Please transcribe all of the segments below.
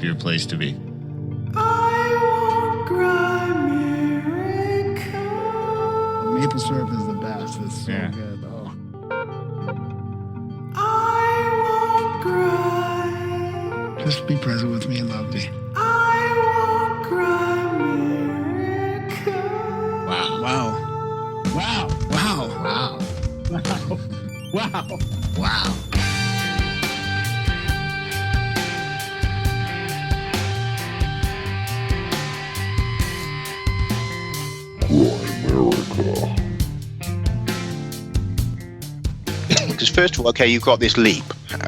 happier place to be. I want Grimerica. Maple syrup is the best. It's so good. Oh. I want Grimerica. Just be present with me and love me. I want Grimerica. Wow. Wow. Wow. Wow. Wow. Wow. Wow. Wow. Because first of all, okay, you've got this leap.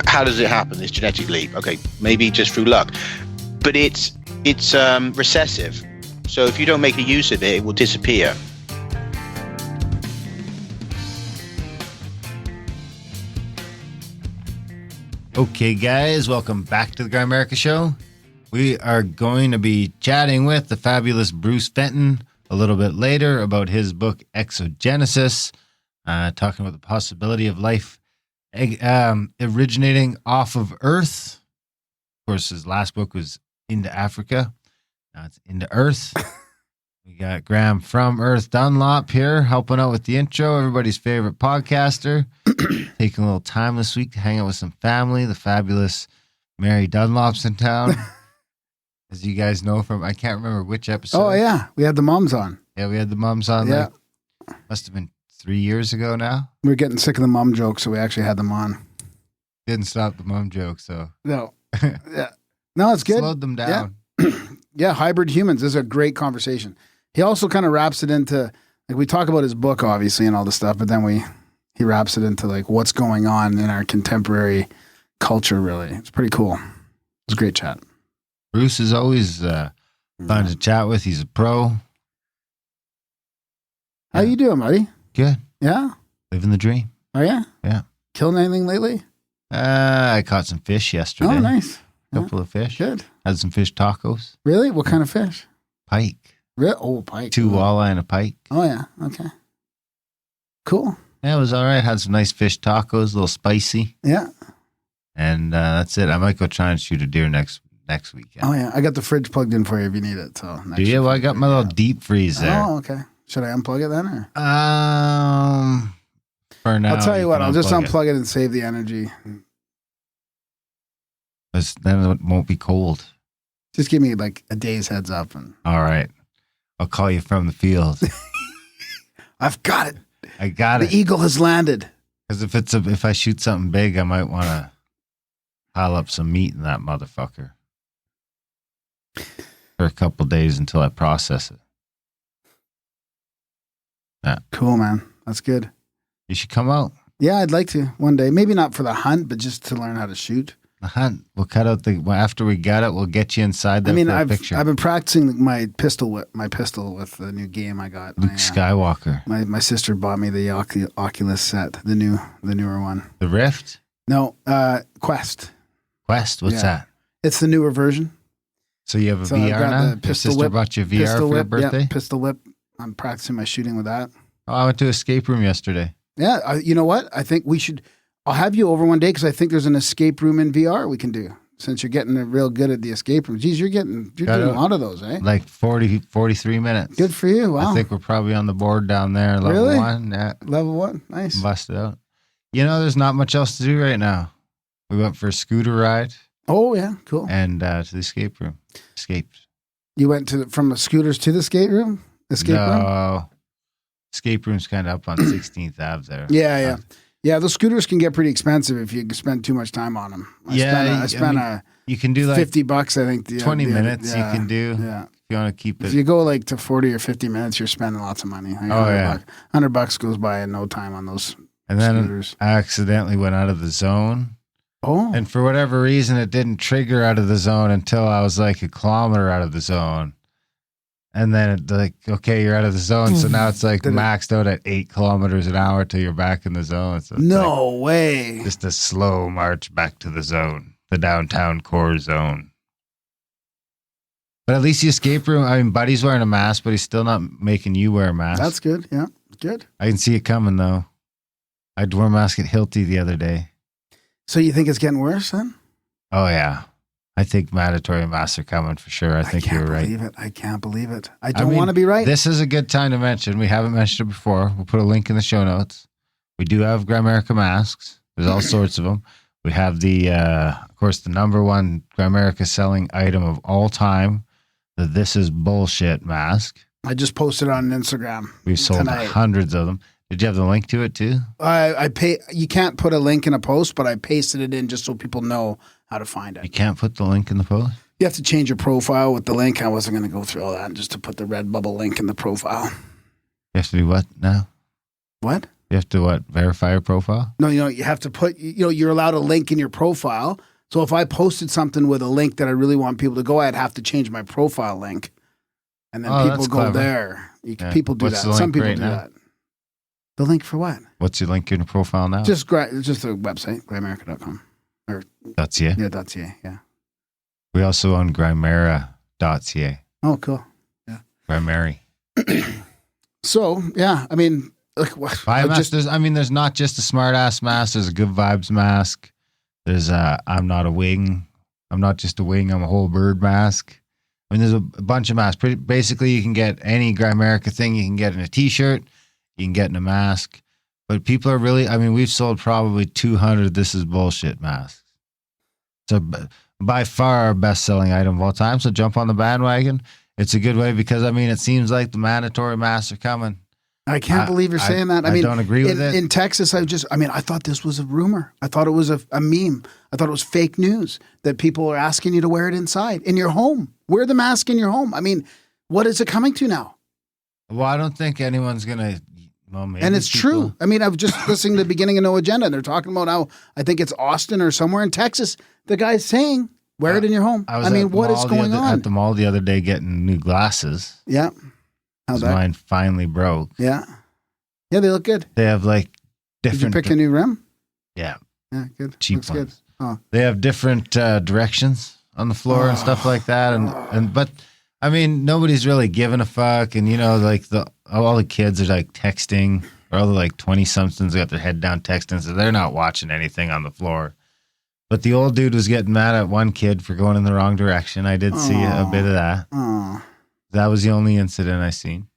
How does it happen, this genetic leap? Okay, maybe just through luck. But it's recessive. So if you don't make a use of it, it will disappear. Okay, guys, welcome back to the Grimerica Show. We are going to be chatting with the fabulous Bruce Fenton a little bit later about his book, Exogenesis, talking about the possibility of life originating off of Earth. Of course, his last book was Into Africa. Now it's Into Earth. We got Graham from Earth Dunlop here helping out with the intro, everybody's favorite podcaster. Taking a little time this week to hang out with some family. The fabulous Mary Dunlop's in town. As you guys know from, I can't remember which episode. Oh, yeah. We had the moms on. Yeah, we had the mums on. Yeah. Like, must have been 3 years ago now. We were getting sick of the mom jokes, so we actually had them on. Didn't stop the mum joke, so. No. Yeah. No, it's good. Slowed them down. Yeah. Yeah, hybrid humans. This is a great conversation. He also kind of wraps it into, like, we talk about his book, obviously, and all this stuff, but then he wraps it into, like, what's going on in our contemporary culture, really. It's pretty cool. It's a great chat. Bruce is always fun to chat with. He's a pro. How you doing, buddy? Good. Yeah? Living the dream. Oh, yeah? Yeah. Killing anything lately? I caught some fish yesterday. Oh, nice. Couple of fish. Good. Had some fish tacos. Really? What kind of fish? Pike. Oh, pike. 2 walleye and a pike. Oh, yeah. Okay. Cool. Yeah, it was all right. Had some nice fish tacos, a little spicy. Yeah. And that's it. I might go try and shoot a deer next weekend. Oh, yeah. I got the fridge plugged in for you if you need it. So Do you? Well, I got my little deep freeze there. Oh, okay. Should I unplug it then? Or? For now. I'll tell you what. I'll just unplug it. it and save the energy. Then it won't be cold. Just give me like a day's heads up. And All right. I'll call you from the field. I've got it. I got it. The eagle has landed. Because if I shoot something big, I might want to pile up some meat in that motherfucker for a couple days until I process it. Yeah. Cool, man. That's good. You should come out. Yeah, I'd like to one day. Maybe not for the hunt, but just to learn how to shoot. The hunt. We'll cut out after we get it, we'll get you inside there for a picture. I've been practicing my pistol with the new game I got. Luke Skywalker. My sister bought me the Oculus set, the newer one. The Rift? No, Quest. Quest? What's that? It's the newer version. So you have a VR now? Your sister bought you a VR for your birthday? Yeah, pistol whip. I'm practicing my shooting with that. Oh, I went to escape room yesterday. Yeah, you know what? I think we should. I'll have you over one day because I think there's an escape room in VR we can do. Since you're getting real good at the escape room. Geez, you're doing a lot of those, eh? Like 43 minutes. Good for you. Wow. I think we're probably on the board down there. Level 1. Yeah. Level 1. Nice. Bust it out. You know, there's not much else to do right now. We went for a scooter ride. Oh, yeah. Cool. And to the escape room. Escaped. You went from the scooters to the skate room? No. Escape room's kind of up on 16th Ave there. Yeah. Yeah, those scooters can get pretty expensive if you spend too much time on them. I spent you can do like $50, I think. 20 minutes you can do. Yeah. If you want to keep it. If you go like to 40 or 50 minutes, you're spending lots of money. $100 goes by in no time on those and then scooters. I accidentally went out of the zone. Oh. And for whatever reason, it didn't trigger out of the zone until I was like a kilometer out of the zone. And then it's like, okay, you're out of the zone. So now it's like maxed out at 8 kilometers an hour till you're back in the zone. So no way. Just a slow march back to the zone, the downtown core zone. But at least the escape room, I mean, Buddy's wearing a mask, but he's still not making you wear a mask. That's good. Yeah, good. I can see it coming, though. I wore a mask at Hilti the other day. So you think it's getting worse then? Oh, yeah. I think mandatory masks are coming for sure. I think you're right. I can't believe it. I don't want to be right. This is a good time to mention. We haven't mentioned it before. We'll put a link in the show notes. We do have Grimerica masks. There's all sorts of them. We have of course, the number one Grimerica selling item of all time, the This Is Bullshit mask. I just posted it on Instagram. We've sold tonight. hundreds of them. Did you have the link to it too? I pay. You can't put a link in a post, but I pasted it in just so people know how to find You it. can't put the link in the post? You have to change your profile with the link. I wasn't going to go through all that just to put the Redbubble link in the profile. You have to do what now? What? You have to what? Verify your profile? No, you have to put, you're allowed a link in your profile. So if I posted something with a link that I really want people to go, I'd have to change my profile link. And then people that's go clever. there. Yeah. People do What's that. the Some link people right do now? that. The link for what? What's your link in your profile now? Just the website, grimerica.com. That's you. Yeah, .ca, yeah. We also own Grimera.ca. Oh, cool. Grimeri. So, yeah, I mean, Buy a mask. There's not just a smart ass mask. There's a good vibes mask. There's I'm not a wing. I'm not just a wing. I'm a whole bird mask. I mean, there's a bunch of masks. Basically, you can get any Grimerica thing. You can get in a t-shirt. You can get in a mask. But people are really, we've sold probably 200 This Is Bullshit masks. So by far our best-selling item of all time. So jump on the bandwagon. It's a good way because, it seems like the mandatory masks are coming. I can't believe you're saying that. I don't agree with it. In Texas, I thought this was a rumor. I thought it was a meme. I thought it was fake news that people are asking you to wear it inside, in your home. Wear the mask in your home. What is it coming to now? Well, I don't think anyone's going to. Well, maybe and it's true. I was just listening to the beginning of No Agenda, and they're talking about how I think it's Austin or somewhere in Texas. The guy's saying, wear it in your home. What is going on? At the mall the other day getting new glasses. Yeah. How's that? Mine finally broke. Yeah. Yeah, they look good. They have different. Did you pick a new rim? Yeah. Yeah, good. Cheap Looks ones. good. Oh. They have different directions on the floor and stuff like that. But nobody's really giving a fuck. And all the kids are texting, or all the 20-somethings got their head down texting, so they're not watching anything on the floor. But the old dude was getting mad at one kid for going in the wrong direction. I did see a bit of that. That was the only incident I seen.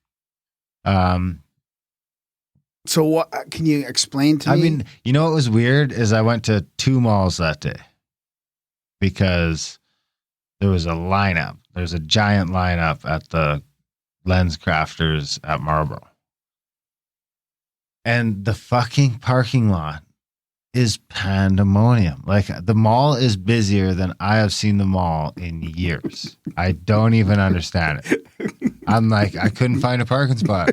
So what can you explain to me? What was weird is I went to 2 malls that day because there was a lineup. There's a giant lineup at the Lens Crafters at Marlborough. And the fucking parking lot is pandemonium. The mall is busier than I have seen the mall in years. I don't even understand it. I'm I couldn't find a parking spot.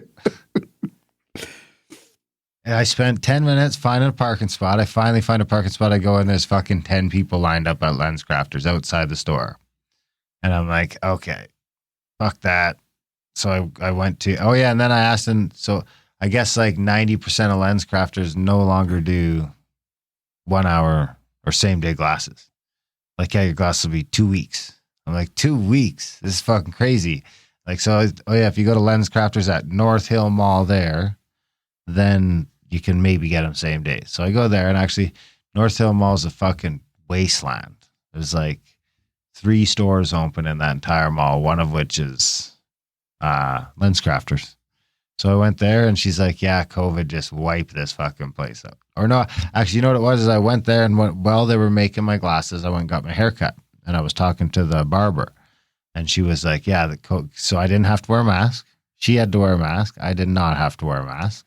And I spent 10 minutes finding a parking spot. I finally find a parking spot. I go in, there's fucking 10 people lined up at Lens Crafters outside the store. And I'm like, okay, fuck that. So I went to, and then I asked him, so I guess 90% of Lens Crafters no longer do 1 hour or same day glasses. Your glasses will be 2 weeks. I'm like, 2 weeks? This is fucking crazy. If you go to Lens Crafters at North Hill Mall there, then you can maybe get them same day. So I go there, and actually North Hill Mall is a fucking wasteland. There's 3 stores open in that entire mall, one of which is Lens Crafters. So I went there, and she's like, yeah, COVID just wiped this fucking place up. Or no, actually, you know what it was? Is I went there, and while they were making my glasses, I went and got my hair cut. And I was talking to the barber, and she was like, yeah, so I didn't have to wear a mask. She had to wear a mask. I did not have to wear a mask,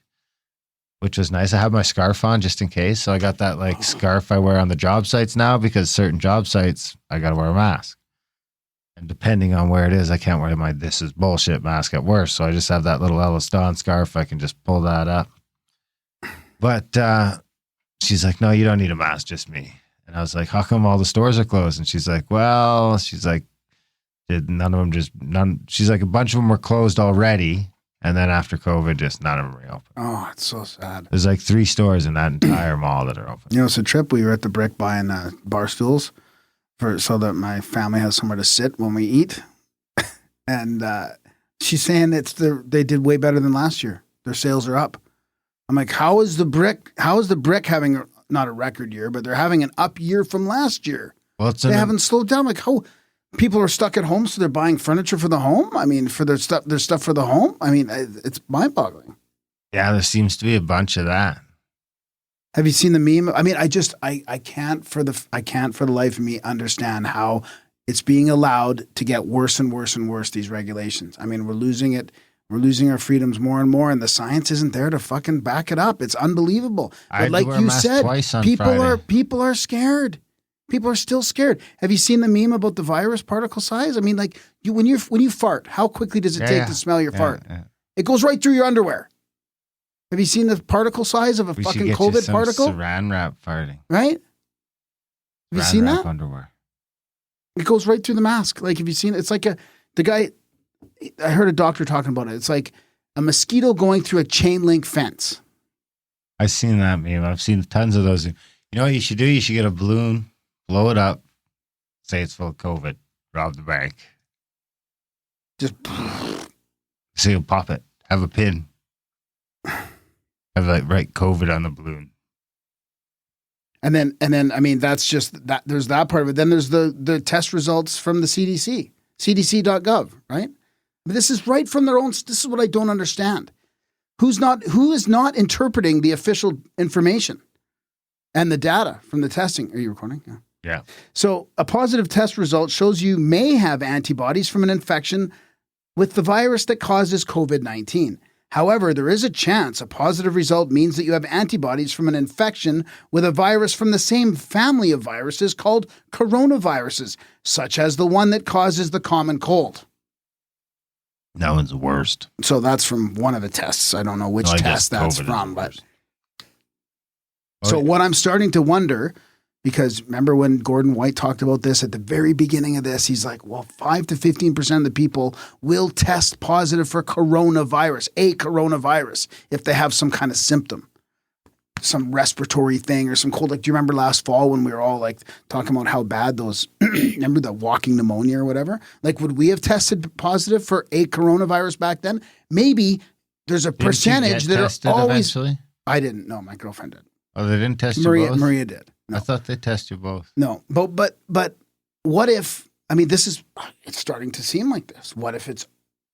which was nice. I have my scarf on just in case. So I got that scarf I wear on the job sites now, because certain job sites, I got to wear a mask. And depending on where it is, I can't wear my This Is Bullshit mask at work. So I just have that little Ellis Dawn scarf. I can just pull that up. But she's like, no, you don't need a mask, just me. And I was like, how come all the stores are closed? And she's like, did none of them she's like, a bunch of them were closed already. And then after COVID, just none of them reopened. Oh, it's so sad. There's 3 stores in that entire mall that are open. It's a trip. We were at the Brick buying bar stools so that my family has somewhere to sit when we eat. And she's saying they did way better than last year. Their sales are up. I'm like, how is the Brick having not a record year, but they're having an up year from last year? Well, it's They haven't slowed down. Like how people are stuck at home, so they're buying furniture for the home. I mean, for their stuff for the home. I mean, it's mind-boggling. Yeah, there seems to be a bunch of that. Have you seen the meme? I mean, I can't for the life of me understand how it's being allowed to get worse and worse and worse, these regulations. I mean, we're losing it. We're losing our freedoms more and more, and the science isn't there to fucking back it up. It's unbelievable. But like you said, people are scared. People are still scared. Have you seen the meme about the virus particle size? I mean, like when you fart, how quickly does it take to smell your fart? Yeah. It goes right through your underwear. Have you seen the particle size of a fucking COVID particle? Saran wrap farting. Right? Have you seen that? Underwear. It goes right through the mask. Like, have you seen it? It's like the guy, I heard a doctor talking about it. It's like a mosquito going through a chain link fence. I've seen that meme. I've seen tons of those. You know what you should do? You should get a balloon, blow it up, say it's full of COVID, rob the bank. Just so you'll pop it. Have a pin. Have write COVID on the balloon. And then I mean, that's just that. There's that part of it. Then there's the test results from the CDC, cdc.gov, right? But this is right from their own. This is what I don't understand. Who is not interpreting the official information and the data from the testing? Are you recording? Yeah. Yeah. So a positive test result shows you may have antibodies from an infection with the virus that causes COVID-19. However, there is a chance a positive result means that you have antibodies from an infection with a virus from the same family of viruses called coronaviruses, such as the one that causes the common cold. That one's the worst. So that's from one of the tests. I don't know which test that's from, but so what I'm starting to wonder, because remember when Gordon White talked about this at the very beginning of this, he's like, well, 5 to 15% of the people will test positive for coronavirus, if they have some kind of symptom, some respiratory thing or some cold. Like, do you remember last fall when we were all like talking about how bad those, remember the walking pneumonia or whatever? Like, would we have tested positive for a coronavirus back then? Maybe there's a percentage that are always. Eventually? I didn't know. My girlfriend did. Oh, they didn't test you both? Maria did. No. I thought they test you both. No, but what if, I mean, it's starting to seem like this. What if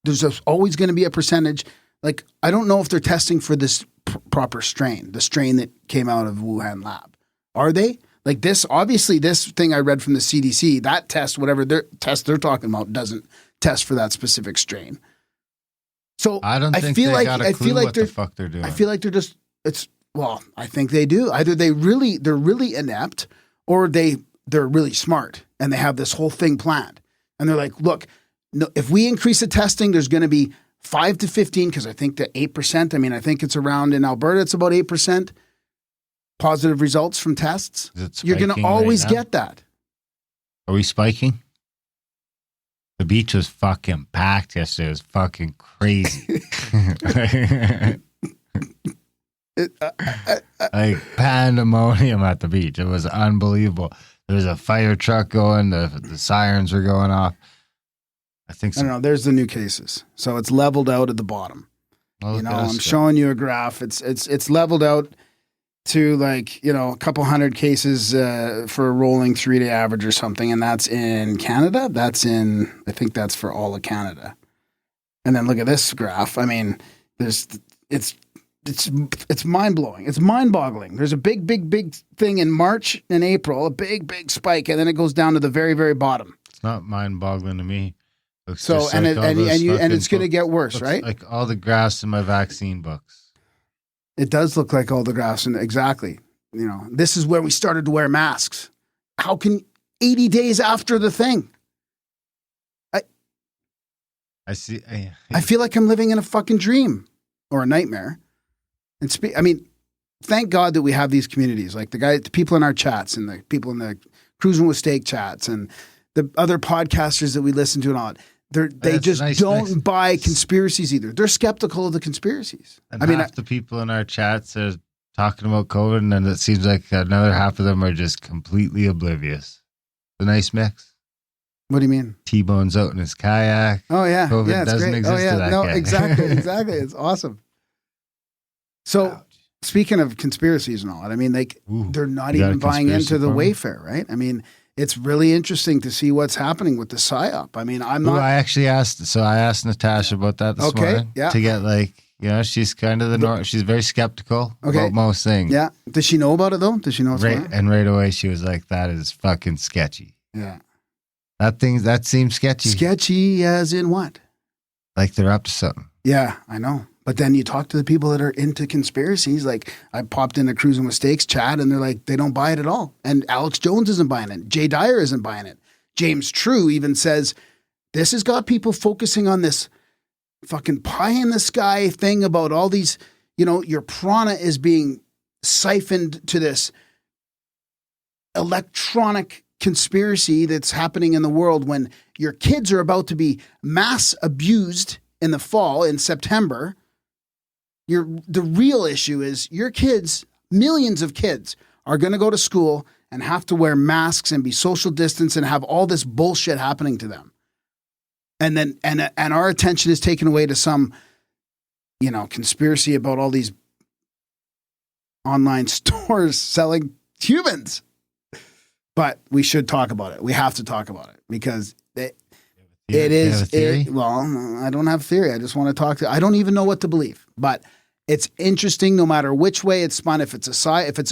there's always going to be a percentage, like, I don't know if they're testing for this proper strain, the strain that came out of Wuhan lab. Are they? Like this, obviously this thing I read from the CDC, that test, whatever test they're talking about, doesn't test for that specific strain. So I feel like what the fuck they're doing. I feel like they're just, well, I think they do. Either they're really inept, or they're really smart and they have this whole thing planned. And they're like, look, no, if we increase the testing, there's going to be 5 to 15, because I think the 8%, I mean, I think it's around in Alberta, it's about 8% positive results from tests. You're going to always get that. Are we spiking? The beach was fucking packed yesterday. It was fucking crazy. Like pandemonium at the beach. It was unbelievable. There was a fire truck going. The sirens were going off. I don't know. There's the new cases, so it's leveled out at the bottom. You know, I'm showing you a graph. It's leveled out to like, you know, a couple hundred cases for a rolling 3-day average or something, and that's in Canada. I think that's for all of Canada. And then look at this graph. I mean, it's mind blowing. It's mind boggling. There's a big thing in March and April, a big spike, and then it goes down to the very, very bottom. It's not mind boggling to me. So and it's going to get worse, right? Like all the graphs in my vaccine books. It does look like all the graphs, and exactly. You know, this is where we started to wear masks. How can 80 days after the thing? I see. I feel like I'm living in a fucking dream or a nightmare. And I mean, thank God that we have these communities, like the people in our chats and the people in the Cruising with Steak chats and the other podcasters that we listen to and all that. They just don't buy conspiracies either. They're skeptical of the conspiracies. And half the people in our chats are talking about COVID, and then it seems like another half of them are just completely oblivious. It's a nice mix. What do you mean? T-Bone's out in his kayak. Oh, yeah. COVID doesn't great. exist to that guy. Exactly. It's awesome. So, speaking of conspiracies and all that, I mean, they're not even buying into the Wayfair, right? I mean, it's really interesting to see what's happening with the psyop. I mean, I'm not. I actually asked. So I asked Natasha about that this morning. Yeah. To get she's kind of she's very skeptical about most things. Yeah. Does she know about it though? Does she know what's going on? And right away she was like, "That is fucking sketchy." Yeah. That seems sketchy. Sketchy as in what? Like they're up to something. Yeah, I know. But then you talk to the people that are into conspiracies. Like I popped into Cruising with Stakes chat and they're like, they don't buy it at all. And Alex Jones isn't buying it. Jay Dyer isn't buying it. James True even says, this has got people focusing on this fucking pie in the sky thing about all these, your prana is being siphoned to this electronic conspiracy that's happening in the world when your kids are about to be mass abused in the fall, in September. The real issue is your kids, millions of kids, are going to go to school and have to wear masks and be social distance and have all this bullshit happening to them. And then and our attention is taken away to some, conspiracy about all these online stores selling humans. But we should talk about it. We have to talk about it because well, I don't have a theory. I just want to I don't even know what to believe, but it's interesting no matter which way it's spun. If it's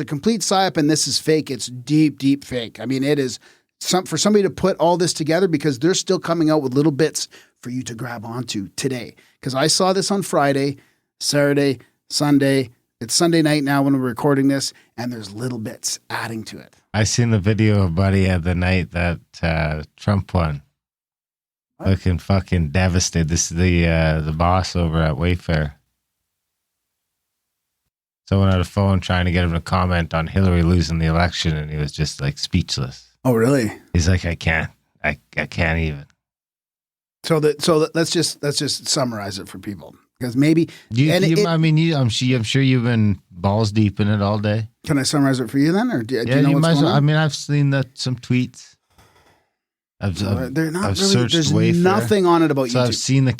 a complete psyop and this is fake, it's deep, deep fake. I mean, it is for somebody to put all this together because they're still coming out with little bits for you to grab onto today. Because I saw this on Friday, Saturday, Sunday. It's Sunday night now when we're recording this, and there's little bits adding to it. I seen the video of Buddy at the night that Trump won. What? Looking fucking devastated. This is the boss over at Wayfair. Someone had a phone trying to get him to comment on Hillary losing the election, and he was just like speechless. Oh, really? He's like, I can't even. So let's just summarize it for people because maybe I'm sure you've been balls deep in it all day. Can I summarize it for you then, or do you know you what's might going on? I mean, I've seen some tweets. I've searched there's Wayfair. Nothing on it about so YouTube. I've seen the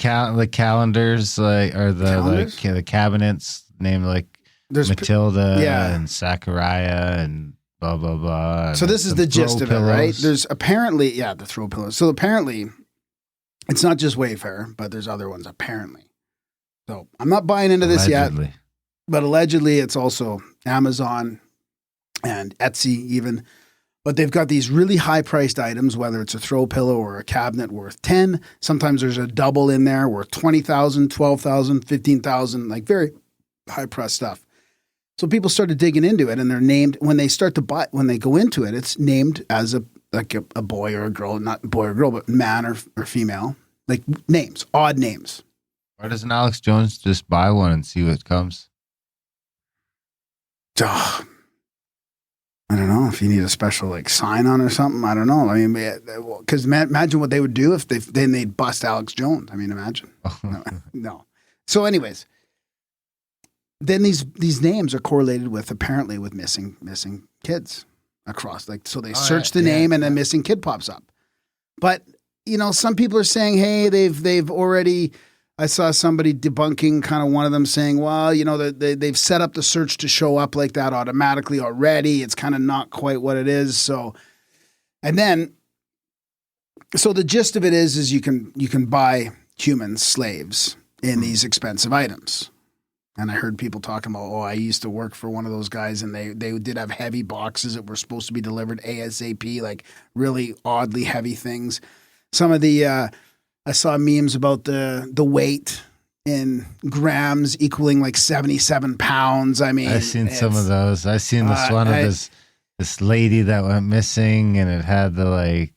calendars, the cabinets named there's Matilda and Zachariah and blah blah blah. And so this is the gist of it, right? There's apparently the throw pillows. So apparently, it's not just Wayfair, but there's other ones apparently. So I'm not buying into this yet, but allegedly it's also Amazon and Etsy even. But they've got these really high-priced items, whether it's a throw pillow or a cabinet worth 10. Sometimes there's a double in there worth 20,000, 12,000, 15,000, like very high-priced stuff. So people started digging into it, and they're named when they go into it, it's named as a boy or a girl, not boy or girl, but man or female, like names, odd names. Why doesn't Alex Jones just buy one and see what comes? I don't know if you need a special sign on or something. I don't know. I mean, because imagine what they would do if they'd bust Alex Jones. I mean, imagine. No. So, anyways, then these names are correlated with apparently with missing kids across. So they search the name and a missing kid pops up. But some people are saying, hey, they've already. I saw somebody debunking kind of one of them saying, well, they've set up the search to show up like that automatically already. It's kind of not quite what it is. So the gist of it is you can buy human slaves in these expensive items. And I heard people talking about, I used to work for one of those guys and they did have heavy boxes that were supposed to be delivered ASAP, like really oddly heavy things. Some of the, I saw memes about the weight in grams equaling like 77 pounds. I mean, I've seen some of those. I've seen this one of this lady that went missing, and it had the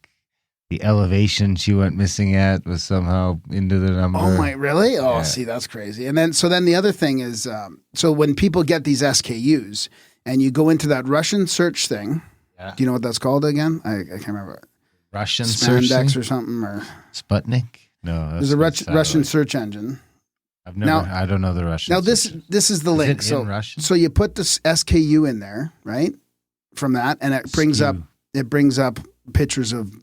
elevation she went missing at was somehow into the number. Oh my, really? Oh, see, that's crazy. And then the other thing is, so when people get these SKUs and you go into that Russian search thing, do you know what that's called again? I can't remember. Russian Spandex or something or Sputnik? No, there's a Russian search engine. I don't know the Russian. Now this is the link. So you put this SKU in there, right? From that, and it brings up pictures of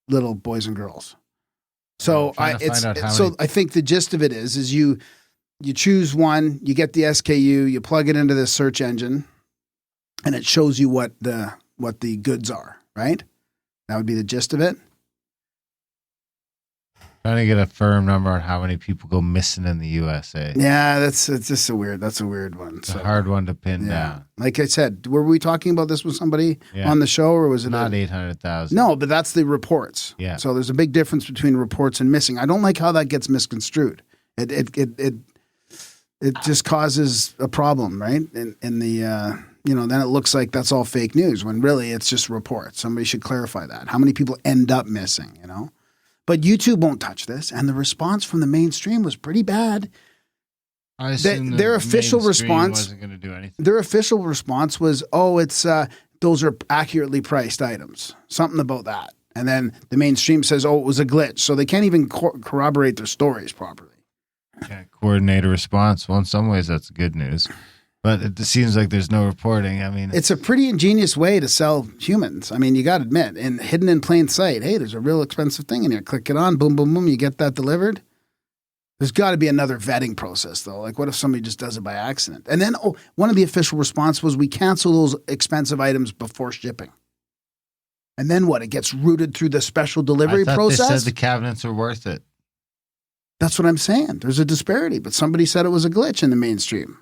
little boys and girls. So I think the gist of it is you choose one, you get the SKU, you plug it into the search engine, and it shows you what the goods are, right? That would be the gist of it. Trying to get a firm number on how many people go missing in the USA. Yeah, it's just a weird one. It's a hard one to pin down. Like I said, were we talking about this with somebody Yeah. on the show, or was it Not 800,000. No, but that's the reports. Yeah. So there's a big difference between reports and missing. I don't like how that gets misconstrued. It just causes a problem, right? In the then it looks like that's all fake news when really it's just reports. Somebody should clarify that. How many people end up missing? But YouTube won't touch this, and the response from the mainstream was pretty bad. I assume Their official mainstream response wasn't going to do anything. Their official response was, "Oh, it's those are accurately priced items." Something about that, and then the mainstream says, "Oh, it was a glitch," so they can't even corroborate their stories properly. Can't coordinate a response. Well, in some ways, that's good news. But it seems like there's no reporting. I mean, It's a pretty ingenious way to sell humans. I mean, you got to admit, and hidden in plain sight. Hey, there's a real expensive thing in here. Click it on, boom, boom, boom. You get that delivered. There's got to be another vetting process, though. Like, what if somebody just does it by accident? And then, one of the official response was, we cancel those expensive items before shipping. And then what? It gets routed through the special delivery I thought process? They said the cabinets are worth it. That's what I'm saying. There's a disparity, but somebody said it was a glitch in the mainstream.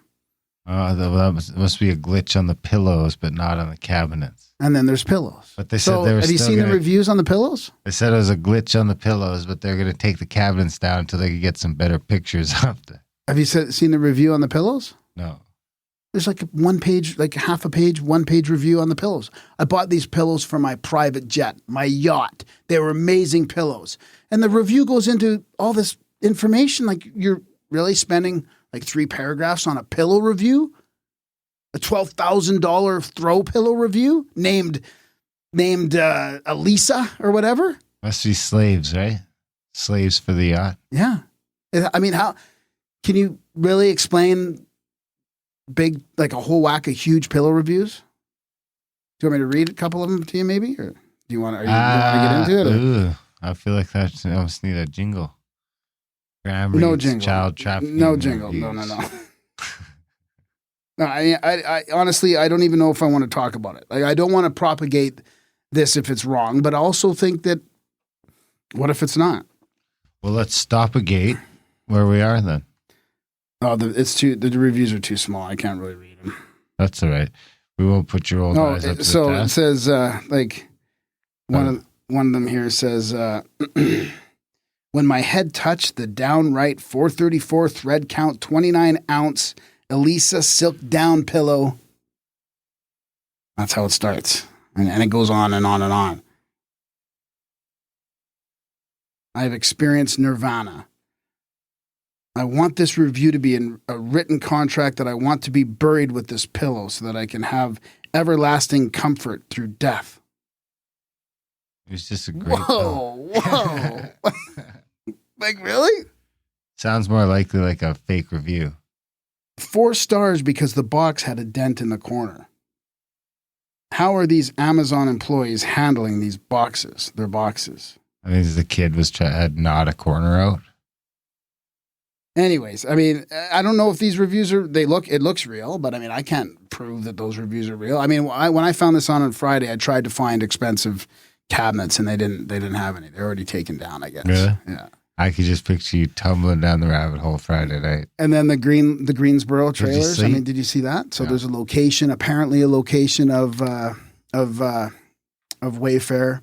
That must be a glitch on the pillows, but not on the cabinets. And then there's pillows. But they said they were have you still seen gonna- the reviews on the pillows? They said it was a glitch on the pillows, but they're going to take the cabinets down until they can get some better pictures of them. Have you seen the review on the pillows? No. There's like half a page, 1-page review on the pillows. I bought these pillows for my private jet, my yacht. They were amazing pillows. And the review goes into all this information. Like, you're really spending like 3 paragraphs on a pillow review? A $12,000 throw pillow review named Elisa or whatever? Must be slaves, right? Slaves for the yacht. Yeah. I mean, how can you really explain a whole whack of huge pillow reviews? Do you want me to read a couple of them to you, maybe? Or do you want to get into it? Ooh, I feel like I almost need a jingle. Graham No reads jingle. Child trafficking. No jingle. reviews. No. No, I honestly, I don't even know if I want to talk about it. Like, I don't want to propagate this if it's wrong, but I also think that, what if it's not? Well, let's stop a gate where we are then. Oh, the reviews are too small. I can't really read them. That's all right. We won't put your old eyes up to so the it task. says one of them here says when my head touched the downright 434 thread count 29 ounce Elisa silk down pillow. That's how it starts, and it goes on and on and on. I've experienced nirvana. I want this review to be in a written contract that I want to be buried with this pillow so that I can have everlasting comfort through death. It was just a great Whoa. Like, really? Sounds more likely like a fake review. 4 stars because the box had a dent in the corner. How are these Amazon employees handling these boxes, their boxes? I think the kid had gnawed a corner out. Anyways, I mean, I don't know if these reviews it looks real, but I mean, I can't prove that those reviews are real. I mean, when I found this on Friday, I tried to find expensive cabinets and they didn't have any. They're already taken down, I guess. Really? Yeah. I could just picture you tumbling down the rabbit hole Friday night. And then the Greensboro trailers. I mean, did you see that? So Yeah. there's apparently a location of Wayfair.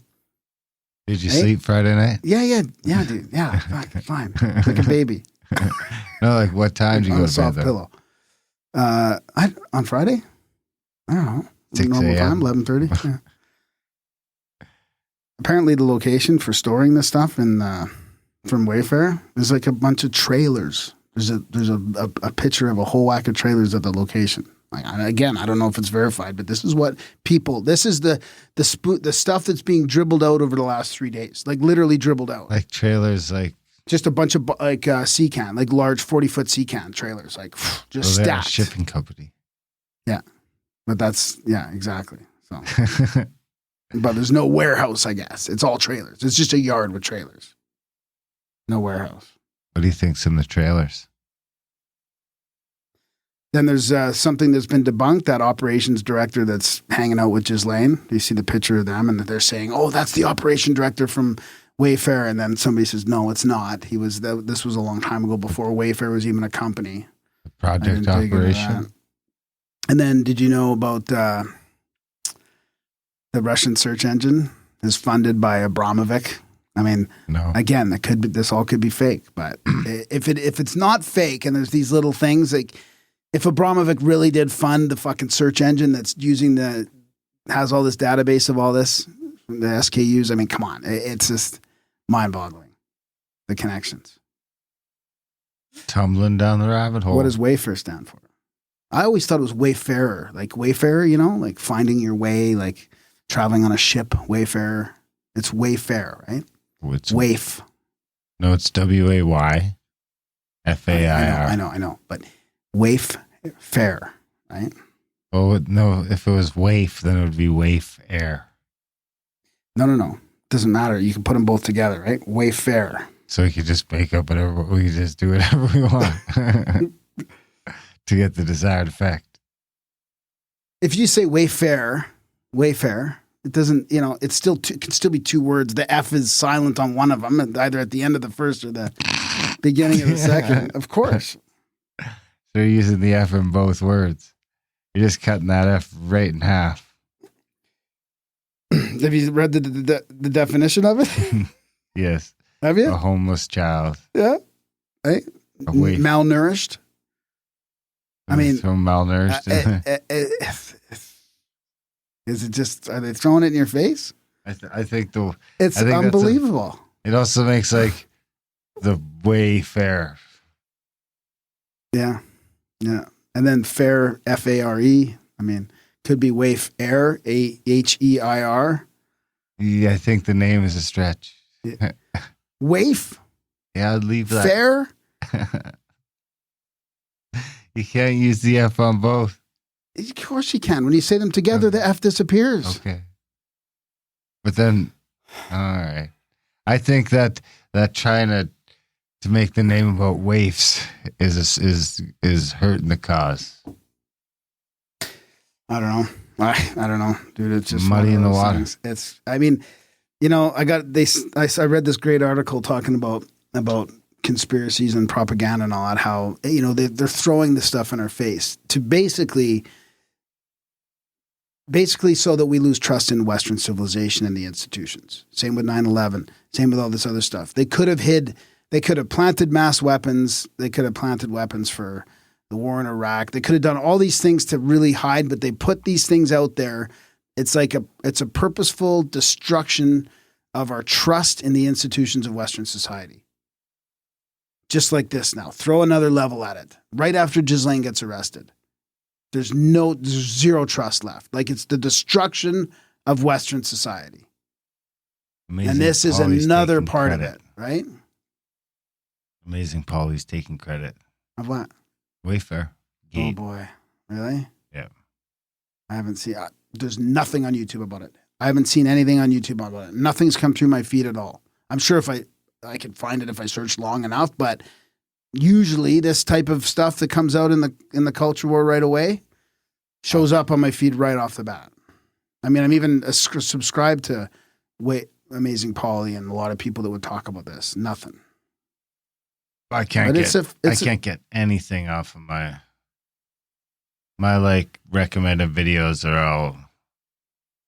Did you sleep Friday night? Yeah, dude. Yeah, fine. Like a baby. No, like what time did you on go a to bed soft though? pillow. On Friday? I don't know. 6 Normal time, a.m.? 11:30. Yeah. Apparently, the location for storing this stuff from Wayfair is like a bunch of trailers. There's a picture of a whole whack of trailers at the location. Like, again, I don't know if it's verified, but this is what this is the stuff that's being dribbled out over the last 3 days. Like, literally dribbled out. Like trailers, like Just a bunch of sea can, like large 40-foot sea can trailers, like just they're a stacked. shipping company. Yeah, but exactly. So, but there's no warehouse, I guess. It's all trailers. It's just a yard with trailers. No warehouse. What do you think's in the trailers? Then there's something that's been debunked, that operations director that's hanging out with Ghislaine. You see the picture of them, and they're saying, oh, that's the operation director from Wayfair. And then somebody says, no, it's not. This was a long time ago before Wayfair was even a company. The project operation. And then did you know about the Russian search engine is funded by Abramovich? I mean, No. again, this all could be fake. But if it's not fake and there's these little things like, if Abramovich really did fund the fucking search engine that's has all this database of all this, the SKUs, I mean, come on. It's just mind-boggling, the connections. Tumbling down the rabbit hole. What does Wayfair stand for? I always thought it was Wayfarer, like Wayfarer, like finding your way, like traveling on a ship, Wayfarer. It's Wayfair, right? It's, Waif. No, it's Wayfair. I know. But Wayfair, right? Oh, no. If it was waif, then it would be Wayfair. No. Doesn't matter. You can put them both together, right? Wayfair. So we could just make up whatever, we could just do whatever we want to get the desired effect. If you say Wayfair, it doesn't, it's still it can still be two words. The F is silent on one of them, either at the end of the first or the beginning of the second. Of course. So you're using the F in both words. You're just cutting that F right in half. Have you read the definition of it? Yes. Have you? A homeless child. Yeah. Right? A waif. Malnourished. I mean, so malnourished. Is it just, are they throwing it in your face? I think It's unbelievable. It also makes like the Wayfair. Yeah. And then fair, F-A-R-E. I mean, could be Wayfair, A-H-E-I-R. Yeah, I think the name is a stretch. Waif? Yeah, I'd leave that. Fair? You can't use the F on both. Of course you can. When you say them together, the F disappears. Okay. But then, all right. I think that trying to make the name about waifs is hurting the cause. I don't know. I don't know, dude. It's just muddy in the water. Things. It's. I mean, I read this great article talking about conspiracies and propaganda and all that. How they're throwing this stuff in our face to basically so that we lose trust in Western civilization and the institutions. Same with 9/11. Same with all this other stuff. They could have planted mass weapons. They could have planted weapons for the war in Iraq. They could have done all these things to really hide, but they put these things out there. It's like it's a purposeful destruction of our trust in the institutions of Western society. Just like this now. Throw another level at it. Right after Ghislaine gets arrested. There's zero trust left. Like it's the destruction of Western society. Amazing. And this is Paulie's another taking part credit. of it, right? Amazing Paulie's taking credit. Of what? Wayfair. Oh boy. Really? Yeah. I haven't seen there's nothing on YouTube about it. I haven't seen anything on YouTube about it. Nothing's come through my feed at all. I'm sure if I could find it if I search long enough, but usually this type of stuff that comes out in the culture war right away shows up on my feed right off the bat. I mean, I'm even subscribed to Amazing Paulie and a lot of people that would talk about this. Nothing. I can't get anything off of my like recommended videos are all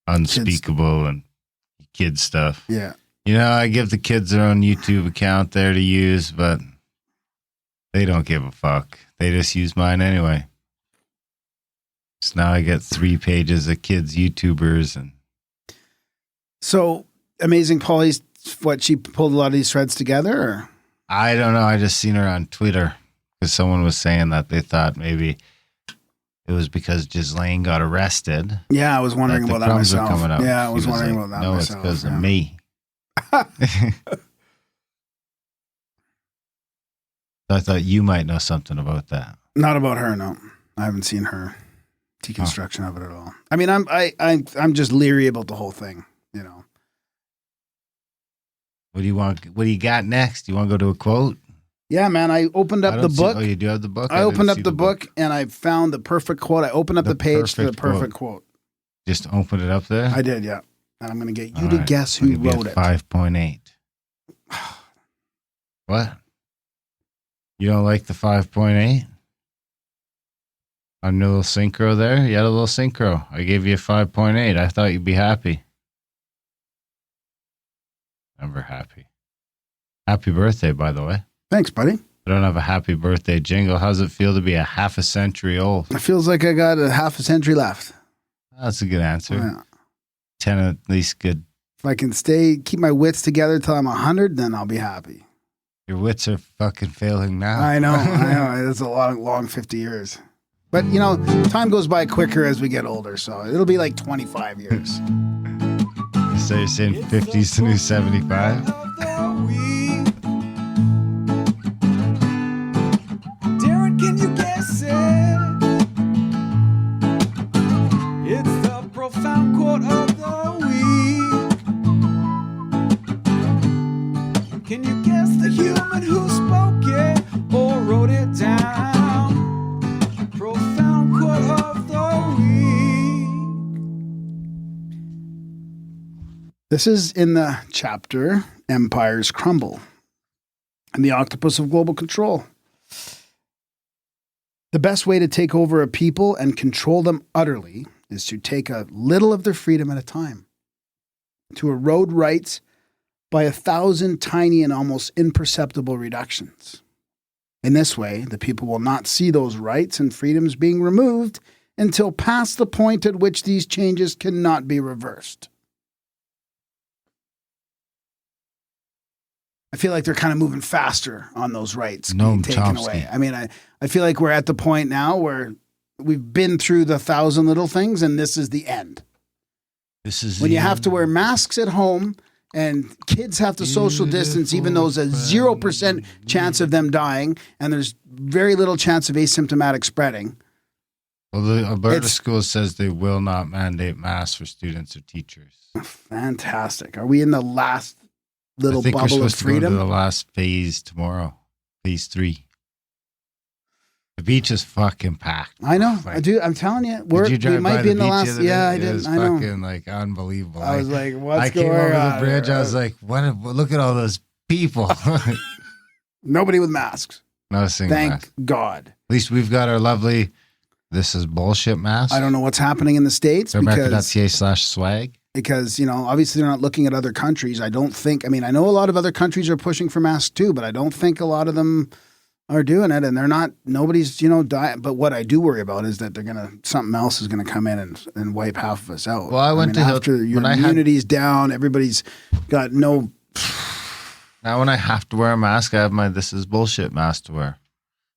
unspeakable and kid stuff. Yeah. I give the kids their own YouTube account there to use, but they don't give a fuck. They just use mine anyway. So now I get 3 pages of kids YouTubers and. So Amazing Paulie's she pulled a lot of these threads together, or? I don't know. I just seen her on Twitter because someone was saying that they thought maybe it was because Ghislaine got arrested. Yeah, I was wondering about that myself. Yeah, I was wondering about that myself. No, it's because of me. I thought you might know something about that. Not about her, no. I haven't seen her deconstruction of it at all. I mean, I'm just leery about the whole thing. What do you want? What do you got next? You want to go to a quote? Yeah, man. I opened I up the don't see- book. Oh, you do have the book? I didn't opened up see the book and I found the perfect quote. I opened up The the page to the perfect quote. perfect quote. Just open it up there. I did, yeah. And I'm going to get you All to right. guess I'll who give you a wrote it. 5.8. What? You don't like the 5.8? On your little synchro there? You had a little synchro. I gave you a 5.8. I thought you'd be happy. Never happy. Happy birthday, by the way. Thanks, buddy. I don't have a happy birthday jingle. How's it feel to be a half a century old? It feels like I got a half a century left. That's a good answer. Yeah. 10 at least good. If I can keep my wits together till I'm 100, then I'll be happy. Your wits are fucking failing now. I know. It's a long 50 years. But, time goes by quicker as we get older, so it'll be like 25 years. So you're saying 50's the new 75? Darren, can you guess it? It's the profound quote of the week. Can you guess the human who spoke it or wrote it down? Profound quote of the week. This is in the chapter Empires Crumble and the Octopus of Global Control. The best way to take over a people and control them utterly is to take a little of their freedom at a time, to erode rights by 1,000 tiny and almost imperceptible reductions. In this way, the people will not see those rights and freedoms being removed until past the point at which these changes cannot be reversed. I feel like they're kind of moving faster on those rights being taken Chomsky. away. I mean, I feel like we're at the point now where we've been through the 1,000 little things and this is the end. This is When you have to wear masks at home and kids have to social distance, even though there's a 0% chance of them dying and there's very little chance of asymptomatic spreading. Well, the Alberta It's- school says they will not mandate masks for students or teachers. Fantastic. Are we in the last little I think we're bubble of supposed to go to freedom? the last phase tomorrow, phase 3. The beach is fucking packed. I know. Like, I do. I'm telling you, Did we you drive might by be in the beach last. other day? Yeah, I It did. was I know. fucking like unbelievable. I was like, what's I came going over on? the bridge. here? I was like, what? Look at all those people. Nobody with masks. Not a single Thank mask. God. At least we've got our lovely. This is bullshit mask. I don't know what's happening in the States Grimerica.ca/swag. because, obviously they're not looking at other countries. I don't think, I know a lot of other countries are pushing for masks too, but I don't think a lot of them are doing it and they're not, nobody's, dying. But what I do worry about is that something else is going to come in and wipe half of us out. Well, I went to after your when I had- immunity's down, everybody's got no, Now, when I have to wear a mask, I have my "this is bullshit" mask to wear.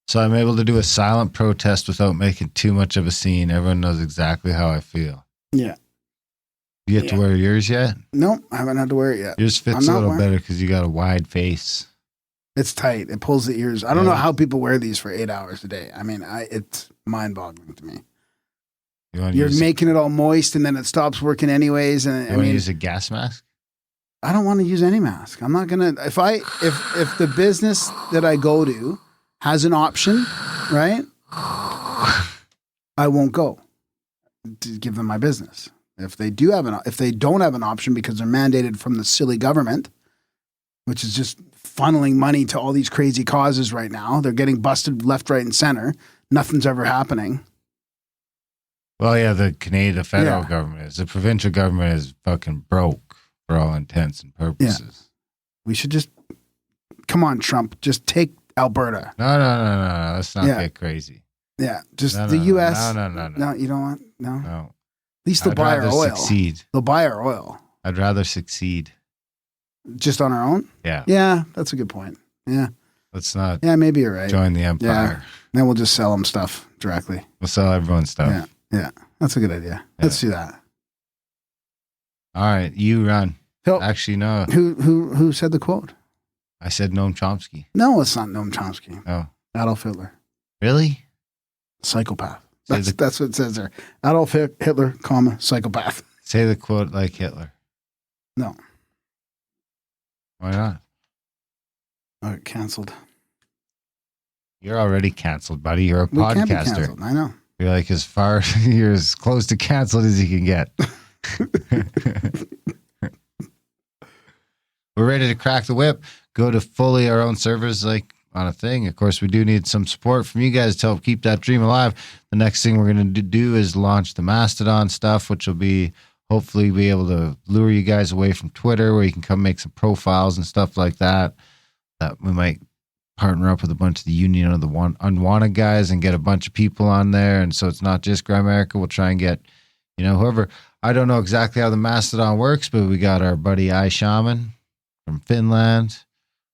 So I'm able to do a silent protest without making too much of a scene. Everyone knows exactly how I feel. yeah. You get to wear yours yet? No, I haven't had to wear it yet. Yours I'm fits a not little wearing- better because you got a wide face. It's tight. It pulls the ears. I don't Yeah. know how people wear these for 8 hours a day. It's mind-boggling to me. You want to You're use, making it all moist, and then it stops working anyways. And you want to use a gas mask? I don't want to use any mask. I'm not gonna. If the business that I go to has an option, right? I won't go to give them my business. If they don't have an option because they're mandated from the silly government, which is just funneling money to all these crazy causes right now. They're getting busted left, right, and center. Nothing's ever happening. Well, yeah, the federal Yeah. government is. The provincial government is fucking broke for all intents and purposes. We should just come on, Trump. Just take Alberta. No. Let's not Yeah. get crazy. Yeah, just No, the no, U.S. No. No, you don't want. No. No. At least they'll I'd buy our rather oil. succeed. They'll buy our oil I'd rather succeed. just on our own. Yeah. Yeah, that's a good point. Yeah, Let's not yeah, maybe you're right. join the empire. Then we'll just sell them stuff directly. We'll sell everyone stuff. Yeah, yeah, that's a good idea. Let's do that. All right, you run. So, Actually, no. who said the quote? I said Noam Chomsky. No, it's not Noam Chomsky. Oh, Adolf Hitler, really? psychopath. Say That's what it says there. Adolf Hitler, comma, psychopath. Say the quote like Hitler. No, Why not? all right, canceled. You're already canceled, buddy. You're a We can't be podcaster. canceled. I know. You're like you're as close to canceled as you can get. We're ready to crack the whip. Go to fully our own servers, like on a thing. Of course, we do need some support from you guys to help keep that dream alive. The next thing we're going to do is launch the Mastodon stuff, which will be hopefully be able to lure you guys away from Twitter, where you can come make some profiles and stuff like that. That we might partner up with a bunch of the Union of the Unwanted guys and get a bunch of people on there. And so it's not just Grimerica. We'll try and get, whoever. I don't know exactly how the Mastodon works, but we got our buddy Shaman from Finland,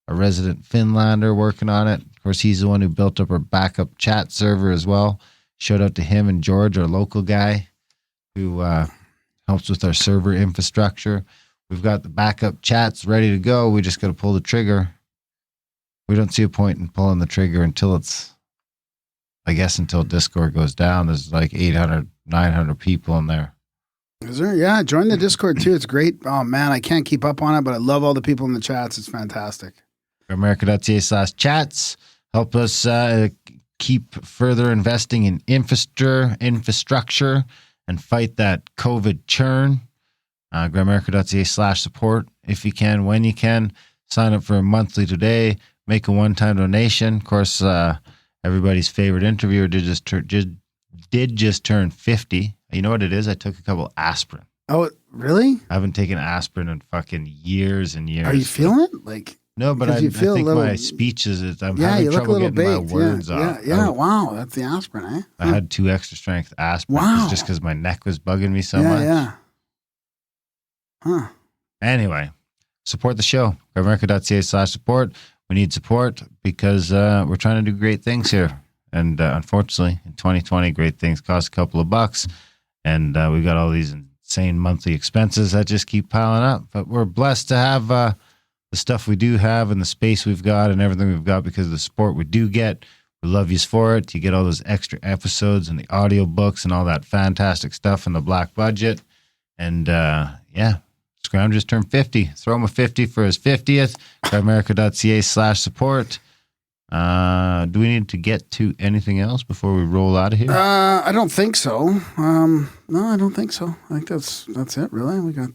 a resident Finlander working on it. Of course, he's the one who built up our backup chat server as well. Shout out to him and George, our local guy, who helps with our server infrastructure. We've got the backup chats ready to go. We just got to pull the trigger. We don't see a point in pulling the trigger until Discord goes down. There's like 800, 900 people in there. Is there? Yeah, join the Discord too. It's great. Oh man, I can't keep up on it, but I love all the people in the chats. It's fantastic. Grimerica.ca/chats. Help us keep further investing in infrastructure and fight that COVID churn. Grimerica.ca/support. If you can, when you can, sign up for a monthly today. Make a one-time donation. Of course, everybody's favorite interviewer did just turn 50. You know what it is? I took a couple aspirin. Oh, really? I haven't taken aspirin in fucking years and years. Are you feeling it? Like, no, but I think my speech is I'm having trouble getting my words off. Yeah, wow. That's the aspirin, eh? I had 2 extra strength aspirin. Wow. Just because my neck was bugging me so much. Yeah. Huh. Anyway, support the show. Grimerica.ca/support. We need support because we're trying to do great things here. And unfortunately, in 2020, great things cost a couple of bucks. And we've got all these insane monthly expenses that just keep piling up. But we're blessed to have the stuff we do have and the space we've got and everything we've got because of the support we do get. We love you for it. You get all those extra episodes and the audio books and all that fantastic stuff in the black budget. And Scram just turned 50. Throw him a 50 for his 50th. Grimerica.ca/support. Do we need to get to anything else before we roll out of here? I don't think so. No, I don't think so. I think that's it, really. We got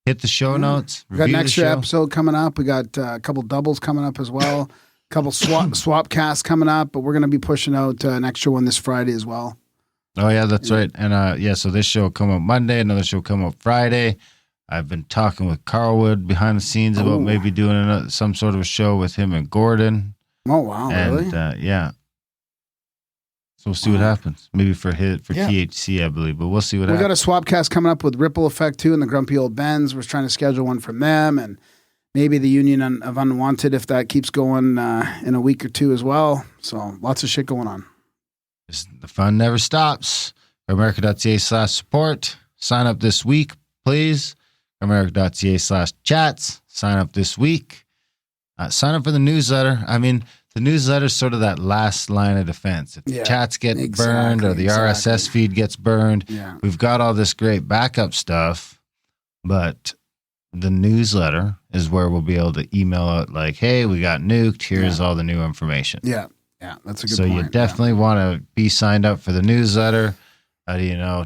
hit the show notes. We got an extra episode coming up. We got a couple doubles coming up as well. A couple swap casts coming up, but we're going to be pushing out an extra one this Friday as well. Oh, yeah, that's right. And so this show will come up Monday. Another show will come up Friday. I've been talking with Carlwood behind the scenes about maybe doing some sort of a show with him and Gordon. Oh, wow, really? Yeah. So we'll see what happens. Maybe for THC, I believe, but we'll see what happens. We got a swap cast coming up with Ripple Effect too, and the Grumpy Old Bens. We're trying to schedule one from them, and maybe the Union of Unwanted if that keeps going in a week or two as well. So lots of shit going on. The fun never stops. Grimerica.ca/support. Sign up this week, please. Grimerica.ca/chats. Sign up this week. Sign up for the newsletter. I mean, the newsletter is sort of that last line of defense. If the chats get burned or the RSS feed gets burned, we've got all this great backup stuff, but the newsletter is where we'll be able to email out like, hey, we got nuked. Here's all the new information. Yeah, that's a good point. So you definitely want to be signed up for the newsletter.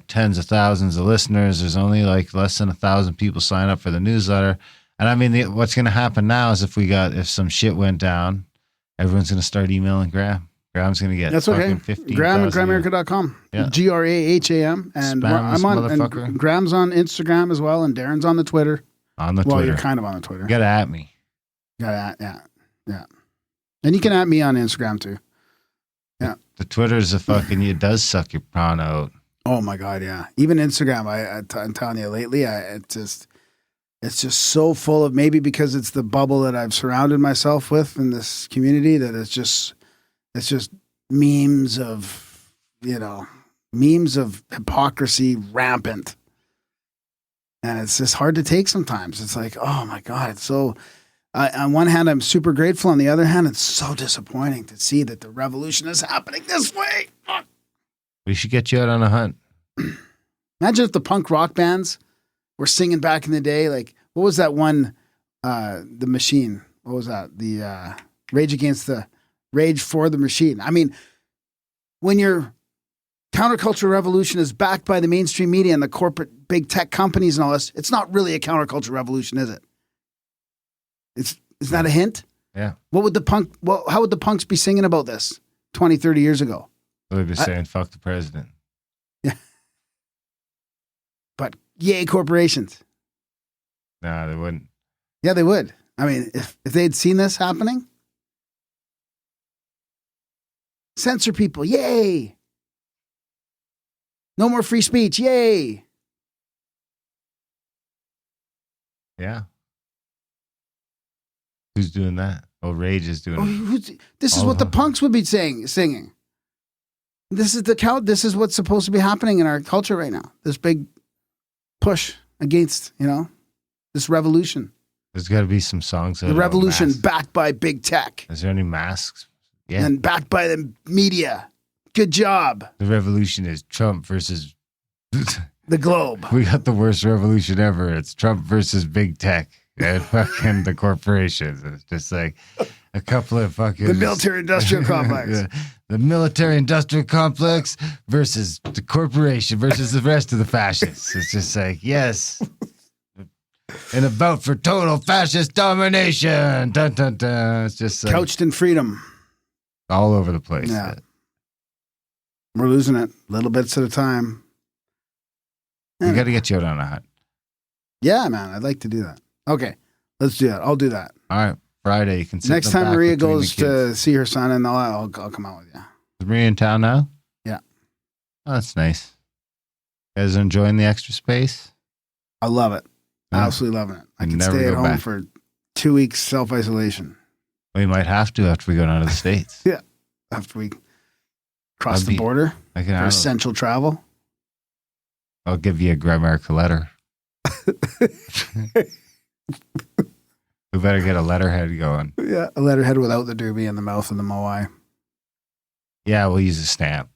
Tens of thousands of listeners. There's only like less than 1,000 people sign up for the newsletter. And I mean, what's going to happen now is if some shit went down, everyone's going to start emailing Graham. Graham's going to get fucking 15,000. Graham at Grimerica.com. Yeah. GRAHAM. And I'm on, and Graham's on Instagram as well, and Darren's on the Twitter. Twitter. Well, you're kind of on the Twitter. You got to at me. Yeah. And you can at me on Instagram too. Yeah. The Twitter's it does suck your prawn out. Oh my God, yeah. Even Instagram, I'm telling you lately, it's just so full of, maybe because it's the bubble that I've surrounded myself with in this community, that it's just memes of hypocrisy rampant. And it's just hard to take sometimes. It's like, oh my God, it's so, on one hand, I'm super grateful. On the other hand, it's so disappointing to see that the revolution is happening this way. We should get you out on a hunt. Imagine if the punk rock bands were singing back in the day. Like, what was that one? The Machine. What was that? The Rage Against the Rage for the machine. I mean, when your counterculture revolution is backed by the mainstream media and the corporate big tech companies and all this, it's not really a counterculture revolution, is it? Is that a hint? Yeah. How would the punks be singing about this 20, 30 years ago? They'd be saying, fuck the president. Yeah. But yay, corporations. No, they wouldn't. Yeah, they would. I mean, if they'd seen this happening, censor people, yay. No more free speech, yay. Yeah. Who's doing that? Oh, Rage is doing it. This is what the punks would be singing. This is what's supposed to be happening in our culture right now. This big push against, this revolution. There's got to be some songs. The revolution backed by big tech. Is there any masks? Yeah. And backed by the media. Good job. The revolution is Trump versus the globe. We got the worst revolution ever. It's Trump versus big tech and fucking the corporations. It's just like a couple of fucking... The military-industrial complex. The military-industrial complex versus the corporation versus the rest of the fascists. It's just like, yes. And a vote for total fascist domination. Dun, dun, dun. It's just like... Couched in freedom. All over the place. Yeah. We're losing it. Little bits at a time. We got to get you out on a hunt. Yeah, man. I'd like to do that. Okay. Let's do that. I'll do that. All right. Friday. You can sit next time Maria goes to see her son, and I'll come out with you. Is Maria in town now? Yeah. Oh, that's nice. You guys enjoying the extra space? I love it. Absolutely loving it. I can stay at home for 2 weeks self-isolation. We might have to after we go down to the States. Yeah. After we cross the border for essential travel. I'll give you a Grimerica letter. We better get a letterhead going. Yeah, a letterhead without the doobie and the mouth and the moai. Yeah, we'll use a stamp.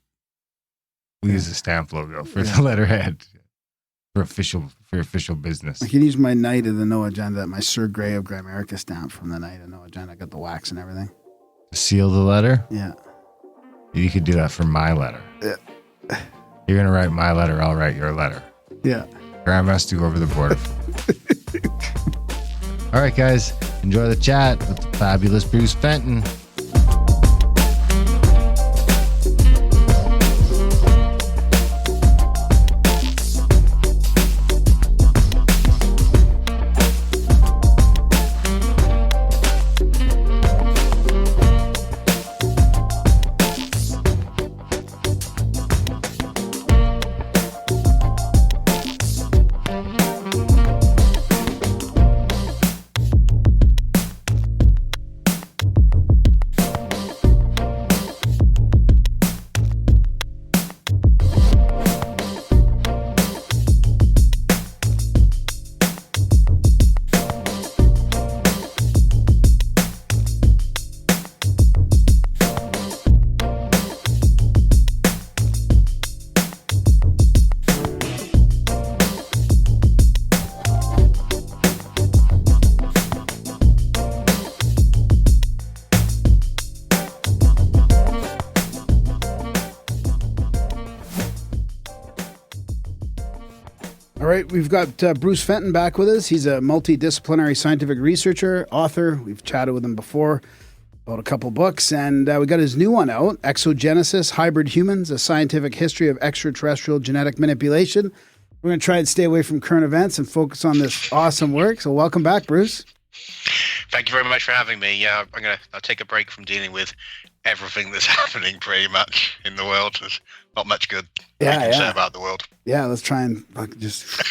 We'll use a stamp logo for the letterhead for official business. I can use my Knight of the No Agenda, my Sir Grey of Grimerica stamp from the Knight of No Agenda. I got the wax and everything. Seal the letter? Yeah. You could do that for my letter. Yeah. You're going to write my letter, I'll write your letter. Yeah. Graham has to go over the border. All right, guys. Enjoy the chat with the fabulous Bruce Fenton. All right, we've got Bruce Fenton back with us. He's a multidisciplinary scientific researcher, author. We've chatted with him before about a couple books, and we got his new one out, Exogenesis, Hybrid Humans, A Scientific History of Extraterrestrial Genetic Manipulation. We're going to try and stay away from current events and focus on this awesome work. So welcome back, Bruce. Thank you very much for having me. Yeah, I'll take a break from dealing with everything that's happening pretty much in the world. There's not much good we can say about the world. Yeah, let's try and just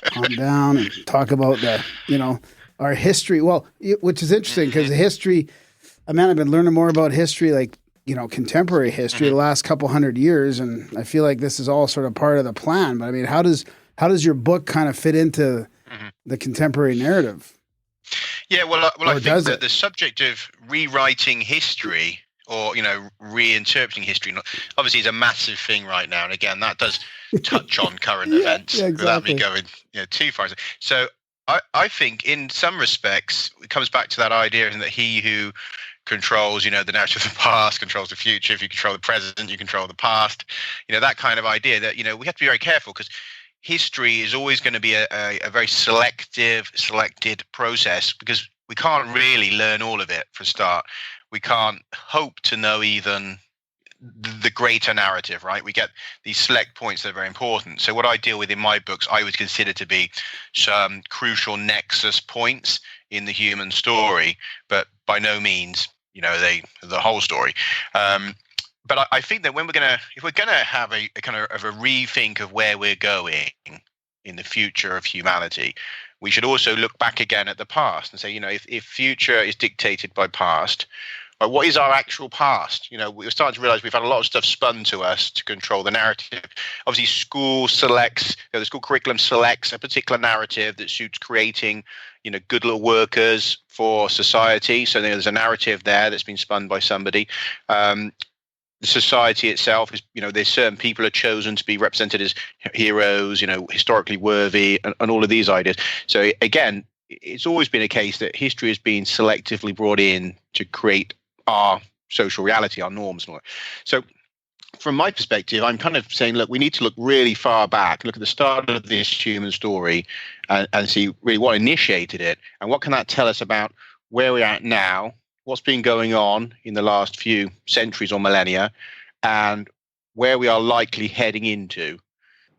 calm down and talk about our history. Well, which is interesting because the history, I've been learning more about history, like, contemporary history the last couple 100 years. And I feel like this is all sort of part of the plan. But I mean, how does your book kind of fit into the contemporary narrative? Yeah, well, I think that the subject of rewriting history or, reinterpreting history, obviously is a massive thing right now. And again, that does touch on current events without me going too far. So I think in some respects, it comes back to that idea that he who controls, the narrative of the past, controls the future. If you control the present, you control the past. That kind of idea that, we have to be very careful, because history is always going to be a very selected process, because we can't really learn all of it for a start. We can't hope to know even the greater narrative, right? We get these select points that are very important. So what I deal with in my books, I would consider to be some crucial nexus points in the human story, but by no means, the whole story. But I think that if we're gonna have a kind of a rethink of where we're going in the future of humanity, we should also look back again at the past and say, if future is dictated by past, what is our actual past? We're starting to realize we've had a lot of stuff spun to us to control the narrative. Obviously, the school curriculum selects a particular narrative that suits creating, good little workers for society. So there's a narrative there that's been spun by somebody. The society itself is, there's certain people are chosen to be represented as heroes, historically worthy, and all of these ideas. So again, it's always been a case that history has been selectively brought in to create our social reality, our norms. And all that. So from my perspective, I'm kind of saying, look, we need to look really far back, look at the start of this human story and see really what initiated it, and what can that tell us about where we're at now, what's been going on in the last few centuries or millennia, and where we are likely heading into.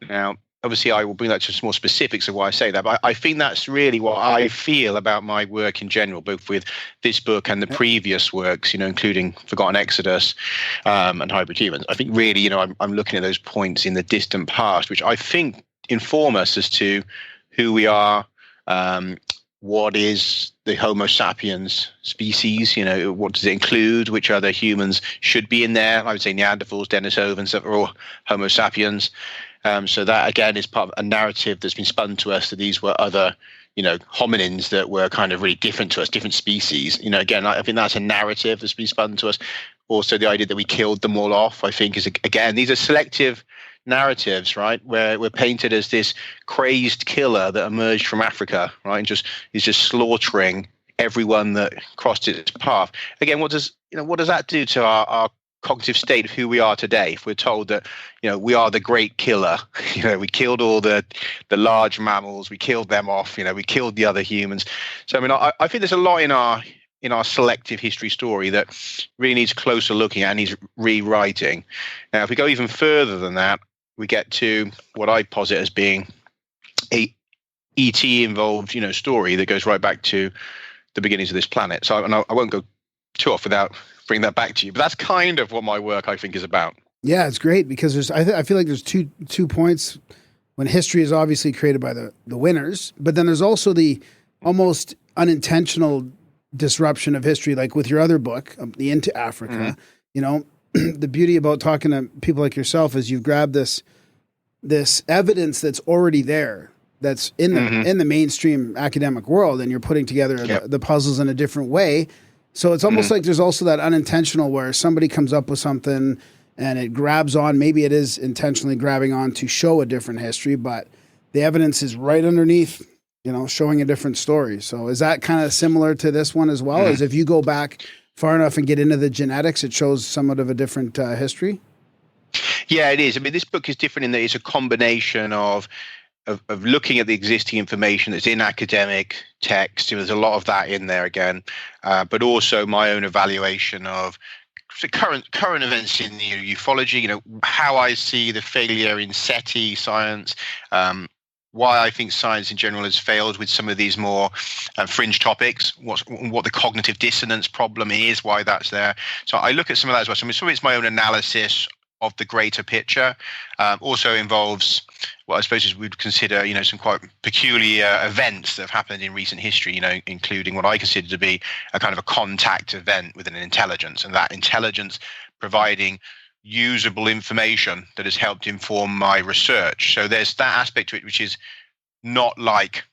Now, obviously, I will bring that to some more specifics of why I say that, but I think that's really what I feel about my work in general, both with this book and the previous works, including Forgotten Exodus and Hybrid Humans. I think really, I'm looking at those points in the distant past, which I think inform us as to who we are, what is the Homo sapiens species, what does it include, which other humans should be in there. I would say Neanderthals, Denisovans, that are all Homo sapiens. So that, again, is part of a narrative that's been spun to us that these were other, hominids that were kind of really different to us, different species. Again, I think that's a narrative that's been spun to us. Also, the idea that we killed them all off, I think, is, again, these are selective narratives, right, where we're painted as this crazed killer that emerged from Africa, right, and is just slaughtering everyone that crossed its path. Again, what does that do to our cognitive state of who we are today? If we're told that, we are the great killer, we killed all the large mammals, we killed them off, we killed the other humans. So, I think there's a lot in our selective history story that really needs closer looking at and needs rewriting. Now, if we go even further than that, we get to what I posit as being a ET involved, story that goes right back to the beginnings of this planet. So I won't go too off without bringing that back to you, but that's kind of what my work, I think, is about. Yeah, it's great because I feel like there's two points when history is obviously created by the winners, but then there's also the almost unintentional disruption of history, like with your other book, The Into Africa. The beauty about talking to people like yourself is you've grabbed this evidence that's already there, that's in the mainstream academic world, and you're putting together the puzzles in a different way. So it's almost like there's also that unintentional where somebody comes up with something and it grabs on. Maybe it is intentionally grabbing on to show a different history, but the evidence is right underneath, showing a different story. So is that kind of similar to this one as well? As if you go back far enough and get into the genetics, it shows somewhat of a different history? Yeah, it is. This book is different in that it's a combination of looking at the existing information that's in academic text. There's a lot of that in there again, but also my own evaluation of the current events in the ufology, how I see the failure in SETI science, why I think science in general has failed with some of these more fringe topics, what the cognitive dissonance problem is, why that's there. So I look at some of that as well. So some of it's my own analysis of the greater picture. Also involves what I suppose we'd consider, some quite peculiar events that have happened in recent history, including what I consider to be a kind of a contact event with an intelligence, and that intelligence providing usable information that has helped inform my research. So there's that aspect to it, which is not like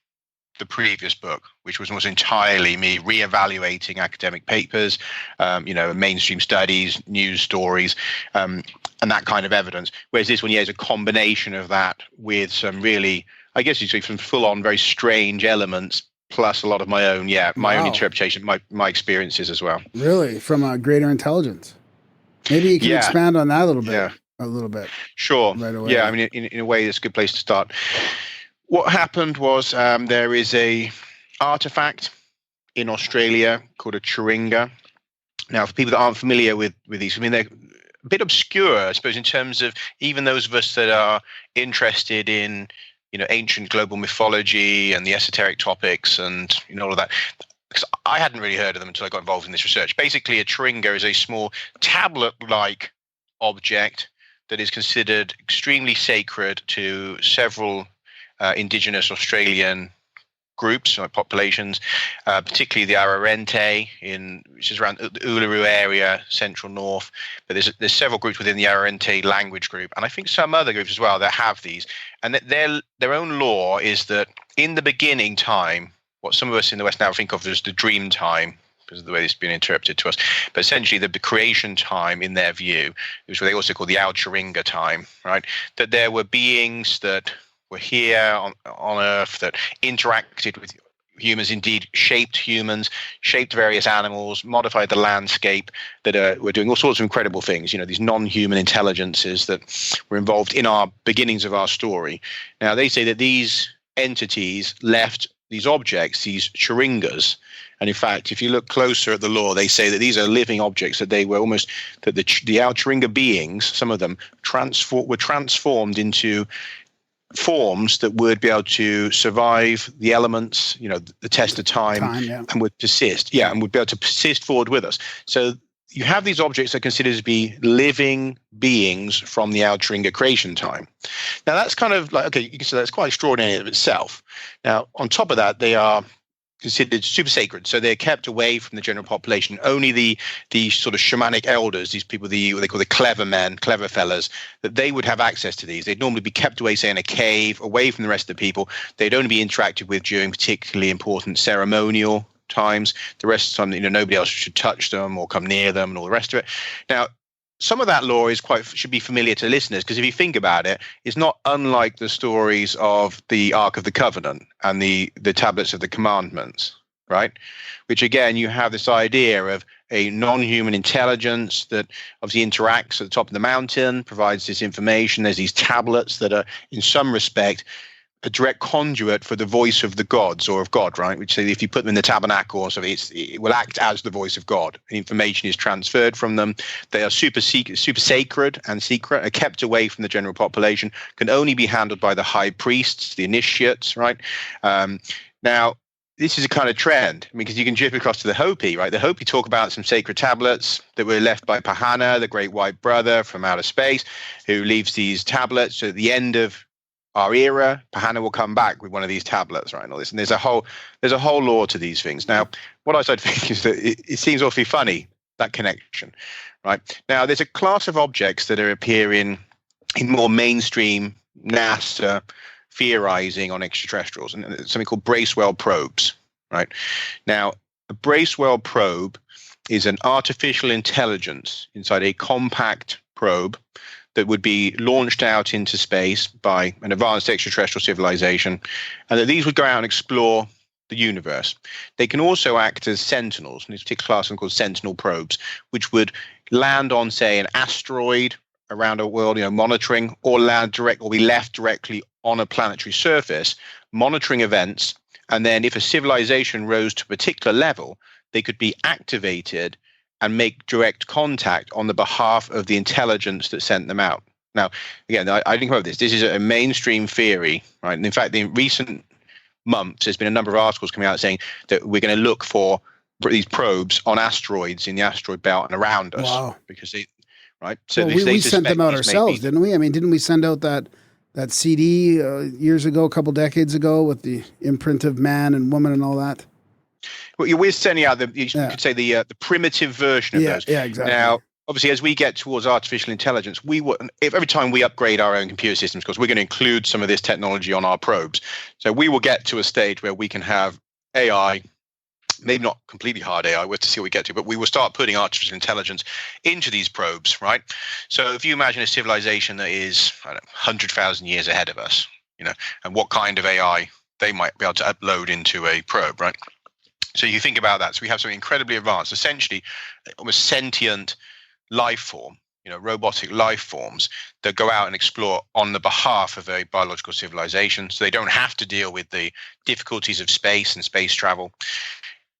the previous book, which was almost entirely me reevaluating academic papers, mainstream studies, news stories, and that kind of evidence. Whereas this one, is a combination of that with some really, I guess you'd say, some full-on, very strange elements plus a lot of my own, my own Wow. interpretation, my experiences as well. Really, from a greater intelligence. Maybe you can expand on that a little bit. Yeah. A little bit. Sure. Right away. Yeah, I mean, in a way, it's a good place to start. What happened was there is a artifact in Australia called a Chiringa. Now, for people that aren't familiar with these, I mean, they're a bit obscure, I suppose, in terms of even those of us that are interested in, ancient global mythology and the esoteric topics and, all of that. Because I hadn't really heard of them until I got involved in this research. Basically, a Chiringa is a small tablet-like object that is considered extremely sacred to several indigenous Australian groups or populations, particularly the Arrarente, which is around the Uluru area, central north. But there's several groups within the Arrarente language group, and I think some other groups as well that have these. And their own law is that in the beginning time, what some of us in the West now think of as the dream time, because of the way it's been interpreted to us, but essentially the creation time in their view, which they also call the Al Chiringa time, right? That there were beings that were here on Earth that interacted with humans, indeed shaped humans, shaped various animals, modified the landscape, that were doing all sorts of incredible things, these non-human intelligences that were involved in our beginnings of our story. Now, they say that these entities left these objects, these Chiringas, and in fact, if you look closer at the law, they say that these are living objects, that they were almost, that the Al Chiringa beings, some of them, were transformed into forms that would be able to survive the elements, the test of time and would persist. Yeah, and would be able to persist forward with us. So you have these objects that are considered to be living beings from the Al Chiringa creation time. Now, that's kind of like, okay, you can say that's quite extraordinary in itself. Now, on top of that, they are considered super sacred, so they're kept away from the general population. Only the sort of shamanic elders, these people, what they call the clever men, clever fellas, that they would have access to these. They'd normally be kept away, say in a cave, away from the rest of the people. They'd only be interacted with during particularly important ceremonial times. The rest of the time, nobody else should touch them or come near them and all the rest of it. Now, some of that lore should be familiar to listeners, because if you think about it, it's not unlike the stories of the Ark of the Covenant and the tablets of the commandments, right? Which again, you have this idea of a non-human intelligence that obviously interacts at the top of the mountain, provides this information. There's these tablets that are, in some respect, a direct conduit for the voice of the gods or of God, right? Which say if you put them in the tabernacle or something, it will act as the voice of God. Information is transferred from them. They are super sacred and secret, are kept away from the general population, can only be handled by the high priests, the initiates, right? Now, this is a kind of trend, because you can jump across to the Hopi, right? The Hopi talk about some sacred tablets that were left by Pahana, the great white brother from outer space, who leaves these tablets. So at the end of our era, Pahana will come back with one of these tablets, right? And all this, and there's a whole lore to these things. Now, what I started thinking is that it seems awfully funny, that connection, right? Now, there's a class of objects that are appearing in more mainstream NASA theorizing on extraterrestrials, and it's something called Bracewell probes, right? Now, a Bracewell probe is an artificial intelligence inside a compact probe that would be launched out into space by an advanced extraterrestrial civilization, and that these would go out and explore the universe. They can also act as sentinels, and this particular class is called sentinel probes, which would land on, say, an asteroid around a world, monitoring, or be left directly on a planetary surface, monitoring events, and then if a civilization rose to a particular level, they could be activated and make direct contact on the behalf of the intelligence that sent them out. Now, again, I didn't come up with this. This is a mainstream theory, right? And in fact, in recent months, there's been a number of articles coming out saying that we're going to look for these probes on asteroids in the asteroid belt and around us. Wow. Because right? So well, we sent them out ourselves, didn't we? I mean, didn't we send out that CD years ago, a couple decades ago, with the imprint of man and woman and all that? Well, we're sending out you could say the primitive version of those. Yeah, exactly. Now, obviously, as we get towards artificial intelligence, every time we upgrade our own computer systems, because we're going to include some of this technology on our probes. So we will get to a stage where we can have AI, maybe not completely hard AI, we'll have to see what we get to, but we will start putting artificial intelligence into these probes, right? So if you imagine a civilization that is, 100,000 years ahead of us, and what kind of AI they might be able to upload into a probe, right? So you think about that. So we have something incredibly advanced, essentially almost sentient life form, robotic life forms that go out and explore on the behalf of a biological civilization. So they don't have to deal with the difficulties of space and space travel.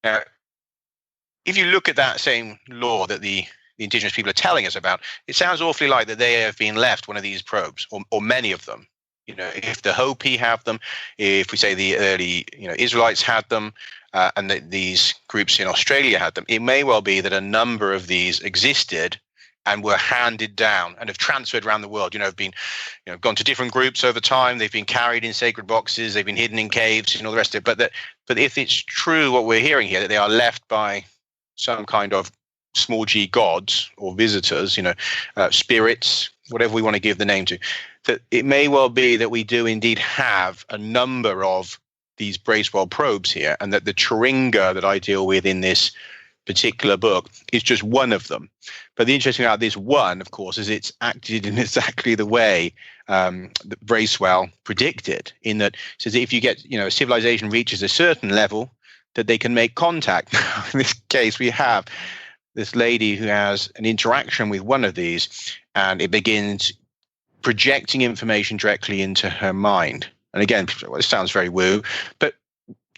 If you look at that same law that the indigenous people are telling us about, it sounds awfully like that they have been left one of these probes, or many of them. If the Hopi have them, if we say the early Israelites had them, and that these groups in Australia had them, it may well be that a number of these existed and were handed down and have transferred around the world, have been, gone to different groups over time. They've been carried in sacred boxes. They've been hidden in caves and all the rest of it. But if it's true what we're hearing here, that they are left by some kind of small g gods or visitors, spirits, whatever we want to give the name to, that it may well be that we do indeed have a number of these Bracewell probes here, and that the Chiringa that I deal with in this particular book is just one of them. But the interesting thing about this one, of course, is it's acted in exactly the way that Bracewell predicted, in that it says if you get, a civilization reaches a certain level, that they can make contact. In this case, we have this lady who has an interaction with one of these, and it begins projecting information directly into her mind. And again, it sounds very woo, but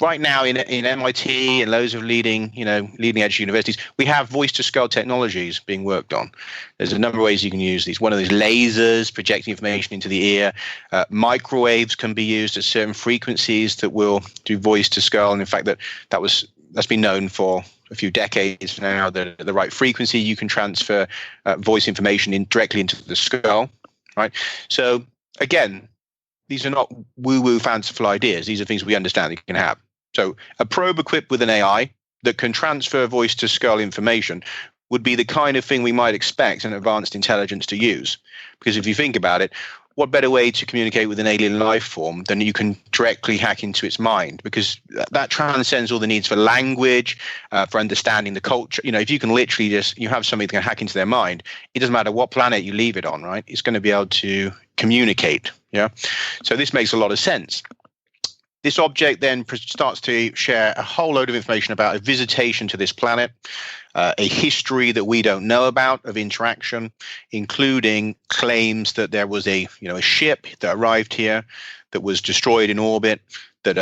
right now in MIT and loads of leading edge universities, we have voice to skull technologies being worked on. There's a number of ways you can use these. One of these lasers projecting information into the ear. Microwaves can be used at certain frequencies that will do voice to skull. And in fact, that's been known for a few decades now, that at the right frequency you can transfer voice information directly into the skull, right? So again, these are not woo-woo fanciful ideas. These are things we understand you can have. So a probe equipped with an AI that can transfer voice to skull information would be the kind of thing we might expect an advanced intelligence to use. Because if you think about it, what better way to communicate with an alien life form than you can directly hack into its mind? Because that transcends all the needs for language, for understanding the culture. If you can literally you have somebody that can hack into their mind, it doesn't matter what planet you leave it on, right? It's going to be able to communicate. Yeah. So this makes a lot of sense. This object then starts to share a whole load of information about a visitation to this planet, a history that we don't know about of interaction, including claims that there was a ship that arrived here that was destroyed in orbit, that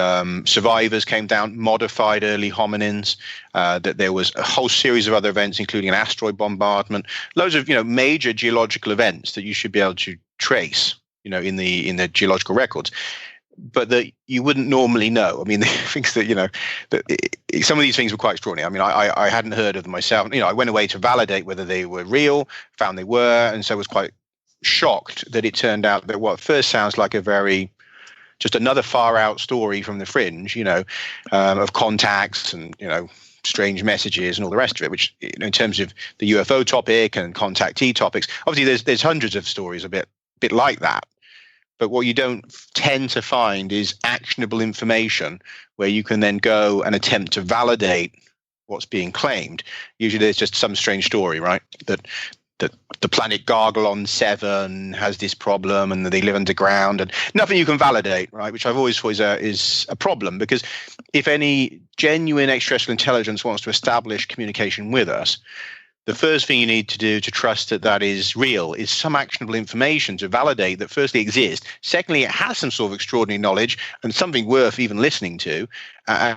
survivors came down, modified early hominins, that there was a whole series of other events, including an asteroid bombardment, loads of major geological events that you should be able to trace, in the geological records, but that you wouldn't normally know. I mean, the things that some of these things were quite extraordinary. I mean, I hadn't heard of them myself. I went away to validate whether they were real, found they were, and so was quite shocked that it turned out that what first sounds like just another far out story from the fringe, of contacts and strange messages and all the rest of it, which in terms of the UFO topic and contactee topics, obviously there's hundreds of stories a bit like that. But what you don't tend to find is actionable information where you can then go and attempt to validate what's being claimed. Usually there's just some strange story, right? That the planet Gargalon 7 has this problem and that they live underground, and nothing you can validate, right? Which I've always thought is a problem, because if any genuine extraterrestrial intelligence wants to establish communication with us, the first thing you need to do to trust that is real is some actionable information to validate that firstly exists. Secondly, it has some sort of extraordinary knowledge and something worth even listening to. Oh,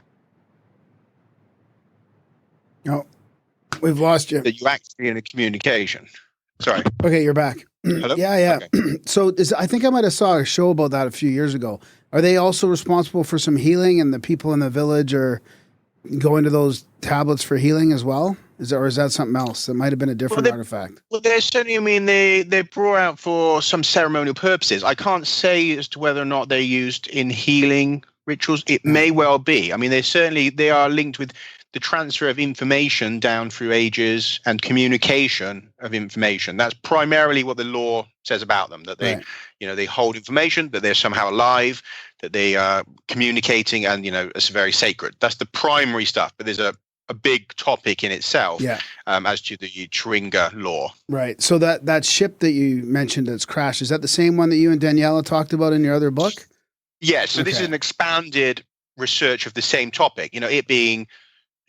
we've lost you. That you actually in a communication. Sorry. Okay, you're back. Hello? Yeah. Okay. So I think I might have saw a show about that a few years ago. Are they also responsible for some healing, and the people in the village are going to those tablets for healing as well? Is that something else? That might have been a different artifact. Well, they're certainly, they're brought out for some ceremonial purposes. I can't say as to whether or not they're used in healing rituals. It may well be. I mean, they are linked with the transfer of information down through ages and communication of information. That's primarily what the law says about them, that they, right, they hold information, that they're somehow alive, that they are communicating, and, it's very sacred. That's the primary stuff. But there's a big topic in itself, as to the Chiringa law. Right. So that ship that you mentioned that's crashed, is that the same one that you and Daniela talked about in your other book? Yeah, so this is an expanded research of the same topic. It being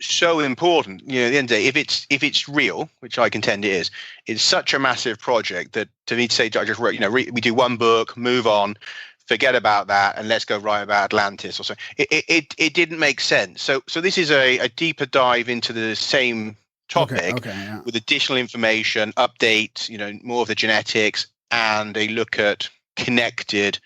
so important. At the end of the day, if it's real, which I contend it is, it's such a massive project that to me to say I just wrote, we do one book, move on, forget about that, and let's go write about Atlantis or so. It didn't make sense. So this is a deeper dive into the same topic with additional information, updates, more of the genetics, and a look at connected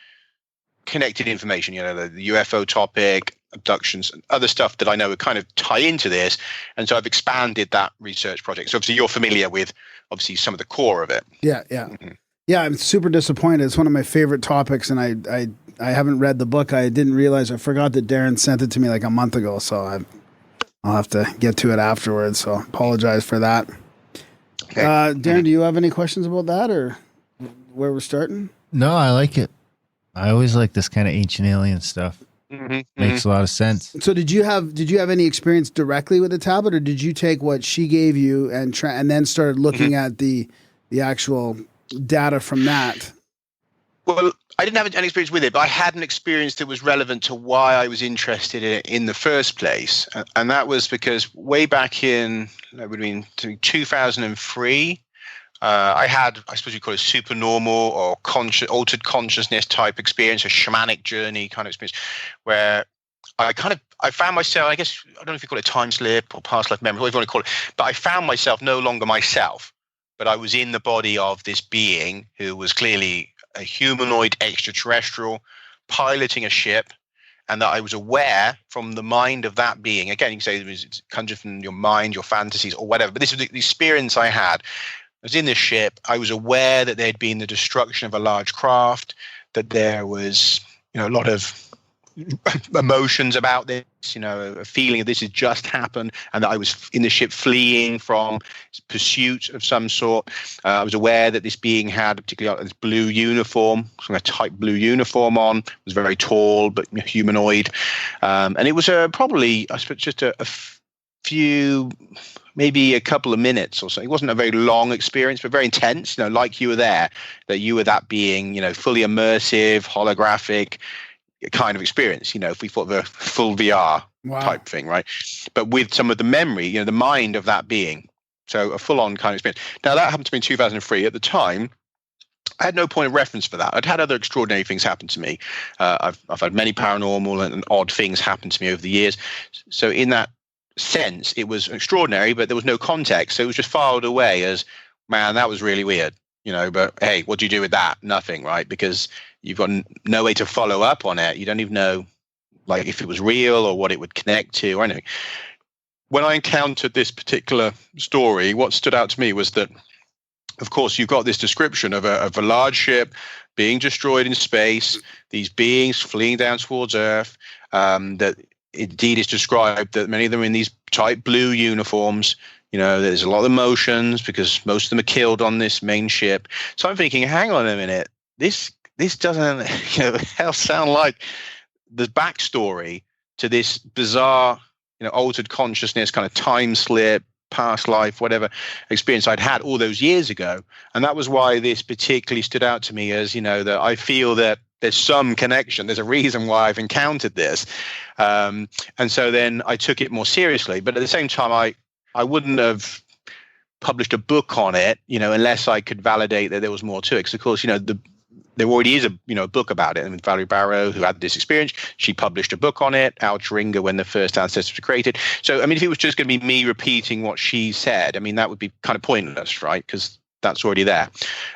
information, the UFO topic, abductions, and other stuff that I know would kind of tie into this. And so I've expanded that research project. So obviously you're familiar with some of the core of it. Yeah. Yeah, I'm super disappointed. It's one of my favorite topics, and I haven't read the book. I didn't realize, I forgot that Darren sent it to me like a month ago, so I'll have to get to it afterwards. So apologize for that. Okay. Darren, do you have any questions about that or where we're starting? No, I like it. I always like this kind of ancient alien stuff. Makes a lot of sense. So did you have any experience directly with the tablet, or did you take what she gave you and then started looking at the actual data from that? Well, I didn't have any experience with it, but I had an experience that was relevant to why I was interested in it in the first place. And that was because way back in, that would have been 2003, I had, I suppose you call it supernormal or altered consciousness type experience, a shamanic journey kind of experience, where I found myself, I guess, I don't know if you call it time slip or past life memory, whatever you want to call it, but I found myself no longer myself, but I was in the body of this being who was clearly a humanoid extraterrestrial piloting a ship, and that I was aware from the mind of that being. Again, you can say it comes from your mind, your fantasies or whatever, but this is the experience I had. I was in this ship. I was aware that there had been the destruction of a large craft, that there was, a lot of emotions about this, a feeling of this had just happened, and that I was in the ship fleeing from pursuit of some sort. I was aware that this being had particularly this blue uniform, some type blue uniform on, was very tall but humanoid. And it was probably, I suppose, just a few, maybe a couple of minutes or so. It wasn't a very long experience, but very intense, like you were there, that you were that being, fully immersive, holographic kind of experience, if we thought of a full VR type thing, right? But with some of the memory, the mind of that being. So a full-on kind of experience. Now, that happened to me in 2003. At the time, I had no point of reference for that. I'd had other extraordinary things happen to me. I've had many paranormal and odd things happen to me over the years. So in that sense, it was extraordinary, but there was no context. So it was just filed away as, man, that was really weird, but hey, what do you do with that? Nothing, right? Because you've got no way to follow up on it. You don't even know, like, if it was real or what it would connect to or anything. When I encountered this particular story, what stood out to me was that, of course, you've got this description of a large ship being destroyed in space, these beings fleeing down towards Earth, that indeed is described that many of them are in these tight blue uniforms. There's a lot of emotions because most of them are killed on this main ship. So I'm thinking, hang on a minute, this doesn't hell sound like the backstory to this bizarre, altered consciousness, kind of time slip, past life, whatever experience I'd had all those years ago. And that was why this particularly stood out to me as, that I feel that there's some connection. There's a reason why I've encountered this. And so then I took it more seriously. But at the same time, I wouldn't have published a book on it, unless I could validate that there was more to it. Because, of course, there already is a book about it. And Valerie Barrow, who had this experience, she published a book on it, Al Turinga, when the first ancestors were created. So, if it was just going to be me repeating what she said, that would be kind of pointless, right? Because that's already there.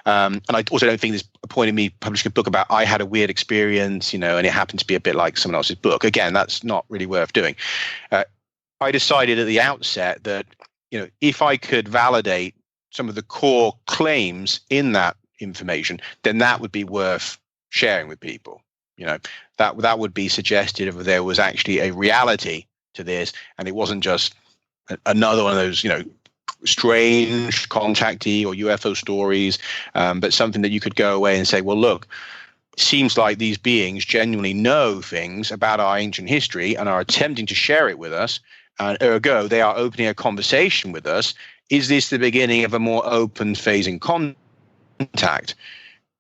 And I also don't think there's a point in me publishing a book about I had a weird experience, and it happened to be a bit like someone else's book. Again, that's not really worth doing. I decided at the outset that, if I could validate some of the core claims in that information, then that would be worth sharing with people. That would be suggestive of there was actually a reality to this, and it wasn't just another one of those, strange contactee or UFO stories, but something that you could go away and say, well, look, it seems like these beings genuinely know things about our ancient history and are attempting to share it with us, and ergo, they are opening a conversation with us. Is this the beginning of a more open phase in contact?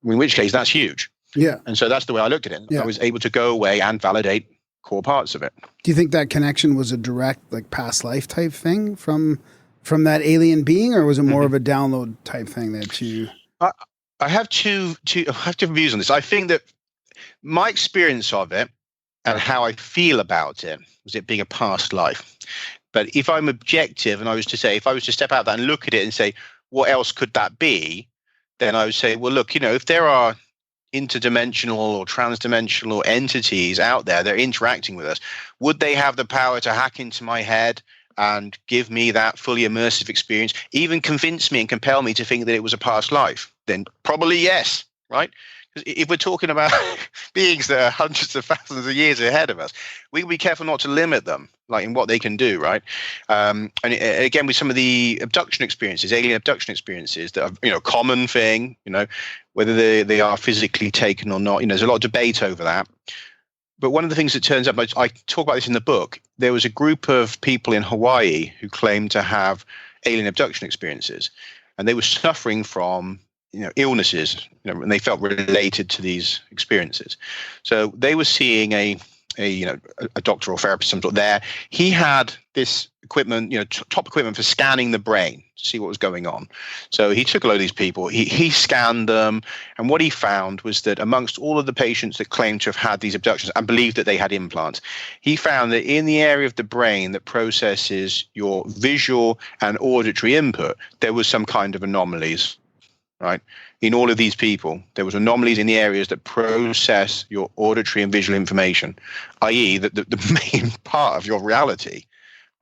In which case, that's huge. Yeah. And so that's the way I looked at it. Yeah. I was able to go away and validate core parts of it. Do you think that connection was a direct, like, past life type thing from that alien being, or was it more of a download type thing that you? I have different views on this. I think that my experience of it and how I feel about it was it being a past life. But if I'm objective and I was to say, if I was to step out there and look at it and say, what else could that be? Then I would say, well, look, if there are interdimensional or transdimensional entities out there that are interacting with us, would they have the power to hack into my head and give me that fully immersive experience, even convince me and compel me to think that it was a past life? Then probably yes, right? Because if we're talking about beings that are hundreds of thousands of years ahead of us, we can be careful not to limit them, like in what they can do, right? And again, with some of the abduction experiences, alien abduction experiences that are, common thing, whether they are physically taken or not, there's a lot of debate over that. But one of the things that turns up, I talk about this in the book, there was a group of people in Hawaii who claimed to have alien abduction experiences, and they were suffering from illnesses, and they felt related to these experiences. So they were seeing a doctor or therapist, some sort there. He had this equipment, top equipment for scanning the brain to see what was going on. So he took a load of these people, he scanned them, and what he found was that amongst all of the patients that claimed to have had these abductions and believed that they had implants, he found that in the area of the brain that processes your visual and auditory input, there was some kind of anomalies. Right. In all of these people, there was anomalies in the areas that process your auditory and visual information, i.e. the main part of your reality.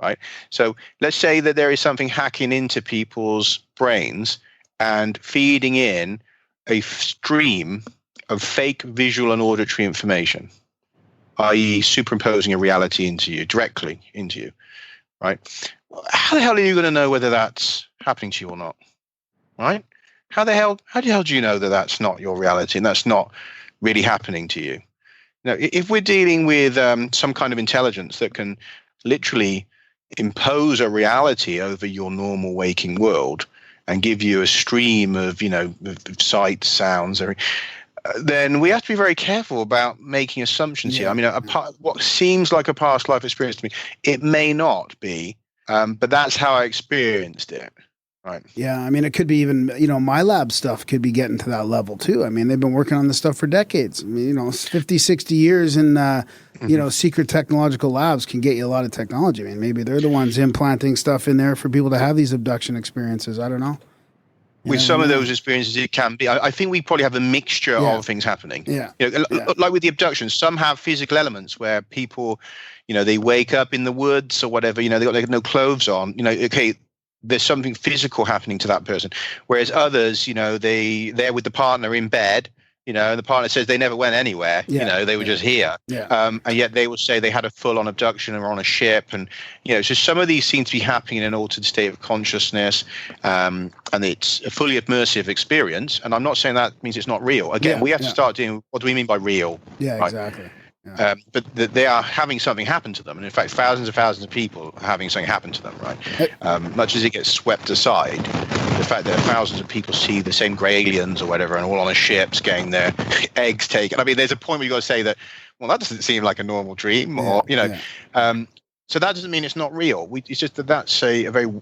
Right. So let's say that there is something hacking into people's brains and feeding in a stream of fake visual and auditory information, i.e. superimposing a reality directly into you. Right. How the hell are you going to know whether that's happening to you or not? Right. How the hell do you know that that's not your reality and that's not really happening to you? Now, if we're dealing with some kind of intelligence that can literally impose a reality over your normal waking world and give you a stream of, of sights, sounds, then we have to be very careful about making assumptions here. I mean, what seems like a past life experience to me, it may not be, but that's how I experienced it. Right. Yeah, I mean, it could be even, my lab stuff could be getting to that level too. I mean, they've been working on this stuff for decades. I mean, 50, 60 years in, secret technological labs can get you a lot of technology. I mean, maybe they're the ones implanting stuff in there for people to have these abduction experiences. I don't know. With some of those experiences, it can be. I think we probably have a mixture of things happening. Yeah. Like with the abductions, some have physical elements where people, they wake up in the woods or whatever, they got no clothes on, there's something physical happening to that person. Whereas others, they're with the partner in bed, and the partner says they never went anywhere, they were just here. Yeah. And yet they will say they had a full-on abduction or on a ship. And, so some of these seem to be happening in an altered state of consciousness. And it's a fully immersive experience. And I'm not saying that means it's not real. Again, we have to start doing, what do we mean by real? Yeah, right? Exactly. Yeah. But they are having something happen to them. And in fact, thousands of people are having something happen to them, right? Much as it gets swept aside, the fact that thousands of people see the same grey aliens or whatever and all on a ship getting their eggs taken. I mean, there's a point where you've got to say that, well, that doesn't seem like a normal dream or, so that doesn't mean it's not real. It's just that's a very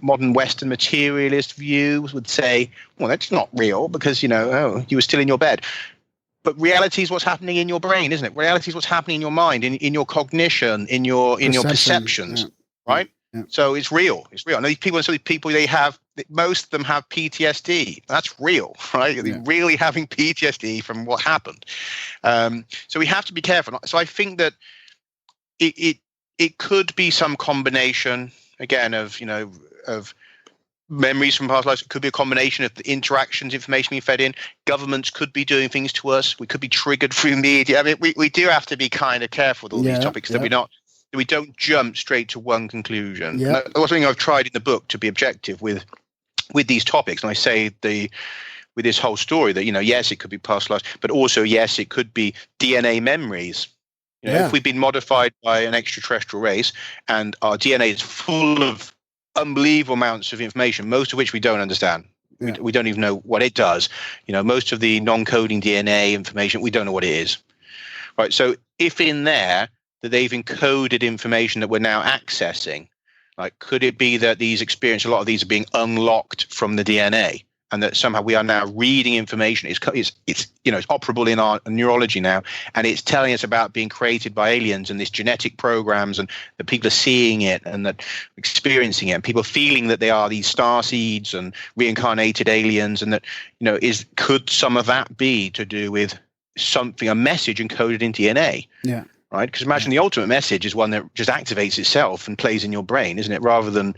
modern Western materialist view would say, well, that's not real because, you were still in your bed. But reality is what's happening in your brain, isn't it? Reality is what's happening in your mind, in your cognition, in your perceptions, right? Yeah. So it's real. It's real. And these people, most of them have PTSD. That's real, right? They're really having PTSD from what happened. So we have to be careful. So I think that it could be some combination again of memories from past lives. It could be a combination of the interactions, information being fed in. Governments could be doing things to us. We could be triggered through media. I mean, we do have to be kind of careful with all these topics that we don't jump straight to one conclusion. Yeah. That's one thing I've tried in the book to be objective with these topics. And I say with this whole story that, yes, it could be past lives, but also, yes, it could be DNA memories. If we've been modified by an extraterrestrial race and our DNA is full of unbelievable amounts of information, most of which we don't understand. Yeah. We don't even know what it does. Most of the non-coding DNA information, we don't know what it is. Right. So if in there that they've encoded information that we're now accessing, like, could it be that a lot of these are being unlocked from the DNA, and that somehow we are now reading information? It's operable in our neurology now, and it's telling us about being created by aliens and this genetic programs, and that people are seeing it and that experiencing it, and people feeling that they are these star seeds and reincarnated aliens, and that could some of that be to do with a message encoded in DNA? Yeah. Right? Because imagine the ultimate message is one that just activates itself and plays in your brain, isn't it? Rather than,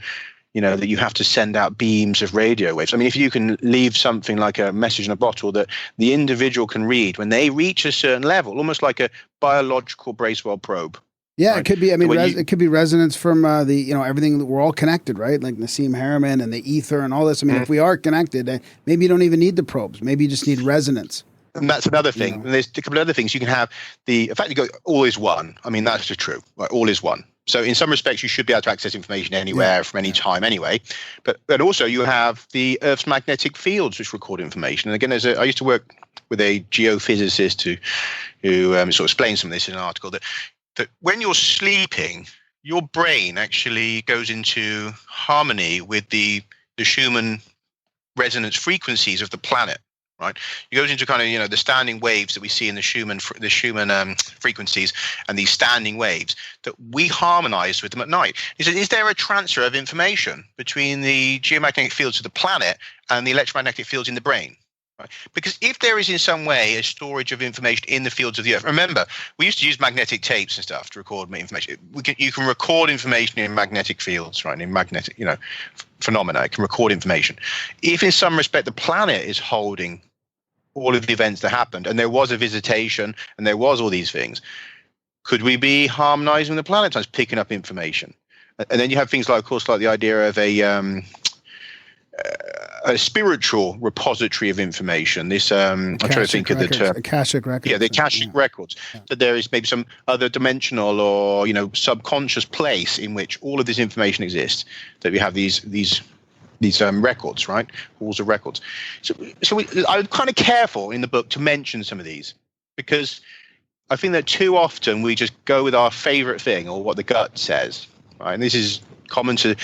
that you have to send out beams of radio waves. I mean, if you can leave something like a message in a bottle that the individual can read when they reach a certain level, almost like a biological Bracewell probe. Yeah, right? It could be. I mean, it could be resonance from everything that we're all connected, right? Like Nassim Harriman and the ether and all this. I mean, if we are connected, maybe you don't even need the probes. Maybe you just need resonance. And that's another thing. And there's a couple of other things. You can have the fact you go all is one. I mean, that's just true. Right? All is one. So in some respects, you should be able to access information anywhere from any time anyway. But also you have the Earth's magnetic fields, which record information. And again, I used to work with a geophysicist who sort of explained some of this in an article, that when you're sleeping, your brain actually goes into harmony with the Schumann resonance frequencies of the planet. Right, it goes into kind of the standing waves that we see in the Schumann frequencies, and these standing waves that we harmonize with them at night. He said, is there a transfer of information between the geomagnetic fields of the planet and the electromagnetic fields in the brain? Right? Because if there is in some way a storage of information in the fields of the Earth, remember, we used to use magnetic tapes and stuff to record information. You can record information in magnetic fields, right? In magnetic, phenomena, it can record information. If in some respect the planet is holding all of the events that happened, and there was a visitation, and there was all these things, could we be harmonizing the planet times, picking up information? And then you have things like, of course, like the idea of a spiritual repository of information. This I'm trying to think of the term. Akashic records. Yeah, the Akashic records. Yeah. That there is maybe some other dimensional or subconscious place in which all of this information exists. That we have these records, right? Halls of records. So I'm kind of careful in the book to mention some of these, because I think that too often we just go with our favorite thing or what the gut says, right? And this is common to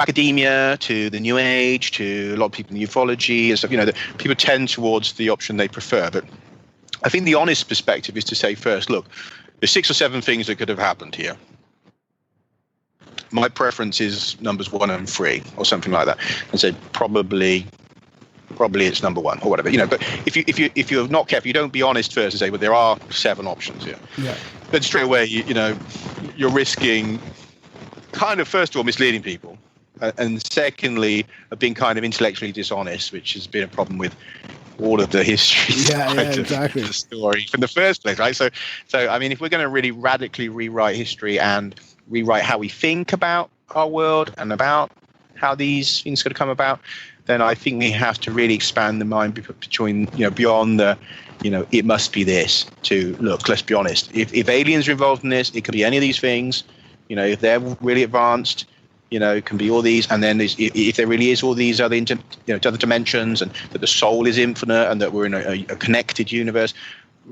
academia, to the New Age, to a lot of people in ufology and stuff. That people tend towards the option they prefer. But I think the honest perspective is to say first, look, there's 6 or 7 things that could have happened here. My preference is numbers 1 and 3 or something like that, and say probably it's number 1 or whatever. But if you're not careful, you don't be honest first and say, well, there are 7 options here. Yeah. Then straight away, you're risking kind of, first of all, misleading people, and secondly, being kind of intellectually dishonest, which has been a problem with all of the history exactly. The story from the first place, right? So I mean, if we're going to really radically rewrite history and rewrite how we think about our world and about how these things could come about, then I think we have to really expand the mind between, beyond the, it must be this, to look, let's be honest. If aliens are involved in this, it could be any of these things. If they're really advanced, it can be all these. And then if there really is all these other, other dimensions, and that the soul is infinite, and that we're in a connected universe,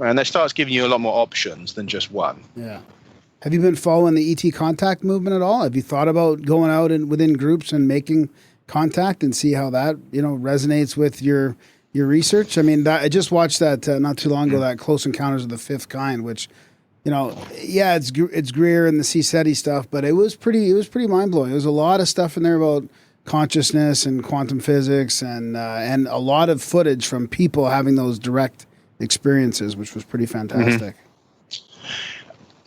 and that starts giving you a lot more options than just one. Yeah. Have you been following the ET contact movement at all? Have you thought about going out and within groups and making contact and see how that resonates with your research? I mean, I just watched that not too long ago, that Close Encounters of the Fifth Kind, which it's Greer and the C. SETI stuff, but it was pretty mind blowing. There was a lot of stuff in there about consciousness and quantum physics, and a lot of footage from people having those direct experiences, which was pretty fantastic. Mm-hmm.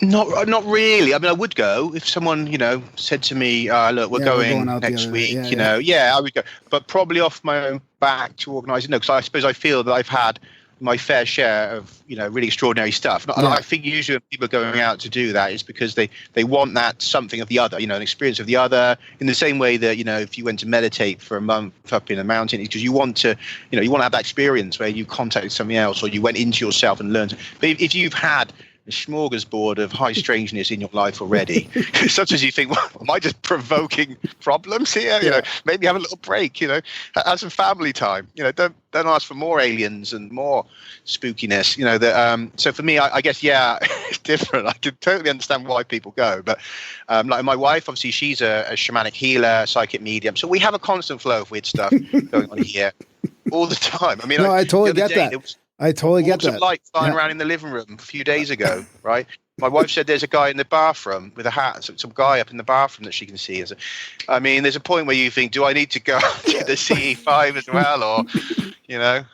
Not really. I mean, I would go if someone, said to me, look, we're going next week, I would go. But probably off my own back to organise it. No, because I suppose I feel that I've had my fair share of, really extraordinary stuff. And I think usually when people are going out to do that, it's because they want that something of the other, an experience of the other, in the same way that, if you went to meditate for a month up in a mountain, it's because you want to, you want to have that experience where you contacted something else, or you went into yourself and learned. But if you've had smorgasbord of high strangeness in your life already. Sometimes you think, well, am I just provoking problems here? You know, maybe have a little break, have some family time, don't ask for more aliens and more spookiness, so for me, I guess, it's different. I can totally understand why people go, but like my wife, obviously she's a shamanic healer, psychic medium. So we have a constant flow of weird stuff going on here all the time. I mean, I totally get that. I totally get that. Some light flying around in the living room a few days ago, right? My wife said there's a guy in the bathroom with a hat, some guy up in the bathroom that she can see. I mean, there's a point where you think, do I need to go to the CE5 as well? Or,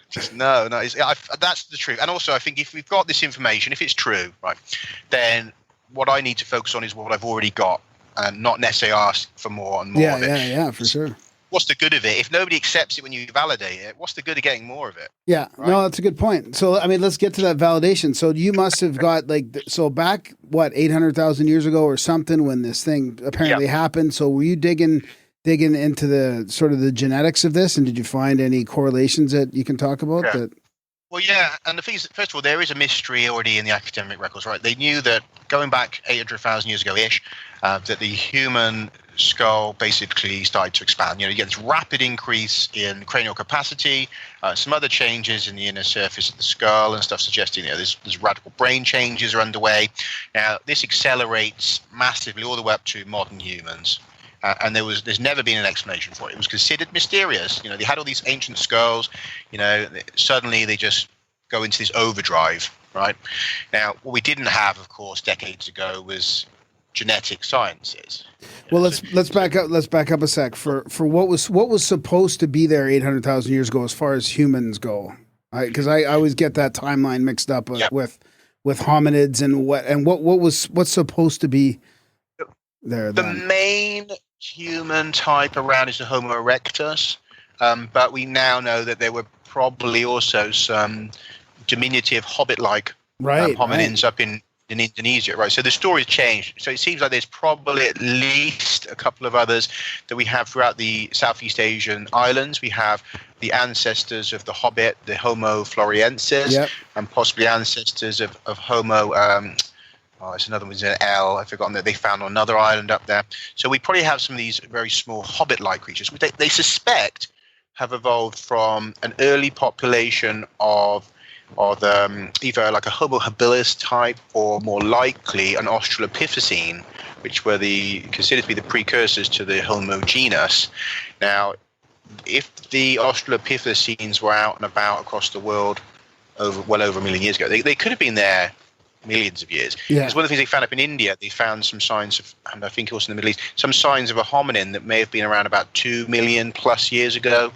just no. That's the truth. And also, I think if we've got this information, if it's true, right, then what I need to focus on is what I've already got and not necessarily ask for more and more of it. Yeah, for sure. What's the good of it? If nobody accepts it when you validate it, what's the good of getting more of it? Yeah, right? No, that's a good point. So, I mean, let's get to that validation. So you must have got back, 800,000 years ago or something when this thing apparently happened. So were you digging into the sort of the genetics of this? And did you find any correlations that you can talk about? Yeah. Well, yeah. And the thing is, first of all, there is a mystery already in the academic records, right? They knew that going back 800,000 years ago-ish, that the human skull basically started to expand. You get this rapid increase in cranial capacity, some other changes in the inner surface of the skull and stuff suggesting there's radical brain changes are underway. Now, this accelerates massively all the way up to modern humans. And there's never been an explanation for it. It was considered mysterious. They had all these ancient skulls. Suddenly they just go into this overdrive, right? Now, what we didn't have, of course, decades ago was genetic sciences. Well, let's back up. Let's back up a sec for what was supposed to be there 800,000 years ago as far as humans go, because I always get that timeline mixed up with hominids and what's supposed to be there. The main human type around is the Homo erectus, but we now know that there were probably also some diminutive hobbit-like hominins up in Indonesia, right? So the story's changed. So it seems like there's probably at least a couple of others that we have throughout the Southeast Asian islands. We have the ancestors of the Hobbit, the Homo floresiensis, and possibly ancestors of Homo. It's another one with an L. I've forgotten that they found on another island up there. So we probably have some of these very small Hobbit-like creatures, which they suspect have evolved from an early population of either like a Homo habilis type or more likely an Australopithecine, which were considered to be the precursors to the Homo genus. Now, if the Australopithecines were out and about across the world well over a million years ago, they could have been there millions of years. Because one of the things they found up in India, they found some signs of, and I think also in the Middle East, some signs of a hominin that may have been around about 2 million plus years ago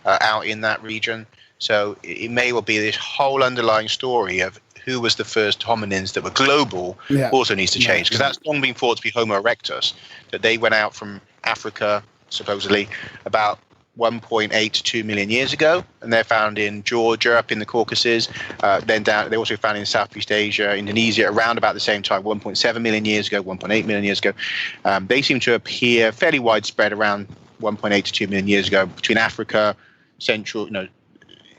out in that region. So it may well be this whole underlying story of who was the first hominins that were global also needs to change, because that's long been thought to be Homo erectus, that they went out from Africa, supposedly, about 1.8 to 2 million years ago, and they're found in Georgia, up in the Caucasus, then down. They also found in Southeast Asia, Indonesia, around about the same time, 1.7 million years ago, 1.8 million years ago. They seem to appear fairly widespread around 1.8 to 2 million years ago between Africa, Central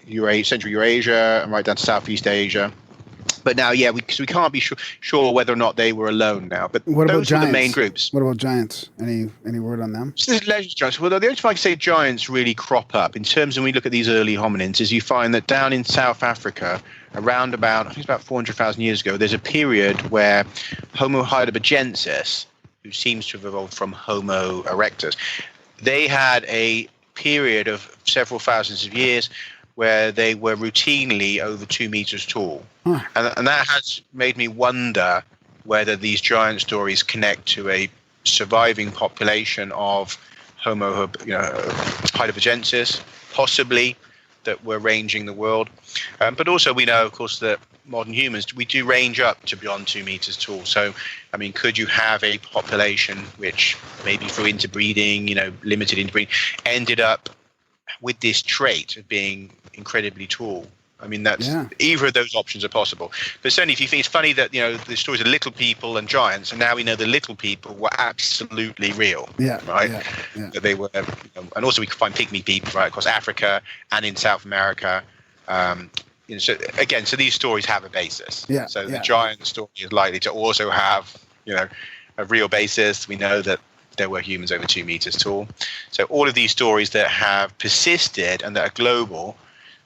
Eurasia, and right down to Southeast Asia. But now, we can't be sure whether or not they were alone now. But what about those giants? Are the main groups. What about giants? Any word on them? So there's legends giants. Well, the only time I can say giants really crop up in terms of when we look at these early hominins is you find that down in South Africa, around about, I think it's about 400,000 years ago, there's a period where Homo heidelbergensis, who seems to have evolved from Homo erectus, they had a period of several thousands of years where they were routinely over 2 meters tall. And that has made me wonder whether these giant stories connect to a surviving population of Homo heidelbergensis, possibly, that were ranging the world. But also we know, of course, that modern humans, we do range up to beyond 2 meters tall. So, I mean, could you have a population which maybe through interbreeding, limited interbreeding, ended up with this trait of being incredibly tall? I mean, that's either of those options are possible. But certainly, if you think it's funny that the stories of little people and giants, and now we know the little people were absolutely real, right? That they were, and also we can find pygmy people right across Africa and in South America. so again, so these stories have a basis. Yeah. So the giant story is likely to also have, a real basis. We know that there were humans over 2 meters tall. So all of these stories that have persisted and that are global,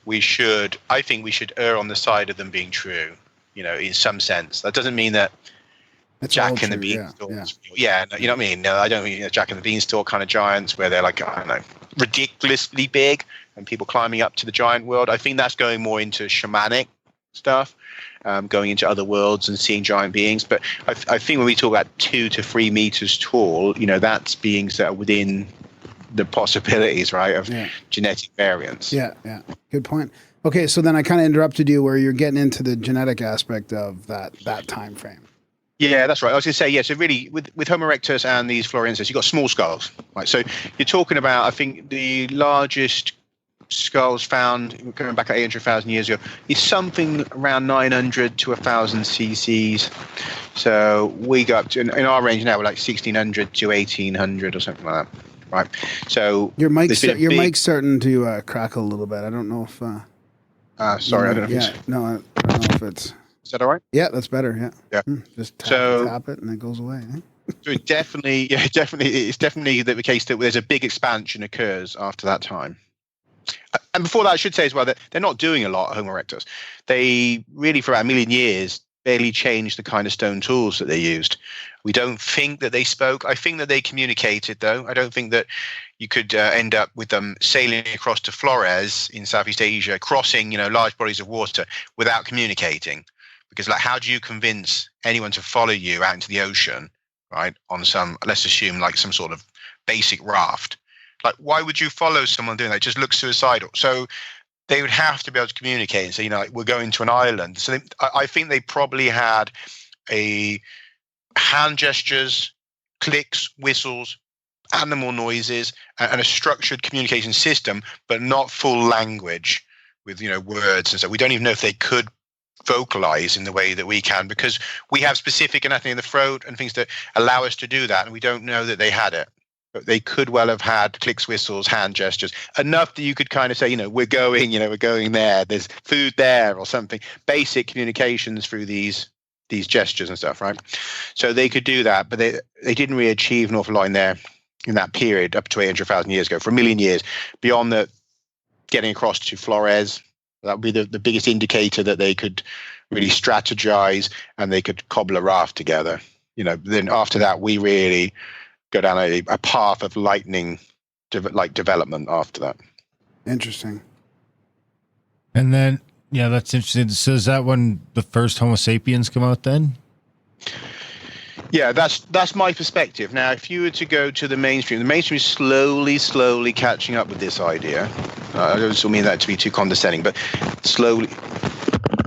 I think we should err on the side of them being true, in some sense. That doesn't mean that Jack and the Beanstalk. Yeah, you know what I mean? No, I don't mean Jack and the Beanstalk kind of giants where they're like, I don't know, ridiculously big and people climbing up to the giant world. I think that's going more into shamanic stuff, going into other worlds and seeing giant beings. But I think when we talk about 2 to 3 meters tall, that's beings that are within the possibilities, right, of genetic variants. Yeah. Good point. Okay, so then I kind of interrupted you where you're getting into the genetic aspect of that time frame. Yeah, that's right. I was going to say, so really, with Homo erectus and these floresiensis, you've got small skulls, right? So you're talking about, I think, the largest skulls found going back 800,000 years ago is something around 900 to 1,000 cc's. So we go up to, in our range now, we're like 1,600 to 1,800 or something like that, right? So your mic's starting to crackle a little bit. I don't know if. Sorry, I don't know. I don't know if it's. Is that all right? Yeah, that's better. Yeah. Just tap it and it goes away. So it's definitely the case that there's a big expansion occurs after that time. And before that, I should say as well that they're not doing a lot, Homo erectus. They really, for about 1 million years, barely changed the kind of stone tools that they used. We don't think that they spoke. I think that they communicated, though. I don't think that you could end up with them sailing across to Flores in Southeast Asia, crossing, large bodies of water without communicating. Because, how do you convince anyone to follow you out into the ocean, right, on some, let's assume, some sort of basic raft? Why would you follow someone doing that? It just looks suicidal. So they would have to be able to communicate and say, we're going to an island. So I think they probably had hand gestures, clicks, whistles, animal noises, and a structured communication system, but not full language with, words and stuff. We don't even know if they could vocalize in the way that we can, because we have specific anatomy in the throat and things that allow us to do that, and we don't know that they had it. But they could well have had clicks, whistles, hand gestures, enough that you could kind of say, we're going there, there's food there or something. Basic communications through these gestures and stuff, right? So they could do that, but they didn't really achieve an awful lot in there in that period up to 800,000 years ago. For 1 million years, beyond that, getting across to Flores, that would be the biggest indicator that they could really strategize and they could cobble a raft together. Then after that, we really go down a path of lightning development after that. Interesting. And then, that's interesting. So is that when the first Homo sapiens come out then? Yeah, that's my perspective. Now, if you were to go to the mainstream is slowly catching up with this idea. I don't mean that to be too condescending, but slowly,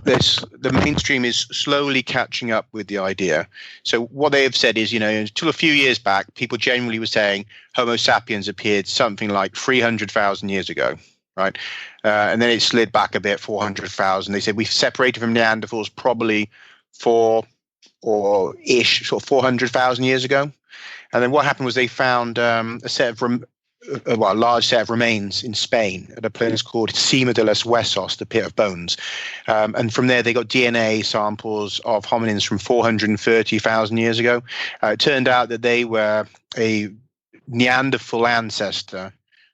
the mainstream is slowly catching up with the idea. So what they have said is, until a few years back, people generally were saying Homo sapiens appeared something like 300,000 years ago, right? And then it slid back a bit, 400,000. They said we've separated from Neanderthals probably 400,000 years ago. And then what happened was they found a large set of remains in Spain at a place called Cima de los Huesos, the pit of bones. And from there, they got DNA samples of hominins from 430,000 years ago. It turned out that they were a Neanderthal ancestor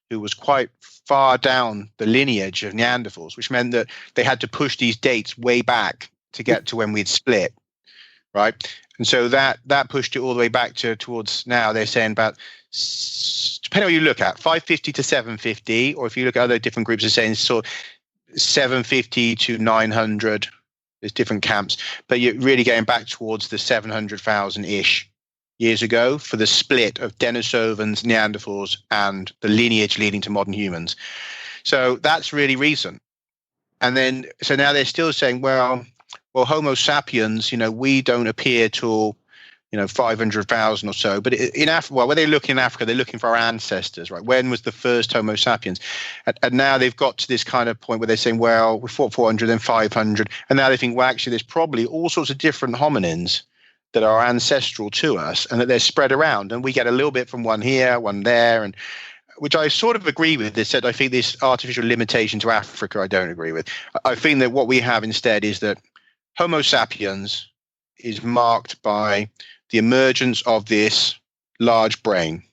who was quite far down the lineage of Neanderthals, which meant that they had to push these dates way back to get to when we'd split, right? And so that pushed it all the way back towards now. They're saying about, depending on what you look at, 550 to 750, or if you look at other different groups, they're saying sort of 750 to 900. There's different camps, but you're really getting back towards the 700,000-ish years ago for the split of Denisovans, Neanderthals, and the lineage leading to modern humans. So that's really recent. And then, so now they're still saying, well, Homo sapiens, we don't appear till, 500,000 or so. But in Africa, when they look in Africa, they're looking for our ancestors, right? When was the first Homo sapiens? And now they've got to this kind of point where they're saying, well, we fought 400, then 500. And now they think, well, actually, there's probably all sorts of different hominins that are ancestral to us and that they're spread around. And we get a little bit from one here, one there. And which I sort of agree with. They said, I think this artificial limitation to Africa, I don't agree with. I think that what we have instead is that Homo sapiens is marked by the emergence of this large brain,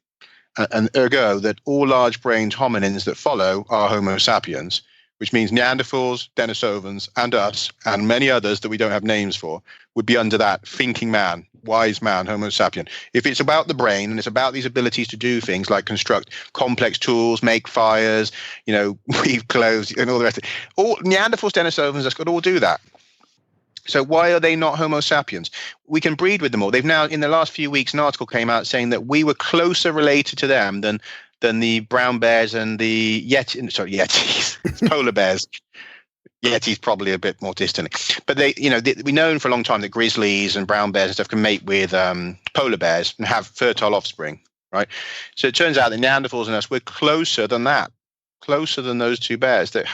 and ergo that all large-brained hominins that follow are Homo sapiens, which means Neanderthals, Denisovans, and us, and many others that we don't have names for, would be under that thinking man, wise man, Homo sapien. If it's about the brain and it's about these abilities to do things like construct complex tools, make fires, weave clothes, and all the rest of it, all Neanderthals, Denisovans, that's got to all do that. So why are they not Homo sapiens? We can breed with them all. They've now, in the last few weeks, an article came out saying that we were closer related to them than the brown bears and the Yetis, polar bears. Yeti's probably a bit more distant. But we known for a long time that grizzlies and brown bears and stuff can mate with polar bears and have fertile offspring, right? So it turns out that Neanderthals and us, we're closer than that, closer than those two bears that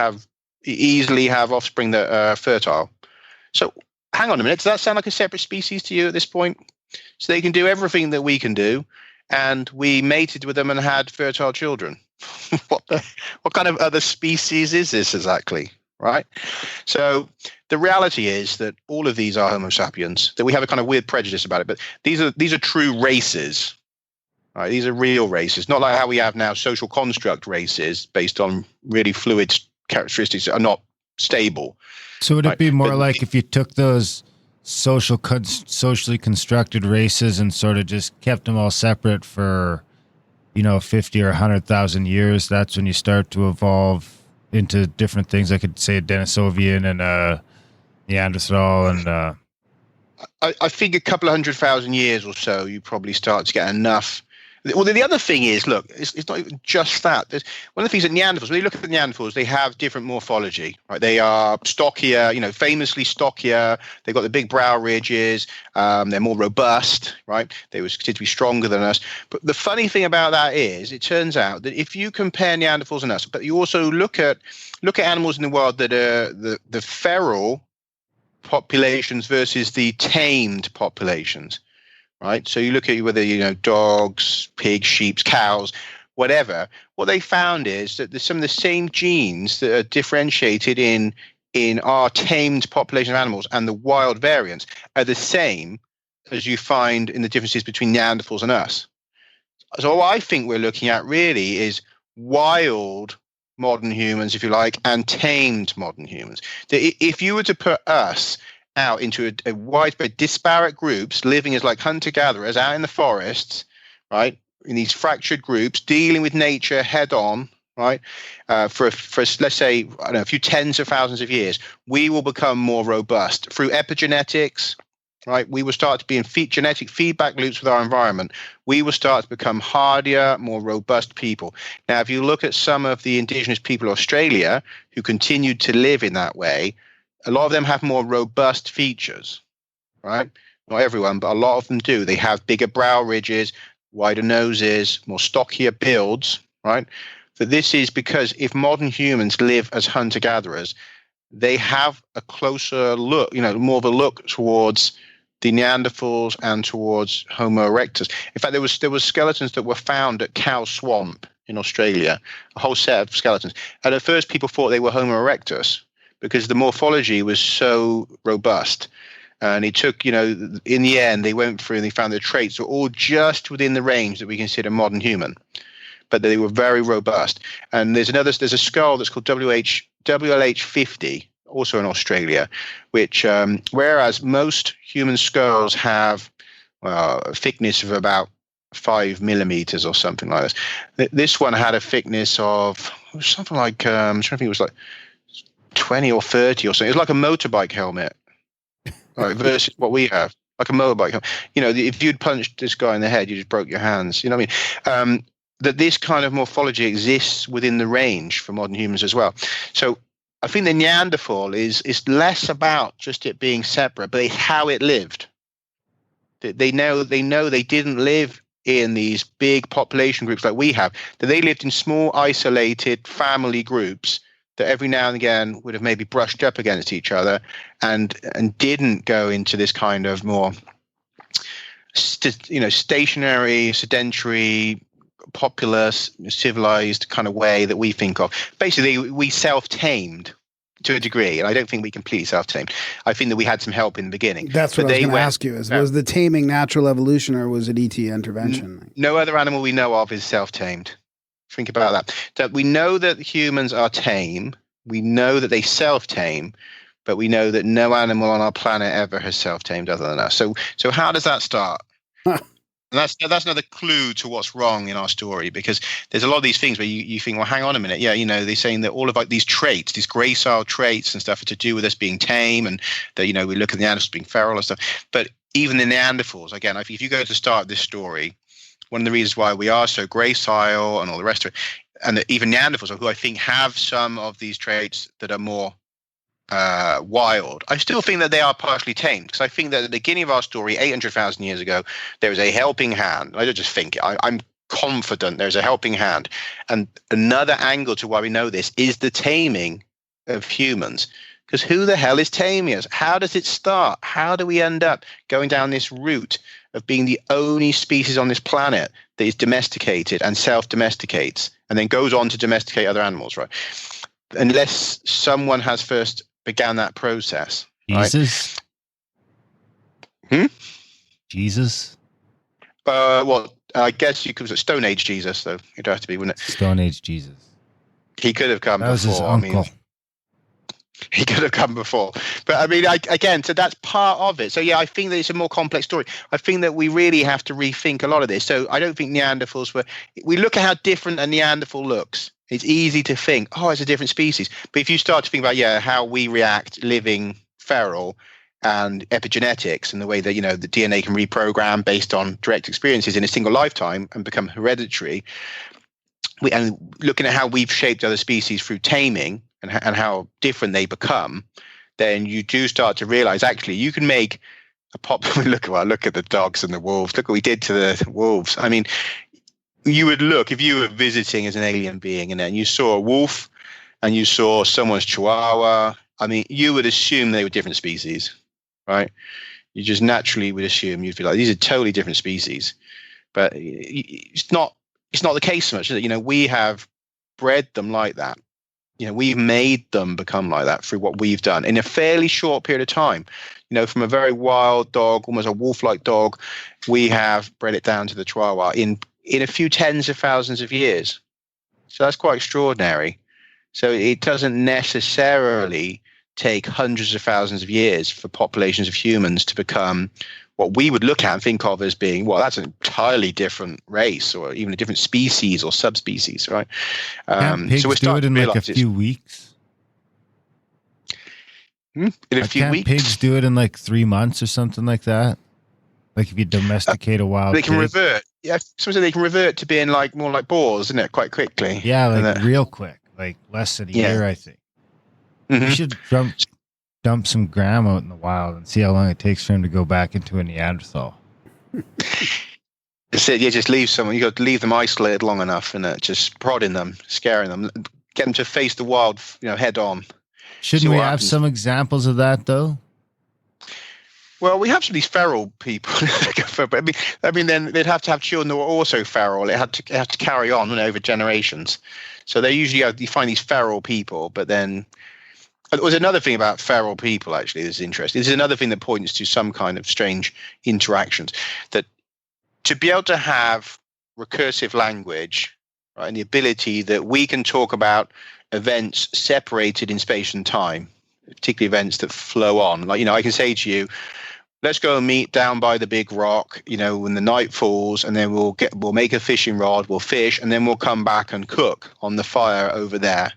easily have offspring that are fertile. So hang on a minute, does that sound like a separate species to you at this point? So they can do everything that we can do, and we mated with them and had fertile children. What kind of other species is this exactly, right? So the reality is that all of these are Homo sapiens, that we have a kind of weird prejudice about it, but these are true races, right? These are real races, not like how we have now social construct races based on really fluid characteristics that are not stable. So would it be more like if you took those socially constructed races and sort of just kept them all separate for, 50 or 100,000 years? That's when you start to evolve into different things. I could say a Denisovian and a Neanderthal and. I think a couple of 100,000 years or so, you probably start to get enough. Well, the other thing is, look, it's not even just that. One of the things that Neanderthals, when you look at the Neanderthals, they have different morphology, right? They are stockier, famously stockier. They've got the big brow ridges. They're more robust, right? They were considered to be stronger than us. But the funny thing about that is, it turns out that if you compare Neanderthals and us, but you also look at animals in the wild that are the feral populations versus the tamed populations. Right, so you look at whether dogs, pigs, sheep, cows, whatever. What they found is that there's some of the same genes that are differentiated in our tamed population of animals, and the wild variants are the same as you find in the differences between Neanderthals and us. So what I think we're looking at really is wild modern humans, if you like, and tamed modern humans. If you were to put us out into a widespread disparate groups living as like hunter-gatherers out in the forests, right, in these fractured groups, dealing with nature head on, right, for let's say, I don't know, a few tens of thousands of years, we will become more robust through epigenetics, right? We will start to be in genetic feedback loops with our environment. We will start to become hardier, more robust people. Now, if you look at some of the indigenous people of Australia who continued to live in that way, a lot of them have more robust features, right? Not everyone, but a lot of them do. They have bigger brow ridges, wider noses, more stockier builds, right? So this is because if modern humans live as hunter-gatherers, they have a closer look, more of a look towards the Neanderthals and towards Homo erectus. In fact, there was skeletons that were found at Cow Swamp in Australia, a whole set of skeletons. And at first people thought they were Homo erectus, because the morphology was so robust. And it took, in the end, they went through and they found the traits were all just within the range that we consider modern human. But they were very robust. And there's a skull that's called WLH50, also in Australia, which, whereas most human skulls have a thickness of about 5 millimeters or something like this. This one had a thickness of something like, I'm trying to think, it was like 20 or 30 or something. It's like a motorbike helmet, right, versus what we have, like a motorbike helmet. If you'd punched this guy in the head, you just broke your hands. You know what I mean? That this kind of morphology exists within the range for modern humans as well. So I think the Neanderthal is less about just it being separate, but it's how it lived. They know they didn't live in these big population groups like we have, that they lived in small, isolated family groups that every now and again would have maybe brushed up against each other and didn't go into this kind of more stationary, sedentary, popular, civilized kind of way that we think of. Basically, we self-tamed to a degree, and I don't think we completely self-tamed. I think that we had some help in the beginning. That's what I was going to ask you, was the taming natural evolution or was it ET intervention? No other animal we know of is self-tamed. Think about that. So we know that humans are tame. We know that they self-tame, but we know that no animal on our planet ever has self-tamed other than us. So how does that start? And that's another clue to what's wrong in our story, because there's a lot of these things where you think, well, hang on a minute. Yeah, they're saying that all of like these traits, these gracile traits and stuff are to do with us being tame, and that, we look at the Neanderthals being feral and stuff. But even the Neanderthals, again, if you go to the start of this story, one of the reasons why we are so gracile and all the rest of it, and that even Neanderthals, who I think have some of these traits that are more wild, I still think that they are partially tamed, because I think that at the beginning of our story, 800,000 years ago, there was a helping hand. I don't just think it. I'm confident there's a helping hand. And another angle to why we know this is the taming of humans. Because who the hell is taming us? How does it start? How do we end up going down this route of being the only species on this planet that is domesticated and self-domesticates and then goes on to domesticate other animals, right? Unless someone has first began that process. Jesus? Right? Jesus? Well, I guess you could say Stone Age Jesus, though. It'd have to be, wouldn't it? Stone Age Jesus. He could have come that before. Was his uncle. He could have come before. But I mean, again, so that's part of it. So yeah, I think that it's a more complex story. I think that we really have to rethink a lot of this. So I don't think Neanderthals we look at how different a Neanderthal looks. It's easy to think, oh, it's a different species. But if you start to think about, how we react living feral and epigenetics and the way that, the DNA can reprogram based on direct experiences in a single lifetime and become hereditary, and looking at how we've shaped other species through taming and how different they become, then you do start to realize, actually, you can make a look at the dogs and the wolves. Look what we did to the wolves. I mean, you would look, if you were visiting as an alien being and then you saw a wolf and you saw someone's chihuahua, I mean, you would assume they were different species, right? You just naturally would assume, you'd be like, these are totally different species. But it's not the case so much, is it? We have bred them like that. We've made them become like that through what we've done in a fairly short period of time. From a very wild dog, almost a wolf-like dog, we have bred it down to the chihuahua in a few tens of thousands of years. So that's quite extraordinary. So it doesn't necessarily take hundreds of thousands of years for populations of humans to become what we would look at and think of as being, well, that's an entirely different race or even a different species or subspecies, right? Can't pigs so we're do it starting in to like a realize few weeks? In a few can't weeks? Pigs do it in like 3 months or something like that? Like if you domesticate a wild They can pig? revert. Yeah, sometimes they can revert to being more like boars, isn't it? Quite quickly. Yeah, like real quick. Like less than a year, I think. Mm-hmm. You should dump some Graham out in the wild and see how long it takes for him to go back into a Neanderthal. That's it. You just leave someone. You got to leave them isolated long enough, and just prodding them, scaring them, get them to face the wild, head on. Shouldn't we have some examples of that, though? Well, we have some of these feral people. But I mean, then they'd have to have children that were also feral. It had to carry on over generations. So they usually you find these feral people, but then there was another thing about feral people. Actually, this is interesting. This is another thing that points to some kind of strange interactions. That to be able to have recursive language, right, and the ability that we can talk about events separated in space and time, particularly events that flow on. Like, I can say to you, let's go and meet down by the big rock, when the night falls, and then we'll make a fishing rod, we'll fish, and then we'll come back and cook on the fire over there.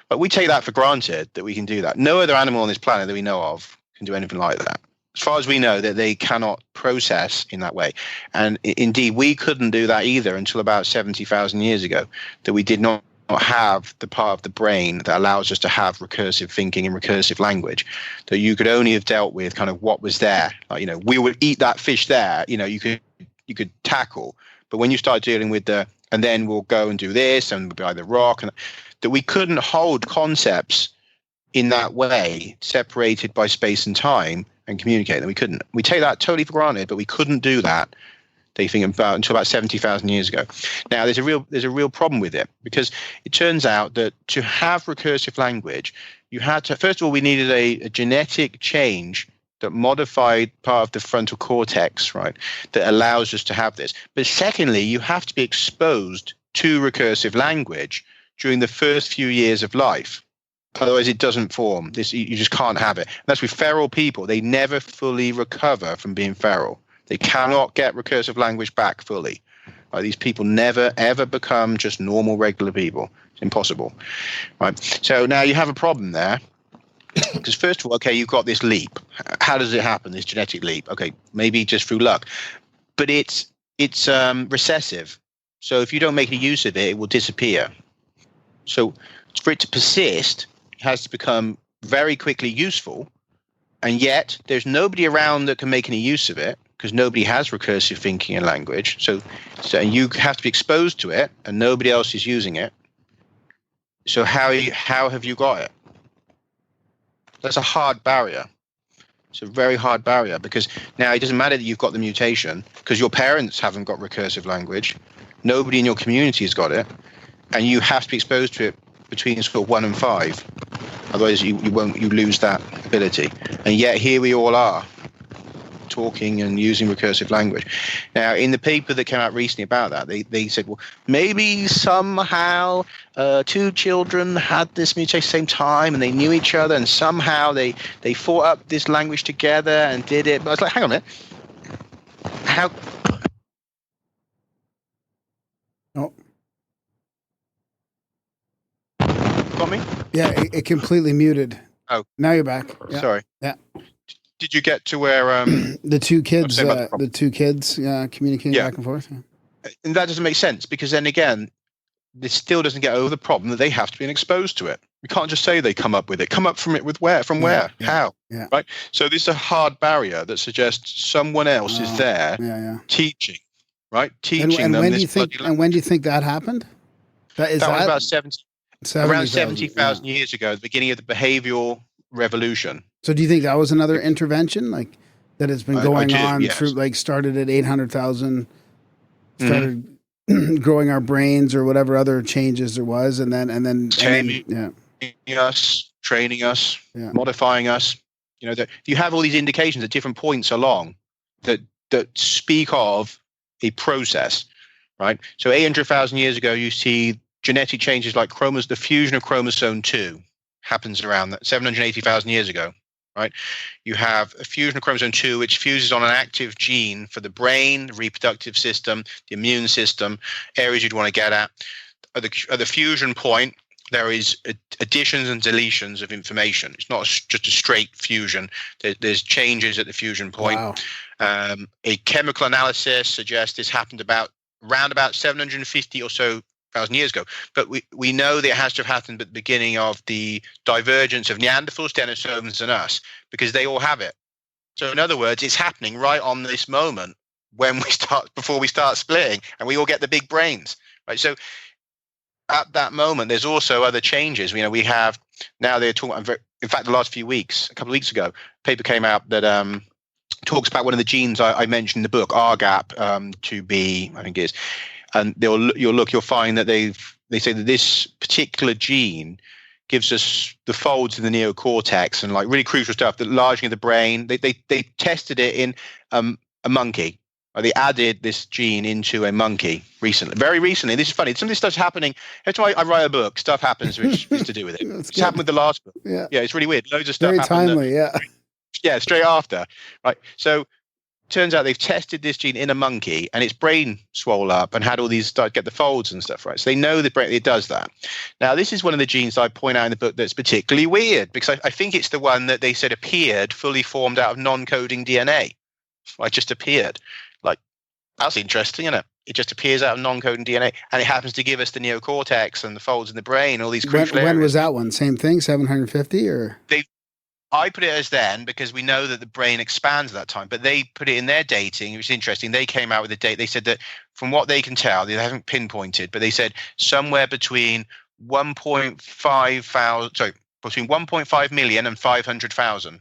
But we take that for granted that we can do that. No other animal on this planet that we know of can do anything like that. As far as we know, that they cannot process in that way. And indeed, we couldn't do that either until about 70,000 years ago, that we did not have the part of the brain that allows us to have recursive thinking and recursive language, that you could only have dealt with kind of what was there. Like, we would eat that fish there, you could tackle. But when you start dealing with and then we'll go and do this and by the rock, and that we couldn't hold concepts in that way, separated by space and time, and communicate them. We couldn't. We take that totally for granted, but we couldn't do that They think about until about 70,000 years ago. Now, there's a real problem with it, because it turns out that to have recursive language, you had to, first of all, we needed a genetic change that modified part of the frontal cortex, right, that allows us to have this. But secondly, you have to be exposed to recursive language during the first few years of life. Otherwise, it doesn't form. You just can't have it. And that's with feral people. They never fully recover from being feral. They cannot get recursive language back fully. These people never, ever become just normal, regular people. It's impossible. Right? So now you have a problem there. Because first of all, okay, you've got this leap. How does it happen, this genetic leap? Okay, maybe just through luck. But it's recessive. So if you don't make any use of it, it will disappear. So for it to persist, it has to become very quickly useful. And yet there's nobody around that can make any use of it, because nobody has recursive thinking and language. So you have to be exposed to it, and nobody else is using it. So how have you got it? That's a hard barrier. It's a very hard barrier, because now it doesn't matter that you've got the mutation, because your parents haven't got recursive language. Nobody in your community has got it. And you have to be exposed to it between sort of 1 and 5. Otherwise, you lose that ability. And yet here we all are, talking and using recursive language. Now, in the paper that came out recently about that, they said, well, maybe somehow 2 children had this mutation at the same time, and they knew each other, and somehow they thought up this language together and did it. But I was like, hang on a minute. How? Oh. Got me? Yeah, it completely muted. Oh. Now you're back. Yeah. Sorry. Yeah. Did you get to where the two kids communicating back and forth? Yeah. And that doesn't make sense, because then again, this still doesn't get over the problem that they have to be exposed to it. We can't just say they come up with it. Come up from it with where? From where? Yeah. How? Yeah. Right? So this is a hard barrier that suggests someone else is there teaching, right? Teaching them this bloody language. And when do you think that happened? That was about 70,000 years ago, the beginning of the behavioral revolution. So do you think that was another intervention, like that has been going on yes. through, like started at 800,000, started growing our brains or whatever other changes there was, and then training us, modifying us. You know, that you have all these indications at different points along that speak of a process, right? So 800,000 years ago, you see genetic changes like the fusion of chromosome 2 happens around that 780,000 years ago, right? You have a fusion of chromosome 2, which fuses on an active gene for the brain, the reproductive system, the immune system, areas you'd want to get at. At the fusion point, there is additions and deletions of information. It's not just a straight fusion. There's changes at the fusion point. Wow. A chemical analysis suggests this happened around about 750 or so thousand years ago, but we know that it has to have happened at the beginning of the divergence of Neanderthals, Denisovans, and us, because they all have it. So in other words, it's happening right on this moment before we start splitting, and we all get the big brains, right? So at that moment, there's also other changes. You know, we have now they're talking. In fact, the last few weeks, a couple of weeks ago, a paper came out that talks about one of the genes I mentioned in the book, RGAP2B, I think it is. And you'll find that they say that this particular gene gives us the folds in the neocortex and like really crucial stuff, the largening of the brain. They tested it in a monkey. They added this gene into a monkey very recently. This is funny. Some of this stuff's happening. Every time I write a book, stuff happens which is to do with it. It's happened with the last book. Yeah, it's really weird. Loads of stuff very happened. Timely, yeah, straight after. Right. So turns out they've tested this gene in a monkey, and its brain swole up and had all these start to get the folds and stuff, right? So they know the brain, it does that. Now, this is one of the genes I point out in the book that's particularly weird, because I think it's the one that they said appeared fully formed out of non-coding DNA. Like, just appeared. Like, that's interesting, isn't it? It just appears out of non-coding DNA, and it happens to give us the neocortex and the folds in the brain, all these crucial areas. When was that one? Same thing, 750 or? I put it as then because we know that the brain expands at that time, but they put it in their dating, which is interesting. They came out with a date. They said that from what they can tell, they haven't pinpointed, but they said somewhere between 1.5 million and 500,000.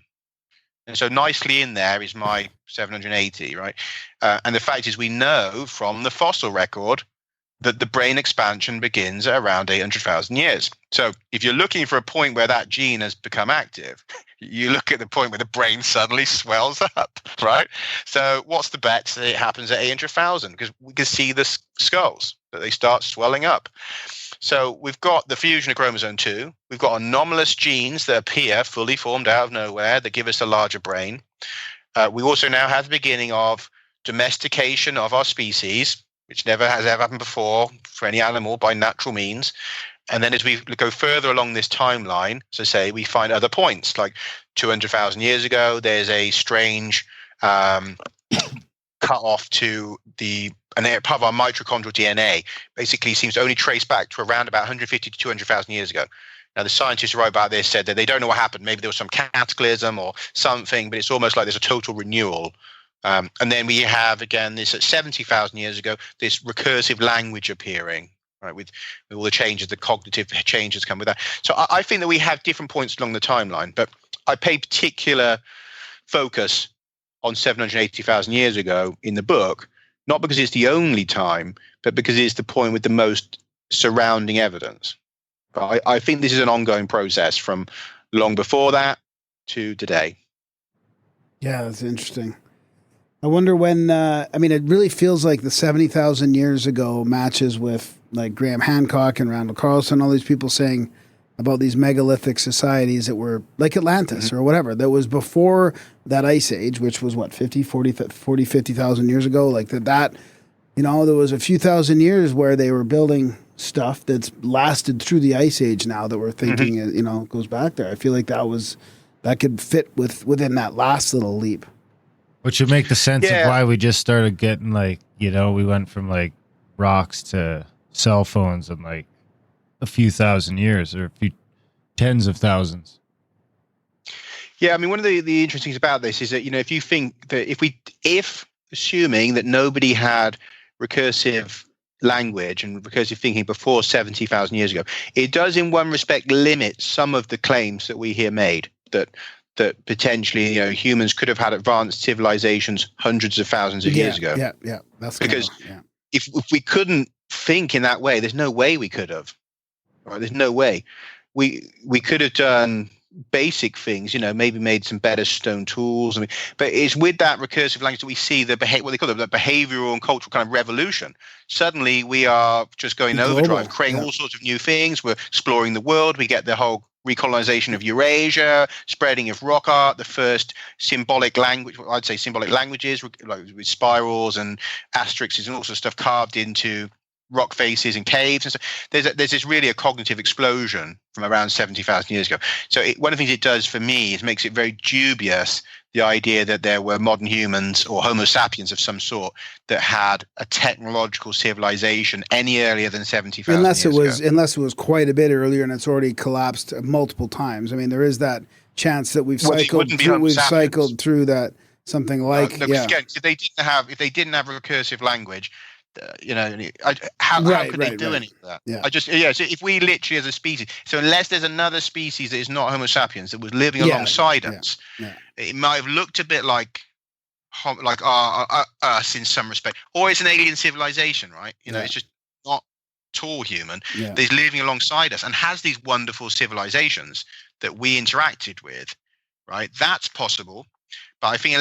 And so nicely in there is my 780, right? And the fact is we know from the fossil record that the brain expansion begins at around 800,000 years. So if you're looking for a point where that gene has become active, you look at the point where the brain suddenly swells up, right? So what's the bet that it happens at 800,000? Because we can see the skulls, that they start swelling up. So we've got the fusion of chromosome 2. We've got anomalous genes that appear fully formed out of nowhere that give us a larger brain. We also now have the beginning of domestication of our species, which never has ever happened before for any animal by natural means. And then as we go further along this timeline, so say we find other points, like 200,000 years ago, there's a strange cut off to an part of our mitochondrial DNA, basically seems to only trace back to around about 150 to 200,000 years ago. Now, the scientists who wrote about this said that they don't know what happened. Maybe there was some cataclysm or something, but it's almost like there's a total renewal. And then we have, again, this at 70,000 years ago, this recursive language appearing, right, with all the changes, the cognitive changes come with that. So I think that we have different points along the timeline, but I pay particular focus on 780,000 years ago in the book, not because it's the only time, but because it's the point with the most surrounding evidence. But I think this is an ongoing process from long before that to today. Yeah, that's interesting. I wonder when, it really feels like the 70,000 years ago matches with like Graham Hancock and Randall Carlson, all these people saying about these megalithic societies that were like Atlantis or whatever, that was before that ice age, which was what, 50,000 years ago, like that, there was a few thousand years where they were building stuff that's lasted through the ice age now that we're thinking, goes back there. I feel like that could fit within that last little leap. Which would make the sense of why we just started getting we went from like rocks to cell phones in like a few thousand years or a few tens of thousands. Yeah, I mean, one of the interesting things about this is that, if you think that if assuming that nobody had recursive language and recursive thinking before 70,000 years ago, it does in one respect limit some of the claims that we hear made that potentially, humans could have had advanced civilizations hundreds of thousands of years ago. Yeah. That's because if we couldn't think in that way, there's no way we could have. Right? There's no way. We could have done basic things, maybe made some better stone tools. But it's with that recursive language that we see what they call the behavioral and cultural kind of revolution. Suddenly we are just going overdrive, creating all sorts of new things. We're exploring the world. We get the whole recolonization of Eurasia, spreading of rock art, the first symbolic language, I'd say symbolic languages, like with spirals and asterisks and all sorts of stuff carved into rock faces and caves and stuff. There's this really a cognitive explosion from around 70,000 years ago. So one of the things it does for me is makes it very dubious, the idea that there were modern humans or Homo sapiens of some sort that had a technological civilization any earlier than 70,000 years ago. Unless it was quite a bit earlier and it's already collapsed multiple times. I mean, there is that chance that we've cycled through that something like again, if they didn't have recursive language, how could they do any of that? Yeah. So if we literally as a species, so unless there's another species that is not Homo sapiens that was living alongside us, it might have looked a bit like us in some respect, or it's an alien civilization, right? It's just not at all human. That's living alongside us and has these wonderful civilizations that we interacted with, right? That's possible, but I think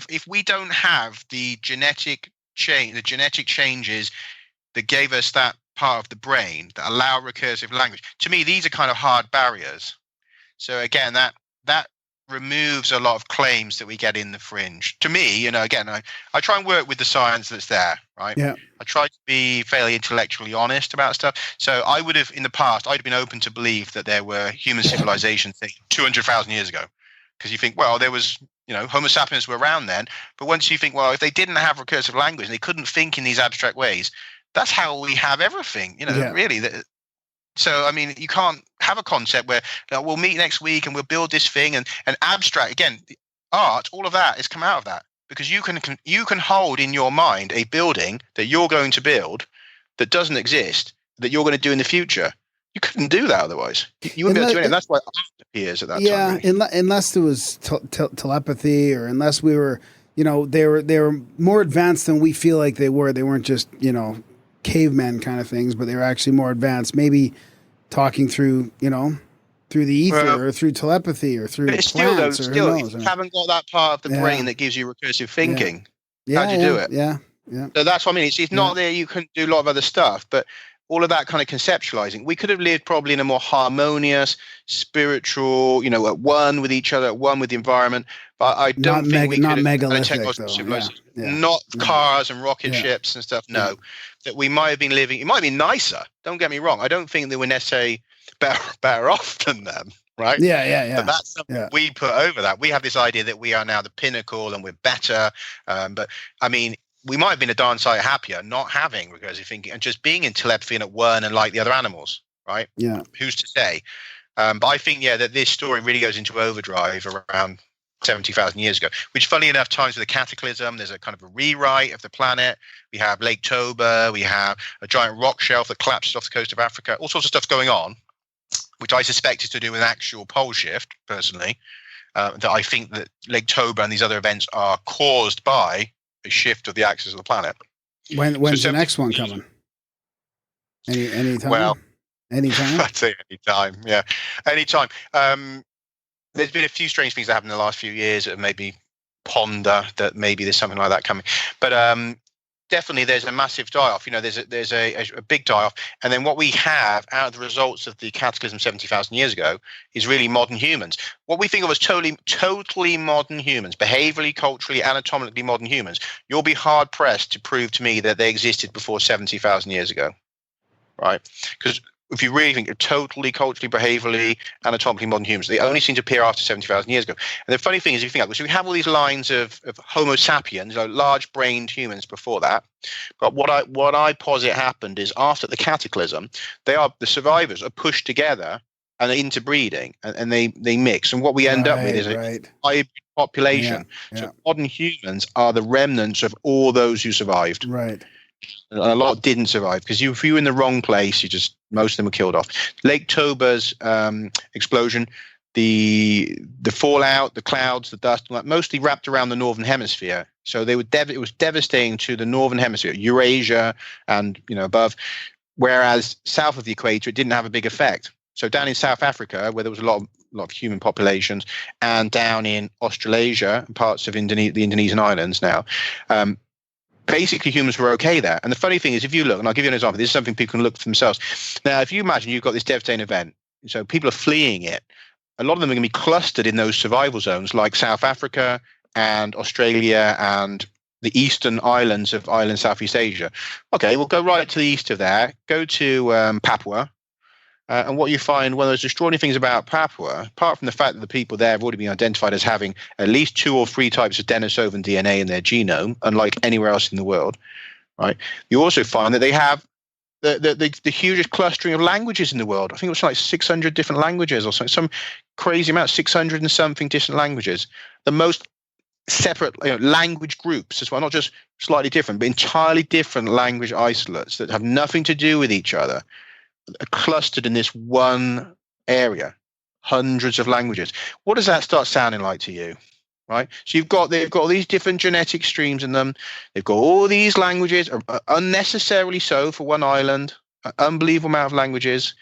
if we don't have the genetic changes that gave us that part of the brain that allow recursive language. To me, these are kind of hard barriers. So again, that removes a lot of claims that we get in the fringe. To me, again, I try and work with the science that's there, right? Yeah. I try to be fairly intellectually honest about stuff. So I would have, in the past, I'd have been open to believe that there were human civilizations 200,000 years ago. Because you think, well, there was, Homo sapiens were around then. But once you think, well, if they didn't have recursive language and they couldn't think in these abstract ways, that's how we have everything, really. So, I mean, you can't have a concept where we'll meet next week and we'll build this thing and abstract. Again, art, all of that has come out of that. Because you can hold in your mind a building that you're going to build that doesn't exist, that you're going to do in the future. You couldn't do that otherwise. You wouldn't be able to do anything. That's why art appears at that time. Yeah, unless there was telepathy, or unless we were, they were more advanced than we feel like they were. They weren't just, cavemen kind of things, but they were actually more advanced. Maybe talking through, through the ether, or through telepathy, or through plants, or who knows. You haven't got that part of the brain that gives you recursive thinking. Yeah. How'd you do it? Yeah. So that's what I mean. It's not there. You couldn't do a lot of other stuff, but all of that kind of conceptualizing, we could have lived probably in a more harmonious, spiritual, at one with each other, at one with the environment. But I don't think we could have megalithic, not cars and rocket ships and stuff. No, that we might have been living. It might have been nicer. Don't get me wrong. I don't think that we're necessarily better off than them. Right? Yeah. But that's something we put over that. We have this idea that we are now the pinnacle and we're better. But I mean, we might have been a darn sight happier not having recursive thinking and just being in telepathy and at one and like the other animals, right? Yeah. Who's to say? But I think, that this story really goes into overdrive around 70,000 years ago, which, funny enough, times with a cataclysm. There's a kind of a rewrite of the planet. We have Lake Toba. We have a giant rock shelf that collapses off the coast of Africa. All sorts of stuff going on, which I suspect is to do with an actual pole shift, personally. That I think that Lake Toba and these other events are caused by a shift of the axis of the planet. When's the next one coming? Any time? Well, anytime. I'd say anytime. Yeah, anytime. There's been a few strange things that happened in the last few years that have made me ponder that maybe there's something like that coming. But definitely, there's a massive die-off. There's a big die-off, and then what we have out of the results of the cataclysm 70,000 years ago is really modern humans. What we think of as totally modern humans, behaviorally, culturally, anatomically modern humans. You'll be hard pressed to prove to me that they existed before 70,000 years ago, right? Because if you really think of totally culturally, behaviorally, anatomically modern humans, they only seem to appear after 70,000 years ago. And the funny thing is, if you think about it, so we have all these lines of Homo sapiens, large-brained humans before that. But what I posit happened is after the cataclysm, the survivors are pushed together and into breeding, and they mix. And what we end up with is a hybrid population. Yeah. So modern humans are the remnants of all those who survived. Right. And a lot didn't survive because if you were in the wrong place, most of them were killed off. Lake Toba's explosion, the fallout, the clouds, the dust, mostly wrapped around the northern hemisphere. So it was devastating to the northern hemisphere, Eurasia, and above. Whereas south of the equator, it didn't have a big effect. So down in South Africa, where there was a lot of human populations, and down in Australasia and parts of the Indonesian islands now. Basically, humans were okay there. And the funny thing is, if you look, and I'll give you an example, this is something people can look for themselves. Now, if you imagine you've got this devastating event, so people are fleeing it, a lot of them are going to be clustered in those survival zones like South Africa and Australia and the eastern islands of Southeast Asia. Okay, we'll go right to the east of there, go to Papua. And what you find, one of those extraordinary things about Papua, apart from the fact that the people there have already been identified as having at least 2 or 3 types of Denisovan DNA in their genome, unlike anywhere else in the world, right? You also find that they have the hugest clustering of languages in the world. I think it was like 600 different languages or something, some crazy amount, 600 and something different languages. The most separate language groups as well, not just slightly different, but entirely different language isolates that have nothing to do with each other. Clustered in this one area, hundreds of languages. What does that start sounding like to you? Right? So they've got all these different genetic streams in them. They've got all these languages, unnecessarily so for one island, an unbelievable amount of languages.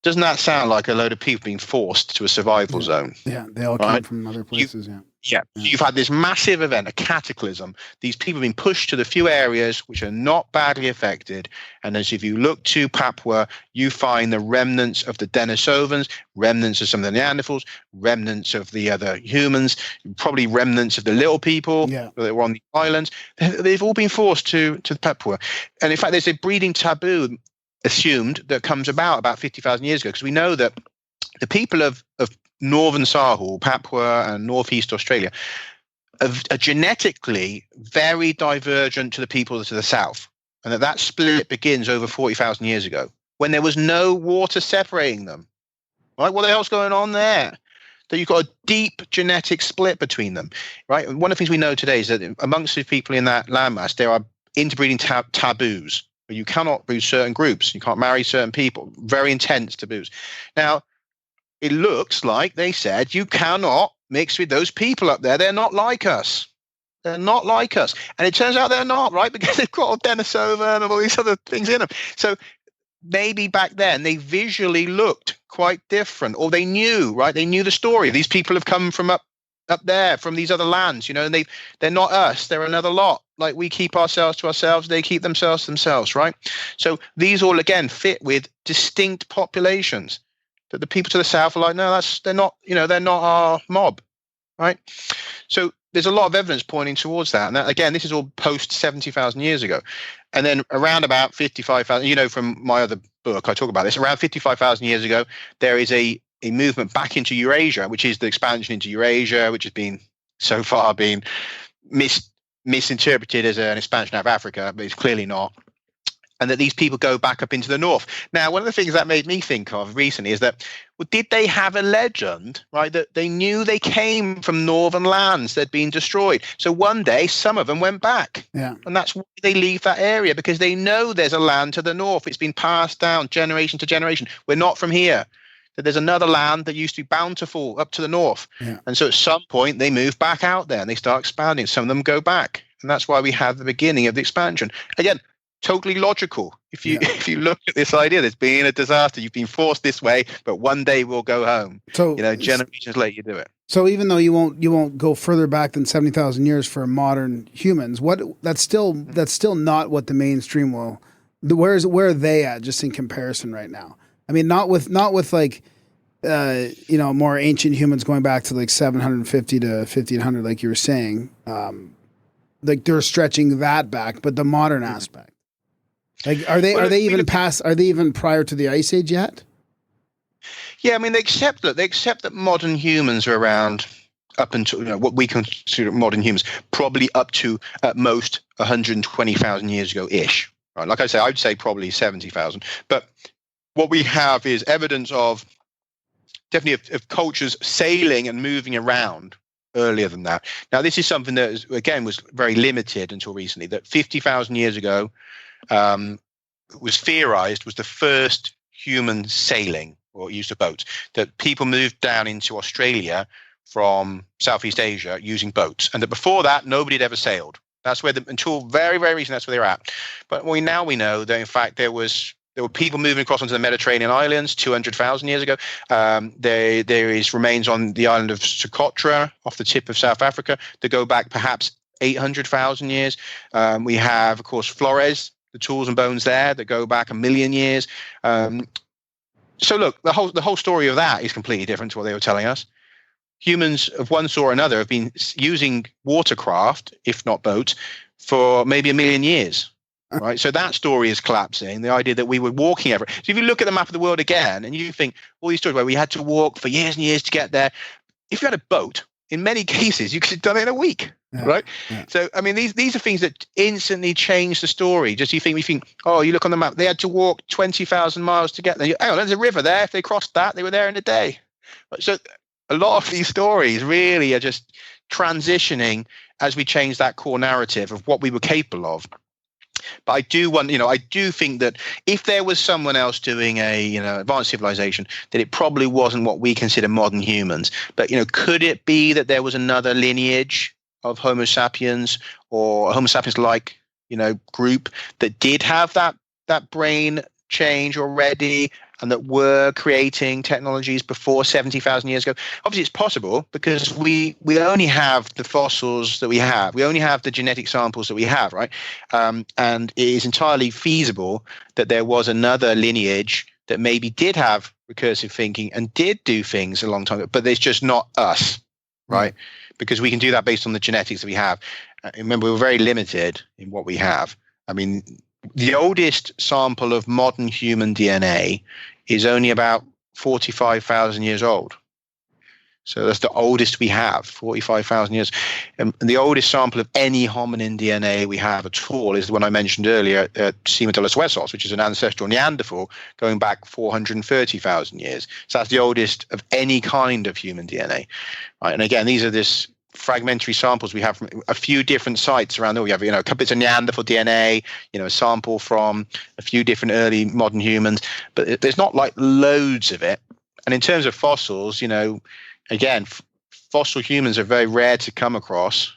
Doesn't that sound like a load of people being forced to a survival zone? Yeah, they all come from other places. Yeah. You've had this massive event, a cataclysm. These people have been pushed to the few areas which are not badly affected. And as if you look to Papua, you find the remnants of the Denisovans, remnants of some of the Neanderthals, remnants of the other humans, probably remnants of the little people that were on the islands. They've all been forced to Papua. And in fact, there's a breeding taboo assumed that comes about 50,000 years ago, because we know that the people of northern Sahel, Papua, and northeast Australia are genetically very divergent to the people to the south, and that split begins over 40,000 years ago when there was no water separating them. Right? What the hell's going on there? So you've got a deep genetic split between them, right? And one of the things we know today is that amongst the people in that landmass, there are interbreeding taboos. but you cannot boost certain groups. You can't marry certain people. Very intense taboos. Now, it looks like they said you cannot mix with those people up there. They're not like us. They're not like us. And it turns out they're not, right? Because they've got Denisova and all these other things in them. So maybe back then they visually looked quite different, or they knew, right? They knew the story. These people have come from up there, from these other lands, and they're not us. They're another lot. Like, we keep ourselves to ourselves, they keep themselves to themselves, right? So these all, again, fit with distinct populations. That the people to the south are like, no, they're not our mob, right? So there's a lot of evidence pointing towards that. And that, again, this is all post 70,000 years ago. And then around about 55,000, from my other book, I talk about this, around 55,000 years ago, there is a movement back into Eurasia, which is the expansion into Eurasia, which has been so far been misinterpreted as an expansion out of Africa, but it's clearly not. And that these people go back up into the north. Now, one of the things that made me think of recently is that, well, did they have a legend, right, that they knew they came from northern lands that had been destroyed? So one day, some of them went back. Yeah. And that's why they leave that area, because they know there's a land to the north. It's been passed down generation to generation. We're not from here. That there's another land that used to be bountiful up to the north. Yeah. And so at some point, they move back out there and they start expanding. Some of them go back. And that's why we have the beginning of the expansion. Again, totally logical. If you look at this idea, there's been a disaster. You've been forced this way, but one day we'll go home. So generations later, you do it. So even though you won't go further back than 70,000 years for modern humans, that's still not what the mainstream will. Where are they at just in comparison right now? I mean, not with like more ancient humans going back to like 750 to 1500, like you were saying. Like they're stretching that back, but the modern aspect. Like, are they even prior to the Ice Age yet? Yeah, I mean, they accept that modern humans are around up until what we consider modern humans, probably up to at most 120,000 years ago ish. Right? Like I say, I'd say probably 70,000. But what we have is evidence of definitely of cultures sailing and moving around earlier than that. Now, this is something that again was very limited until recently. That 50,000 years ago. Was theorized was the first human sailing or use of boats, that people moved down into Australia from Southeast Asia using boats, and that before that nobody had ever sailed. That's where until very, very recently, that's where they're at. But we know that in fact there were people moving across onto the Mediterranean islands 200,000 years ago. There is remains on the island of Socotra off the tip of South Africa that go back perhaps 800,000 years. We have, of course, Flores, the tools and bones there that go back 1 million years. So look, the whole story of that is completely different to what they were telling us. Humans of one sort or another have been using watercraft, if not boats, for maybe 1 million years. Right, so that story is collapsing. The idea that we were walking everywhere. So if you look at the map of the world again, and you think all these stories where we had to walk for years and years to get there, if you had a boat, in many cases you could have done it in a week. Yeah, right. Yeah. So I mean, these are things that instantly change the story. Just you think, oh, you look on the map, they had to walk 20,000 miles to get there. Hang on, there's a river there. If they crossed that, they were there in a day. So a lot of these stories really are just transitioning as we change that core narrative of what we were capable of. But I do think that if there was someone else doing a advanced civilization, that it probably wasn't what we consider modern humans. But could it be that there was another lineage of Homo sapiens or a Homo sapiens-like group that did have that brain change already, and that were creating technologies before 70,000 years ago? Obviously, it's possible because we only have the fossils that we have. We only have the genetic samples that we have, right? And it is entirely feasible that there was another lineage that maybe did have recursive thinking and did do things a long time ago, but it's just not us, right? Because we can do that based on the genetics that we have. Remember, we're very limited in what we have. I mean, the oldest sample of modern human DNA is only about 45,000 years old. So that's the oldest we have, 45,000 years. And the oldest sample of any hominin DNA we have at all is the one I mentioned earlier, Sima de los Huesos, which is an ancestral Neanderthal going back 430,000 years. So that's the oldest of any kind of human DNA. Right? And again, these are this fragmentary samples we have from a few different sites around the world. We have, a couple bits of Neanderthal DNA, a sample from a few different early modern humans, but there's not like loads of it. And in terms of fossils, again, fossil humans are very rare to come across.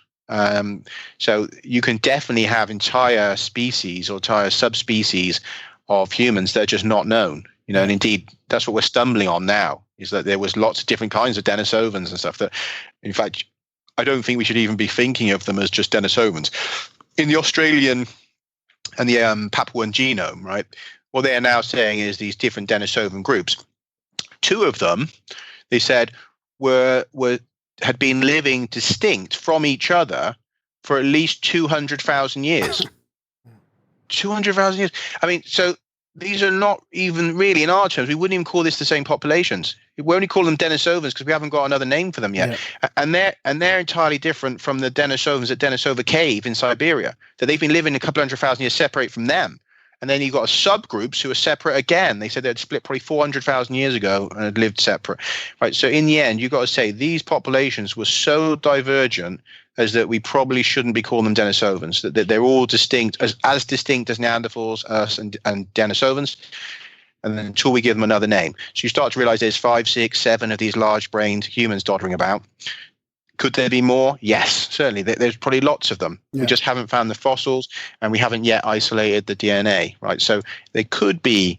So you can definitely have entire species or entire subspecies of humans that are just not known. And indeed, that's what we're stumbling on now, is that there was lots of different kinds of Denisovans and stuff that, in fact, I don't think we should even be thinking of them as just Denisovans. In the Australian and the Papuan genome, right, what they are now saying is these different Denisovan groups. Two of them, they said, had been living distinct from each other for at least 200,000 years. 200,000 years. I mean, so these are not even really, in our terms, we wouldn't even call this the same populations. We only call them Denisovans because we haven't got another name for them yet. Yeah. And they're entirely different from the Denisovans at Denisova Cave in Siberia. So they've been living a couple 100,000 years separate from them. And then you've got subgroups who are separate again. They said they'd split probably 400,000 years ago and had lived separate. Right. So in the end, you've got to say these populations were so divergent as that we probably shouldn't be calling them Denisovans, that they're all distinct, as distinct as Neanderthals, us, and Denisovans. And then until we give them another name. So you start to realize there's 5, 6, 7 of these large-brained humans doddering about. Could there be more? Yes, certainly. There's probably lots of them. Yeah. We just haven't found the fossils, and we haven't yet isolated the DNA, right? So there could be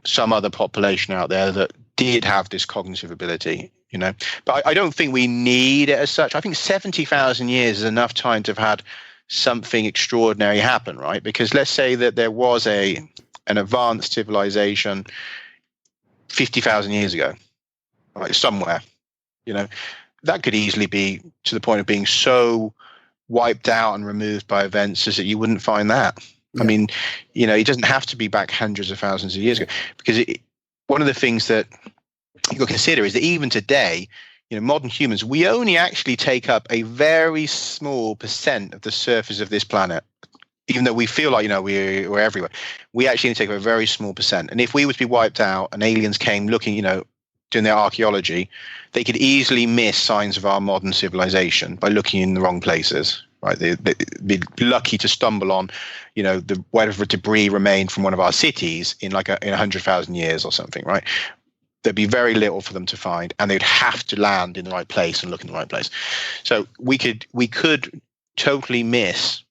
some other population out there that did have this cognitive ability, But I don't think we need it as such. I think 70,000 years is enough time to have had something extraordinary happen, right? Because let's say that there was an advanced civilization 50,000 years ago, right, somewhere, that could easily be to the point of being so wiped out and removed by events as that you wouldn't find that. Yeah. I mean, it doesn't have to be back hundreds of thousands of years ago, because one of the things that you've got to consider is that even today, modern humans, we only actually take up a very small percent of the surface of this planet. Even though we feel like, we're everywhere, we actually take up a very small percent. And if we were to be wiped out and aliens came looking, doing their archaeology, they could easily miss signs of our modern civilization by looking in the wrong places, right? They'd be lucky to stumble on, whatever debris remained from one of our cities in 100,000 years or something, right? There'd be very little for them to find, and they'd have to land in the right place and look in the right place. So we could totally miss,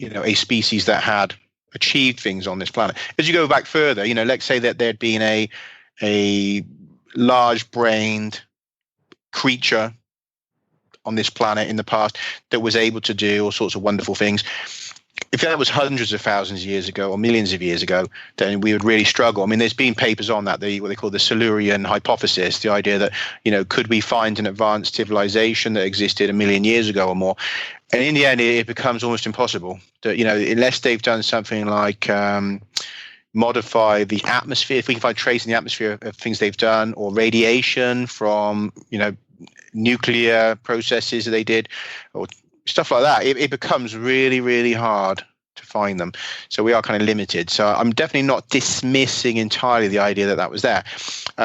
a species that had achieved things on this planet. As you go back further, let's say that there'd been a large-brained creature on this planet in the past that was able to do all sorts of wonderful things. If that was hundreds of thousands of years ago or millions of years ago, then we would really struggle. I mean, there's been papers on that, what they call the Silurian hypothesis, the idea that, could we find an advanced civilization that existed 1 million years ago or more? And in the end, it becomes almost impossible that, unless they've done something like modify the atmosphere, if we can find trace in the atmosphere of things they've done, or radiation from, nuclear processes that they did, or stuff like that, it becomes really, really hard to find them. So we are kind of limited. So I'm definitely not dismissing entirely the idea that was there.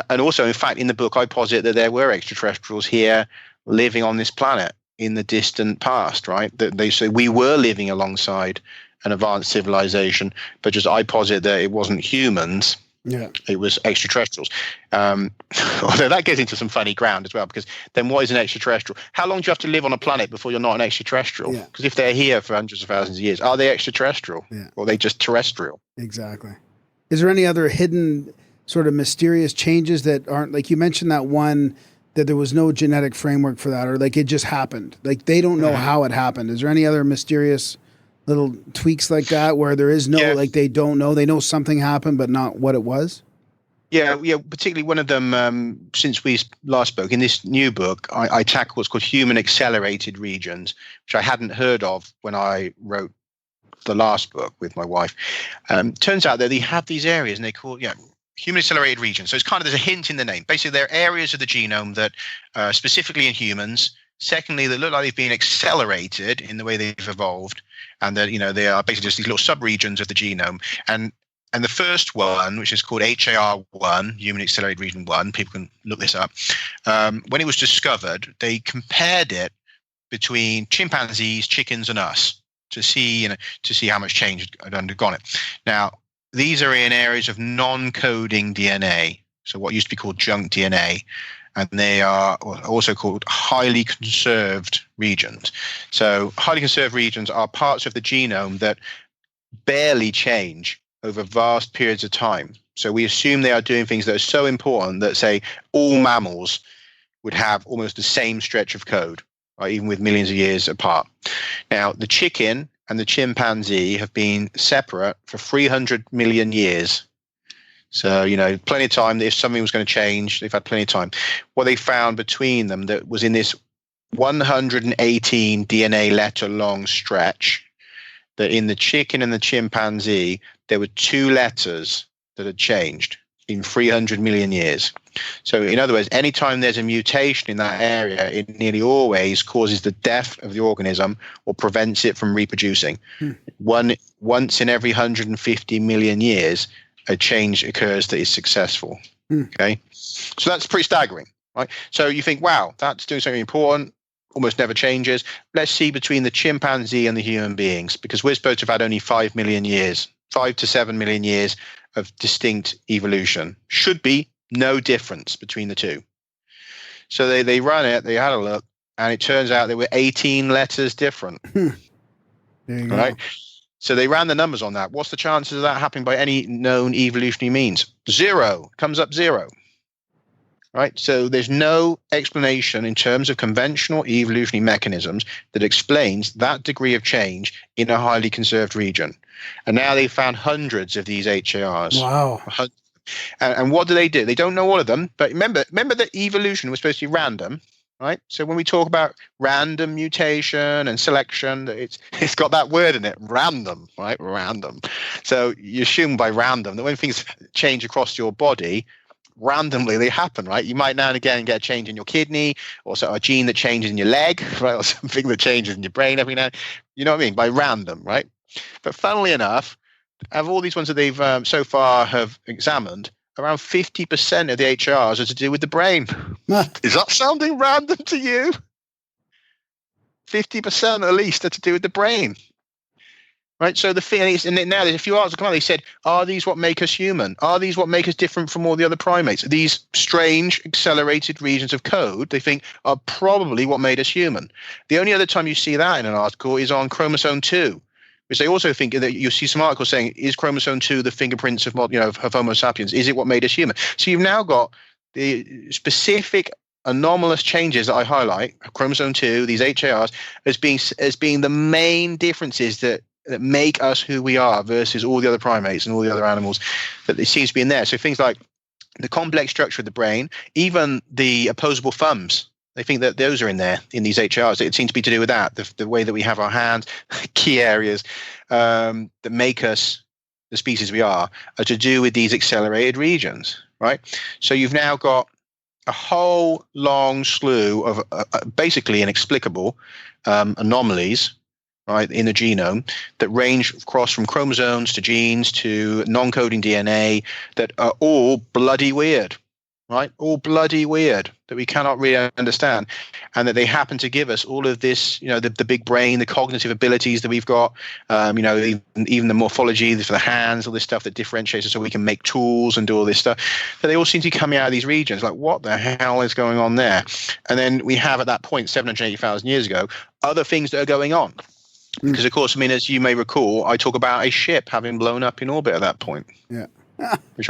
And also, in fact, in the book, I posit that there were extraterrestrials here living on this planet in the distant past, right? That they say we were living alongside an advanced civilization, but just I posit that it wasn't humans. Yeah, it was extraterrestrials. Although that gets into some funny ground as well, because then what is an extraterrestrial? How long do you have to live on a planet before you're not an extraterrestrial? Because if they're here for hundreds of thousands of years, are they extraterrestrial? Yeah. Or are they just terrestrial? Exactly. Is there any other hidden sort of mysterious changes that aren't, like you mentioned that one, that there was no genetic framework for that, or like it just happened? Like they don't know how it happened. Is there any other mysterious little tweaks like that where there is no, like they don't know, they know something happened, but not what it was? Yeah. Particularly one of them, since we last spoke, in this new book, I tackle what's called human accelerated regions, which I hadn't heard of when I wrote the last book with my wife. Turns out that they have these areas and they call, human accelerated regions. So it's kind of, there's a hint in the name. Basically, they're areas of the genome that specifically in humans, secondly, that look like they've been accelerated in the way they've evolved, and that they are basically just these little subregions of the genome. And the first one, which is called HAR1, Human Accelerated Region 1, people can look this up. When it was discovered, they compared it between chimpanzees, chickens, and us to see how much change had undergone it. Now, these are in areas of non-coding DNA, so what used to be called junk DNA, and they are also called highly conserved regions. So highly conserved regions are parts of the genome that barely change over vast periods of time. So we assume they are doing things that are so important that, say, all mammals would have almost the same stretch of code, right, even with millions of years apart. Now, the chicken and the chimpanzee have been separate for 300 million years. So, plenty of time. If something was going to change, they've had plenty of time. What they found between them that was in this 118 DNA letter long stretch, that in the chicken and the chimpanzee, there were 2 letters that had changed in 300 million years. So in other words, anytime there's a mutation in that area, it nearly always causes the death of the organism or prevents it from reproducing. Once in every 150 million years, a change occurs that is successful. Okay, so that's pretty staggering, right? So you think, wow, that's doing something important, almost never changes. Let's see between the chimpanzee and the human beings, because we're supposed to have had only 5 to 7 million years of distinct evolution. Should be no difference between the two. So they run it, they had a look, and it turns out there were 18 letters different. There you go. Right? So they ran the numbers on that. What's the chances of that happening by any known evolutionary means? 0. Comes up 0. Right? So there's no explanation in terms of conventional evolutionary mechanisms that explains that degree of change in a highly conserved region. And now they've found hundreds of these HARs. Wow. And what do? They don't know all of them. But remember that evolution was supposed to be random. Right, so when we talk about random mutation and selection, it's got that word in it, random, right? Random. So you assume by random that when things change across your body, randomly they happen, right? You might now and again get a change in your kidney, or a gene that changes in your leg, right, or something that changes in your brain every now. You know what I mean? By random, right? But funnily enough, of all these ones that they've so far have examined, around 50% of the HRs are to do with the brain. Is that sounding random to you? 50% at least are to do with the brain. Right? So the thing is, and now there's a few articles come out, they said, are these what make us human? Are these what make us different from all the other primates? These strange accelerated regions of code, they think, are probably what made us human. The only other time you see that in an article is on chromosome 2. Which they also think that you'll see some articles saying, is chromosome 2 the fingerprints of Homo sapiens? Is it what made us human? So you've now got the specific anomalous changes that I highlight, chromosome 2, these HARs, as being the main differences that make us who we are versus all the other primates and all the other animals, that it seems to be in there. So things like the complex structure of the brain, even the opposable thumbs. They think that those are in there in these HRs. It seems to be to do with that, the way that we have our hands, key areas that make us the species we are to do with these accelerated regions, right? So you've now got a whole long slew of basically inexplicable anomalies, right, in the genome that range across from chromosomes to genes to non-coding DNA that are all bloody weird. Right, all bloody weird that we cannot really understand, and that they happen to give us all of this, the big brain, the cognitive abilities that we've got, even the morphology for the hands, all this stuff that differentiates us so we can make tools and do all this stuff. But they all seem to be coming out of these regions. Like, what the hell is going on there? And then we have at that point, 780,000 years ago, other things that are going on. Because, of course, as you may recall, I talk about a ship having blown up in orbit at that point. Yeah. Which,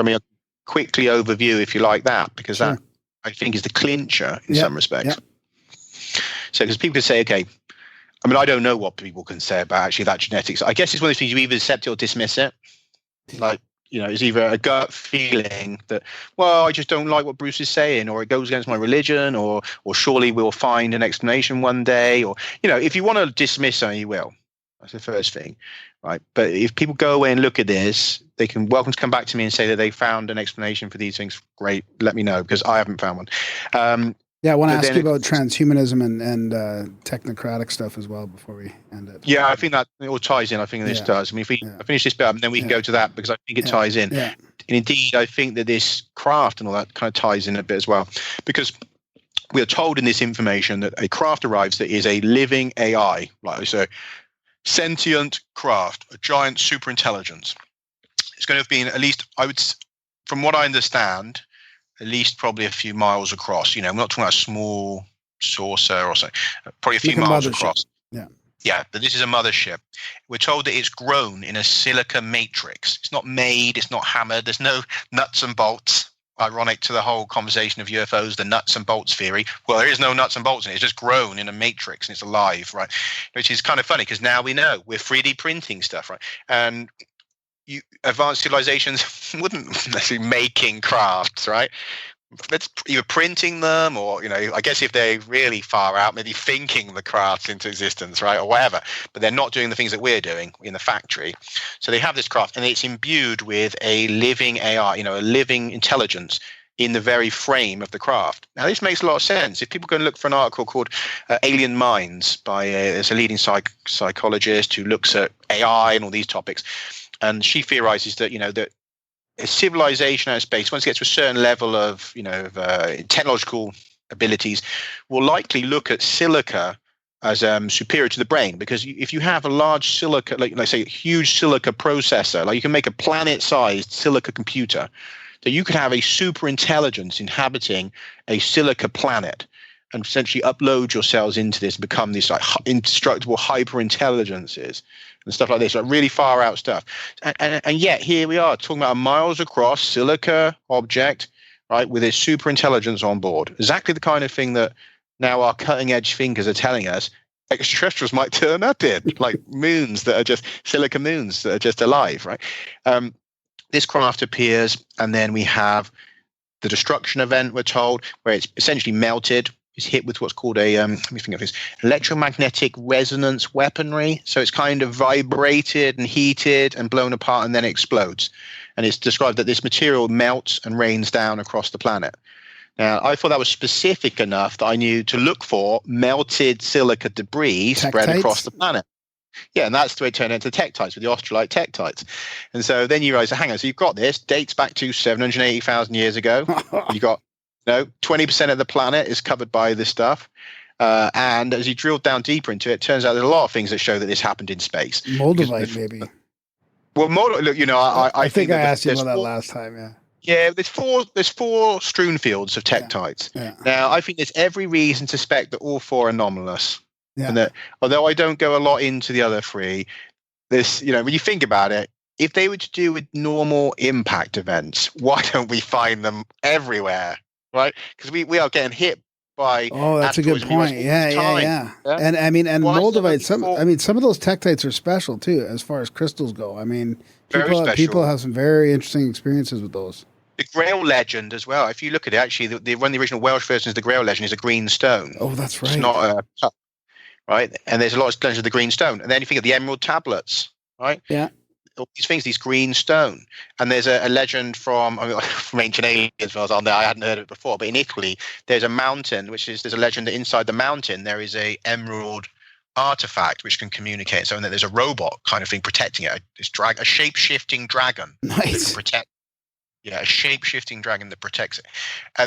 quickly overview, if you like, that, because that, I think, is the clincher in some respects. So, because people can say, okay, I don't know what people can say about actually that genetics. I guess it's one of those things you either accept it or dismiss it. Like, it's either a gut feeling that, well, I just don't like what Bruce is saying, or it goes against my religion, or surely we'll find an explanation one day, or, if you want to dismiss something, you will. That's the first thing, right? But if people go away and look at this, they can welcome to come back to me and say that they found an explanation for these things. Great, let me know, because I haven't found one. I want to ask you about transhumanism and technocratic stuff as well before we end it. Yeah, I think that it all ties in. I think this does. If we finish this bit up, and then we can go to that, because I think it ties in. And indeed, I think that this craft and all that kind of ties in a bit as well, because we are told in this information that a craft arrives that is a living AI, like it's a sentient craft, a giant super intelligence. It's going to have been at least, from what I understand, at least probably a few miles across. We're not talking about a small saucer or something, probably a few miles across. Yeah, but this is a mothership. We're told that it's grown in a silica matrix. It's not made, it's not hammered, there's no nuts and bolts. Ironic to the whole conversation of UFOs, the nuts and bolts theory. Well, there is no nuts and bolts in it. It's just grown in a matrix and it's alive, right? Which is kind of funny because now we know we're 3D printing stuff, right? And advanced civilizations wouldn't necessarily making crafts, right? Let's either printing them or, I guess if they're really far out, maybe thinking the crafts into existence, right? Or whatever. But they're not doing the things that we're doing in the factory. So they have this craft and it's imbued with a living AI, a living intelligence in the very frame of the craft. Now, this makes a lot of sense. If people go and look for an article called Alien Minds by there's a leading psychologist who looks at AI and all these topics. And she theorizes that, that a civilization out of space, once it gets to a certain level of, technological abilities, will likely look at silica as superior to the brain. Because if you have a large silica, like say a huge silica processor, like you can make a planet-sized silica computer, so you could have a super intelligence inhabiting a silica planet and essentially upload your cells into this, become these like indestructible hyper intelligences and stuff like this, like really far out stuff. And yet here we are talking about a miles across silica object, right, with this super intelligence on board. Exactly the kind of thing that now our cutting edge thinkers are telling us extraterrestrials might turn up in, like moons that are just silica moons that are just alive, right? This craft appears, and then we have the destruction event, we're told, where it's essentially melted. It's hit with what's called a, let me think of this, electromagnetic resonance weaponry. So it's kind of vibrated and heated and blown apart and then explodes. And it's described that this material melts and rains down across the planet. Now, I thought that was specific enough that I knew to look for melted silica debris spread across the planet. Yeah, and that's the way it turned into tektites with the australite tektites. And so then you realize, hang on, so you've got this, dates back to 780,000 years ago. You got 20% of the planet is covered by this stuff. And as you drill down deeper into it, it turns out there's a lot of things that show that this happened in space. Moldavite, maybe. Well, look, I think I asked you about that last time, yeah. Yeah, there's four strewn fields of tektites. Yeah. Now, I think there's every reason to suspect that all four are anomalous. Yeah. And that, although I don't go a lot into the other three, this, when you think about it, if they were to do with normal impact events, why don't we find them everywhere? Right, because we are getting hit by. Oh, that's a good point. Yeah. And Moldavite. Some of those tektites are special too, as far as crystals go. People have some very interesting experiences with those. The Grail legend as well. If you look at it, actually, one of the original Welsh versions of the Grail legend is a green stone. Oh, that's right. It's not a cup, right? And there's a lot of legends of the green stone. And then you think of the emerald tablets, right? Yeah. All these things, these green stone. And there's a legend from ancient aliens as well as on there. I hadn't heard of it before, but in Italy, there's a mountain, there's a legend that inside the mountain, there is a emerald artifact which can communicate. So that there's a robot kind of thing protecting it, a shape-shifting dragon that can protect. Yeah, a shape-shifting dragon that protects it.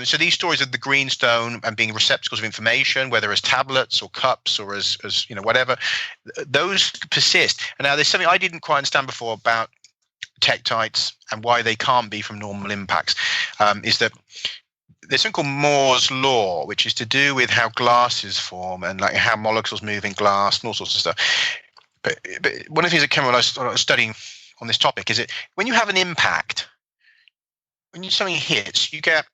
So these stories of the green stone and being receptacles of information, whether as tablets or cups or as whatever, those persist. And now there's something I didn't quite understand before about tektites and why they can't be from normal impacts, is that there's something called Moore's law, which is to do with how glasses form and like how molecules move in glass and all sorts of stuff. But one of the things that came when I was studying on this topic is that when you have an impact, when something hits, you'll get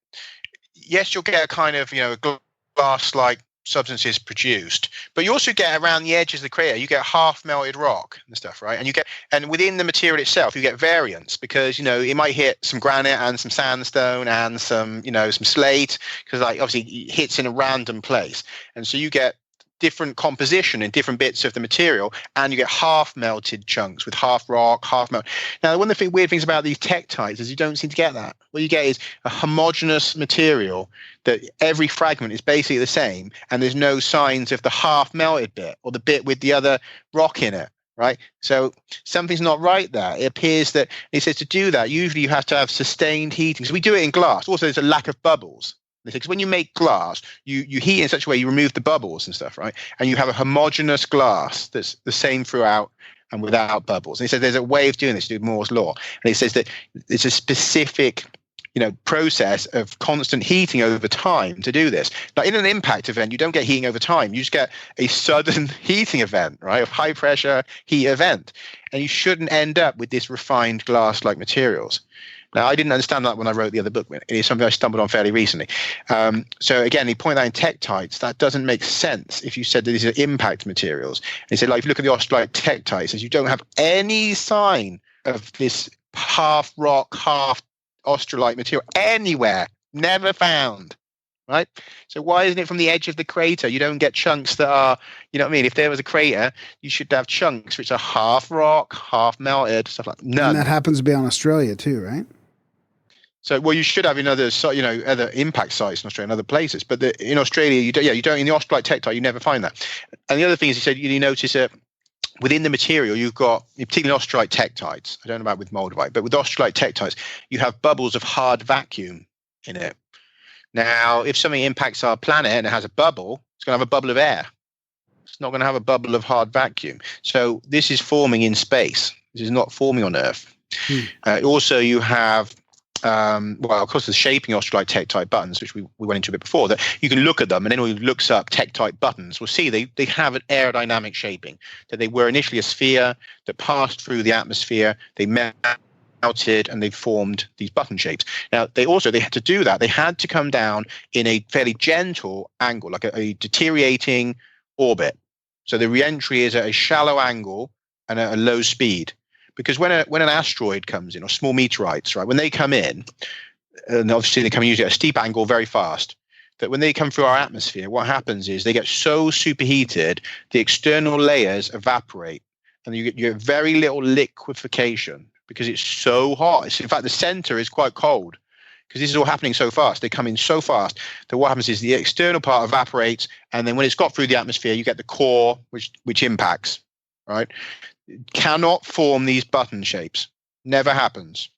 a kind of, glass-like substances produced, but you also get around the edges of the crater, you get half melted rock and stuff, right? And within the material itself, you get variance because, it might hit some granite and some sandstone and some, some slate because obviously it hits in a random place. And so you get different composition in different bits of the material, and you get half melted chunks with half rock, half melt. Now, one of the weird things about these tektites is you don't seem to get that. What you get is a homogeneous material that every fragment is basically the same, and there's no signs of the half melted bit or the bit with the other rock in it. Right, so something's not right there. It appears that it says to do that, usually you have to have sustained heating. So we do it in glass. Also, there's a lack of bubbles. Because when you make glass, you heat it in such a way you remove the bubbles and stuff, right? And you have a homogeneous glass that's the same throughout and without bubbles. And he said there's a way of doing this, to do Moore's law. And he says that it's a specific process of constant heating over time to do this. Now, in an impact event, you don't get heating over time. You just get a sudden heating event, right? Of high pressure heat event. And you shouldn't end up with this refined glass-like materials. Now, I didn't understand that when I wrote the other book. It is something I stumbled on fairly recently. So again, he pointed out in tektites, that doesn't make sense if you said that these are impact materials. And he said, like, if you look at the australite tektites, as you don't have any sign of this half rock, half australite material anywhere, never found, right? So why isn't it from the edge of the crater? You don't get chunks that are, you know what I mean? If there was a crater, you should have chunks which are half rock, half melted, stuff like that. None. And that happens to be on Australia too, right? So, well, you should have in other, other impact sites in Australia and other places, but in Australia, you don't. In the australite tektite, you never find that. And the other thing is, he said, you notice that within the material, you've got, particularly australite tektites, I don't know about with moldavite, but with australite tektites, you have bubbles of hard vacuum in it. Now, if something impacts our planet and it has a bubble, it's going to have a bubble of air. It's not going to have a bubble of hard vacuum. So this is forming in space. This is not forming on Earth. Also, you have, of course, the shaping australite tektite buttons, which we went into a bit before, that you can look at them, and anyone who looks up tektite buttons will see they have an aerodynamic shaping, that they were initially a sphere that passed through the atmosphere, they melted, and they formed these button shapes. Now, they had to do that. They had to come down in a fairly gentle angle, like a deteriorating orbit. So the re-entry is at a shallow angle and at a low speed. Because when an asteroid comes in, or small meteorites, right, when they come in, and obviously they come usually at a steep angle very fast, that when they come through our atmosphere, what happens is they get so superheated, the external layers evaporate, and you get very little liquefaction because it's so hot. In fact, the center is quite cold because this is all happening so fast. They come in so fast that what happens is the external part evaporates, and then when it's got through the atmosphere, you get the core, which impacts, right? Cannot form these button shapes. Never happens.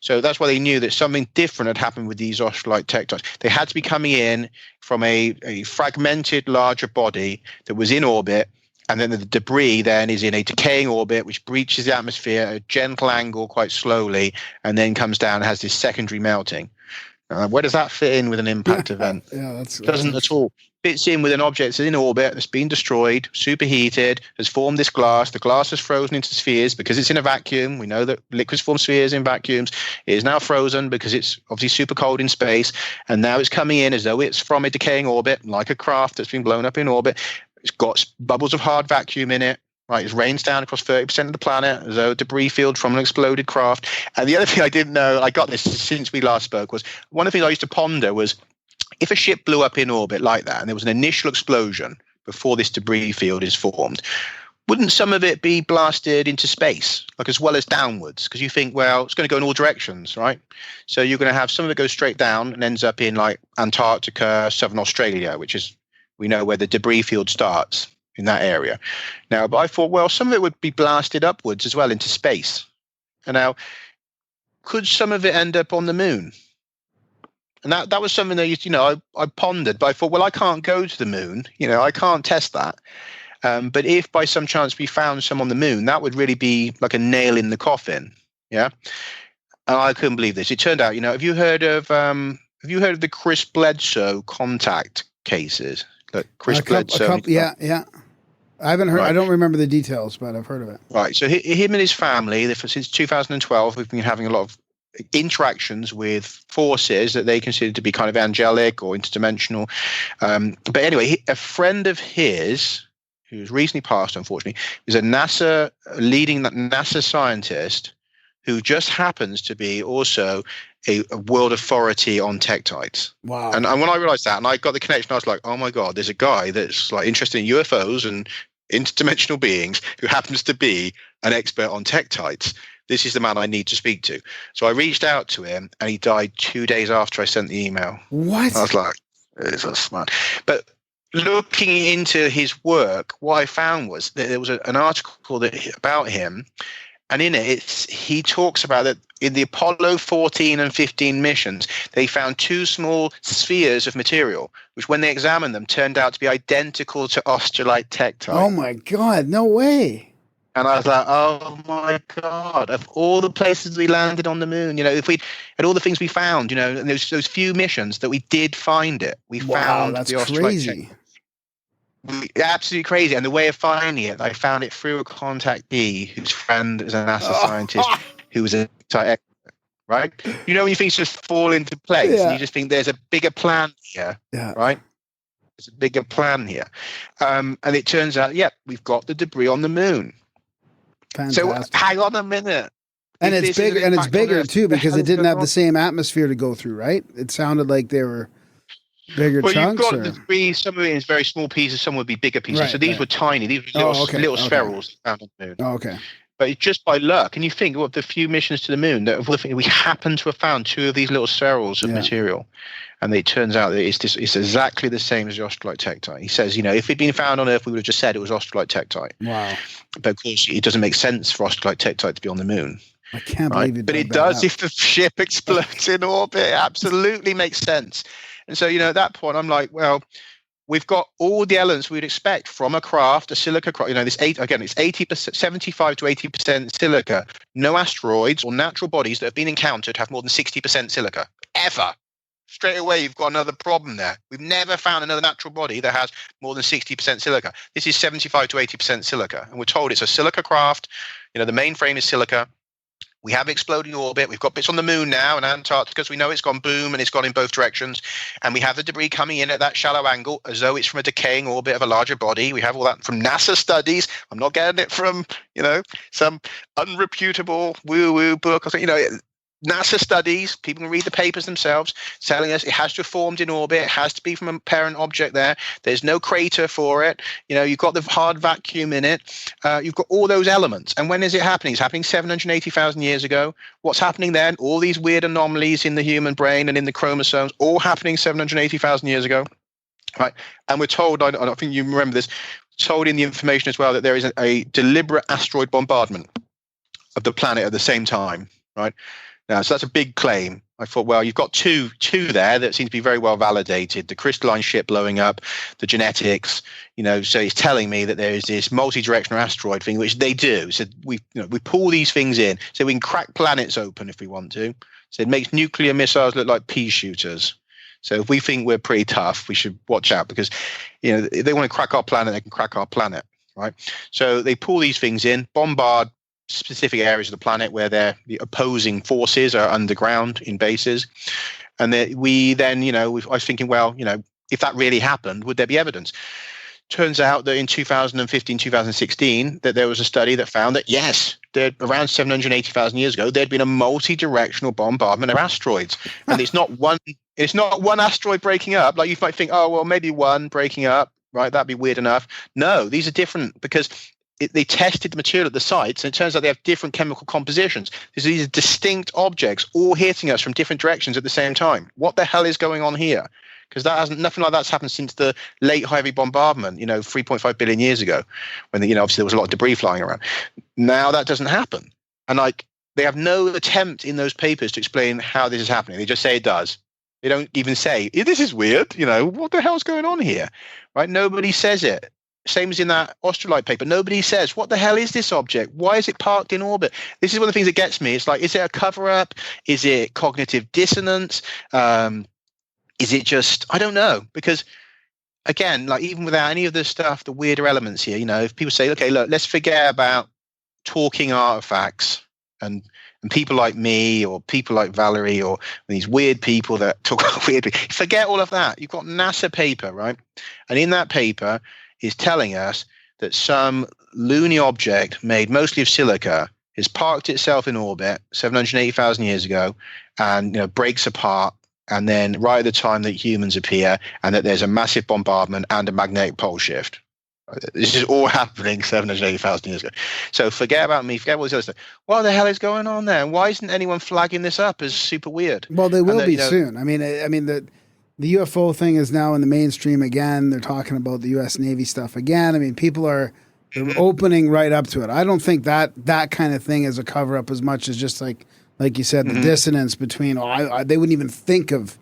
So that's why they knew that something different had happened with these australite tektites. They had to be coming in from a fragmented larger body that was in orbit, and then the debris then is in a decaying orbit which breaches the atmosphere at a gentle angle quite slowly, and then comes down and has this secondary melting. Where does that fit in with an impact event? Doesn't at all. Fits in with an object that's in orbit, that's been destroyed, superheated, has formed this glass. The glass has frozen into spheres because it's in a vacuum. We know that liquids form spheres in vacuums. It is now frozen because it's obviously super cold in space. And now it's coming in as though it's from a decaying orbit, like a craft that's been blown up in orbit. It's got bubbles of hard vacuum in it. Right, it rains down across 30% of the planet as though a debris field from an exploded craft. And the other thing I didn't know, I got this since we last spoke, was one of the things I used to ponder was, if a ship blew up in orbit like that and there was an initial explosion before this debris field is formed, wouldn't some of it be blasted into space, like as well as downwards? Because you think, well, it's going to go in all directions, right? So you're going to have some of it go straight down and ends up in like Antarctica, southern Australia, which is, we know where the debris field starts in that area. Now, but I thought, well, some of it would be blasted upwards as well into space. And now, could some of it end up on the moon? And that was something that, I pondered, but I thought, well, I can't go to the moon. I can't test that. But if by some chance we found some on the moon, that would really be like a nail in the coffin. Yeah. And I couldn't believe this. It turned out, have you heard of the Chris Bledsoe contact cases? Look, Chris Bledsoe. Yeah. I haven't heard. Right. I don't remember the details, but I've heard of it. Right. So him and his family, since 2012, we've been having a lot of interactions with forces that they consider to be kind of angelic or interdimensional. But anyway, a friend of his, who's recently passed, unfortunately, is a leading NASA scientist who just happens to be also a world authority on tektites. Wow. And when I realized that, and I got the connection, I was like, oh my God, there's a guy that's like interested in UFOs and interdimensional beings who happens to be an expert on tektites. This is the man I need to speak to. So I reached out to him, and he died 2 days after I sent the email. What? I was like, it's so smart. But looking into his work, what I found was that there was an article about him, And in it, he talks about that in the Apollo 14 and 15 missions, they found 2 small spheres of material, which when they examined them turned out to be identical to australite tektite. Oh my God, no way. And I was like, oh my God, of all the places we landed on the moon, if we had all the things we found, and those few missions that we did find it, we found that's the australite crazy. Absolutely crazy. And the way of finding it, I found it through a contactee whose friend is a NASA scientist who was a expert, right? When you things just fall into place and you just think there's a bigger plan here, right? There's a bigger plan here. And it turns out, we've got the debris on the moon. Fantastic. So hang on a minute. And it's bigger, and it's bigger too, because it didn't have the same atmosphere to go through, right? It sounded like they were bigger chunks. You've got the debris. Some of it is very small pieces. Some would be bigger pieces. Right, so these were tiny. These were little spherules found on the moon. Oh, okay. But it's just by luck. And you think, well, the few missions to the moon, that we happen to have found 2 of these little spherules of material. And it turns out that it's exactly the same as the australite tektite. He says, if it'd been found on Earth, we would have just said it was australite tektite. Wow. But of course, it doesn't make sense for australite tektite to be on the moon. I can't believe it. But it does if the ship explodes in orbit. It absolutely makes sense. And so, at that point, I'm like, well, we've got all the elements we'd expect from a craft, a silica craft. It's 80%, 75 to 80% silica. No asteroids or natural bodies that have been encountered have more than 60% silica ever. Straight away, you've got another problem there. We've never found another natural body that has more than 60% silica. This is 75 to 80% silica, and we're told it's a silica craft. The main frame is silica. We have exploding orbit. We've got bits on the moon now and Antarctica, because we know it's gone boom and it's gone in both directions. And we have the debris coming in at that shallow angle as though it's from a decaying orbit of a larger body. We have all that from NASA studies. I'm not getting it from, some unreputable woo-woo book. NASA studies, people can read the papers themselves, telling us it has to have formed in orbit. It has to be from a parent object there. There's no crater for it. You've got the hard vacuum in it. You've got all those elements. And when is it happening? It's happening 780,000 years ago. What's happening then? All these weird anomalies in the human brain and in the chromosomes, all happening 780,000 years ago. Right? And we're told, I think you remember this, told in the information as well, that there is a deliberate asteroid bombardment of the planet at the same time. Right? Now, so that's a big claim. I thought, well, you've got two there that seem to be very well validated. The crystalline ship blowing up, the genetics, so it's telling me that there is this multi-directional asteroid thing, which they do. So we pull these things in, so we can crack planets open if we want to. So it makes nuclear missiles look like pea shooters. So if we think we're pretty tough, we should watch out, because, if they want to crack our planet, they can crack our planet, right? So they pull these things in, bombard specific areas of the planet where the opposing forces are underground in bases. And I was thinking, well, if that really happened, would there be evidence? Turns out that in 2015, 2016, that there was a study that found that, yes, around 780,000 years ago, there'd been a multi-directional bombardment of asteroids. And it's not one asteroid breaking up. Like you might think, oh, well, maybe one breaking up, right? That'd be weird enough. No, these are different, because they tested the material at the sites, and it turns out they have different chemical compositions. These are distinct objects all hitting us from different directions at the same time. What the hell is going on here? Because nothing like that's happened since the late heavy bombardment, 3.5 billion years ago, when obviously there was a lot of debris flying around. Now that doesn't happen, and they have no attempt in those papers to explain how this is happening. They just say it does. They don't even say, this is weird. What the hell's going on here? Right? Nobody says it. Same as in that australite paper. Nobody says, what the hell is this object? Why is it parked in orbit? This is one of the things that gets me. It's like, is it a cover-up? Is it cognitive dissonance? Is it just, I don't know. Because, again, even without any of the stuff, the weirder elements here, if people say, okay, look, let's forget about talking artifacts and people like me or people like Valerie or these weird people that talk about weird people. Forget all of that. You've got NASA paper, right? And in that paper is telling us that some loony object made mostly of silica has parked itself in orbit 780,000 years ago and breaks apart, and then right at the time that humans appear, and that there's a massive bombardment and a magnetic pole shift. This is all happening 780,000 years ago. So forget about me, forget all this other stuff. What the hell is going on there? And why isn't anyone flagging this up as super weird? Well, they will be soon. I mean, the UFO thing is now in the mainstream again. They're talking about the U.S. Navy stuff again. I mean, people are They're opening right up to it. I don't think that kind of thing is a cover up as much as just like you said, the dissonance between. They wouldn't even think of,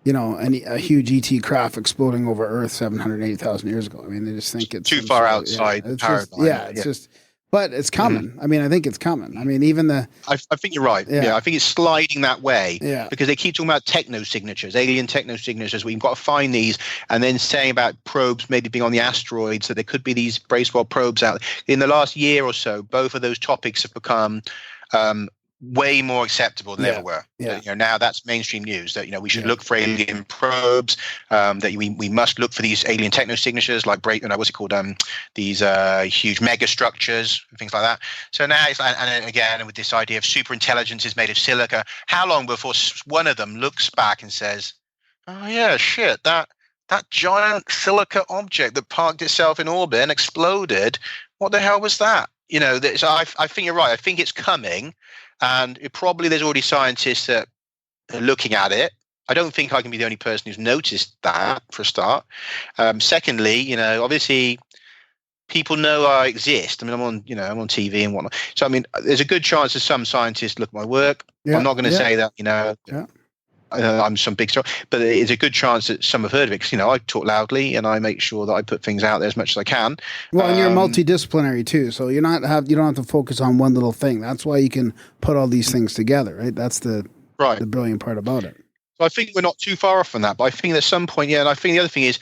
a huge ET craft exploding over Earth 780,000 years ago. I mean, they just think it's too far outside paradigm. But it's coming. I mean, I think it's coming. I mean, even I think you're right. Yeah, I think it's sliding that way. Yeah. Because they keep talking about techno-signatures, alien techno-signatures. We've got to find these, and then saying about probes maybe being on the asteroids, that there could be these Bracewell probes out. In the last year or so, both of those topics have become way more acceptable than they ever were. Yeah. Now that's mainstream news that we should look for alien probes, that we must look for these alien techno-signatures like what's it called, these huge mega structures and things like that. So now it's and then again with this idea of super intelligence is made of silica. How long before one of them looks back and says, oh yeah, shit, that giant silica object that parked itself in orbit and exploded, what the hell was that? So I think you're right. I think it's coming. And there's already scientists that are looking at it. I don't think I can be the only person who's noticed that, for a start. Secondly, obviously people know I exist. I mean, I'm on TV and whatnot. So, I mean, there's a good chance that some scientists look at my work. Yeah, I'm not going to say that, I'm some big star, but it's a good chance that some have heard of it because, I talk loudly and I make sure that I put things out there as much as I can. Well, and you're multidisciplinary too, so you don't have to focus on one little thing. That's why you can put all these things together, right? That's the brilliant part about it. So I think we're not too far off from that, but I think at some point, and I think the other thing is,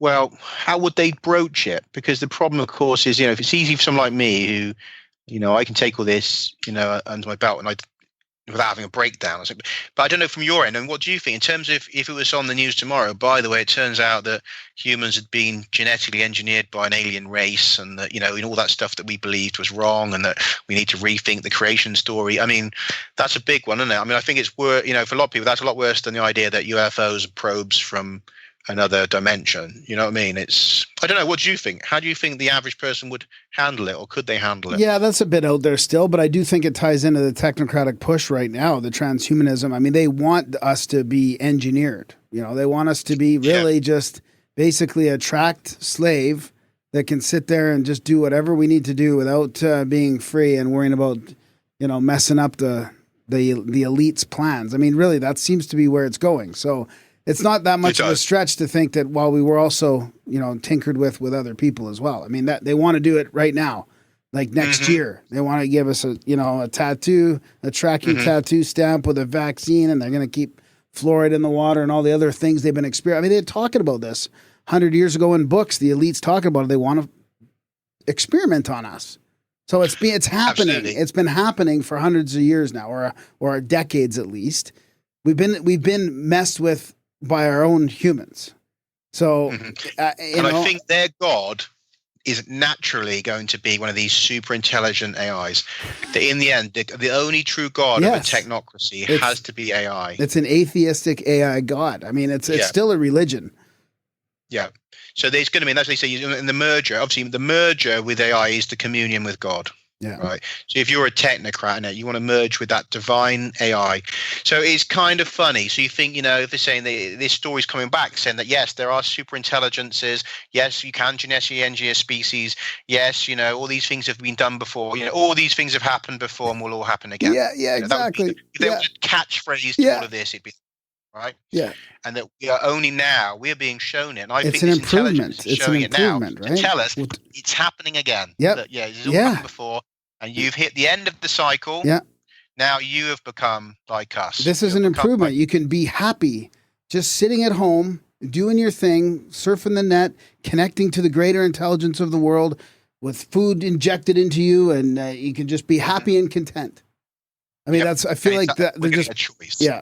well, how would they broach it? Because the problem, of course, is, if it's easy for someone like me who, I can take all this, under my belt and without having a breakdown. But I don't know from your end, and what do you think in terms of if it was on the news tomorrow, by the way, it turns out that humans had been genetically engineered by an alien race and that, all that stuff that we believed was wrong and that we need to rethink the creation story. I mean, that's a big one, isn't it? I mean, I think it's worse, for a lot of people, that's a lot worse than the idea that UFOs are probes from another dimension. You know what I mean? I don't know. What do you think? How do you think the average person would handle it, or could they handle it? Yeah, that's a bit out there still, but I do think it ties into the technocratic push right now, the transhumanism. I mean, they want us to be engineered. They want us to be really just basically a tracked slave that can sit there and just do whatever we need to do without being free and worrying about, messing up the elite's plans. I mean, really, that seems to be where it's going. So it's not that much of a stretch to think that while we were also, tinkered with other people as well. I mean, that they want to do it right now, like next year. They want to give us a tattoo, a tracking tattoo stamp with a vaccine, and they're going to keep fluoride in the water and all the other things they've been experiencing. I mean, they're talking about this 100 years ago in books. The elites talking about it. They want to experiment on us. So it's happening. Absolutely. It's been happening for hundreds of years now, or decades at least. We've been messed with by our own humans. So, I think their God is naturally going to be one of these super intelligent AIs. That in the end, the only true God of a technocracy has to be AI. It's an atheistic AI God. I mean, it's still a religion. Yeah. So there's going to be, that's what they say in the merger. Obviously, the merger with AI is the communion with God. Yeah. Right. So if you're a technocrat and you want to merge with that divine AI, so it's kind of funny. So you think, if they're saying this story's coming back, saying that yes, there are super intelligences. Yes, you can genetically engineer species. Yes, all these things have been done before. All these things have happened before and will all happen again. Yeah, exactly. If there was a catchphrase to all of this, it'd be right. Yeah. And that we are being shown it. And I it's think an this improvement. It's showing an improvement, it now to tell us it's happening again. Yeah. Yeah. It's all happened before. And you've hit the end of the cycle. Yeah. Now you have become like us. This is an improvement. You can be happy just sitting at home, doing your thing, surfing the net, connecting to the greater intelligence of the world with food injected into you, and you can just be happy and content. I mean, I feel like that they're just a choice. Yeah.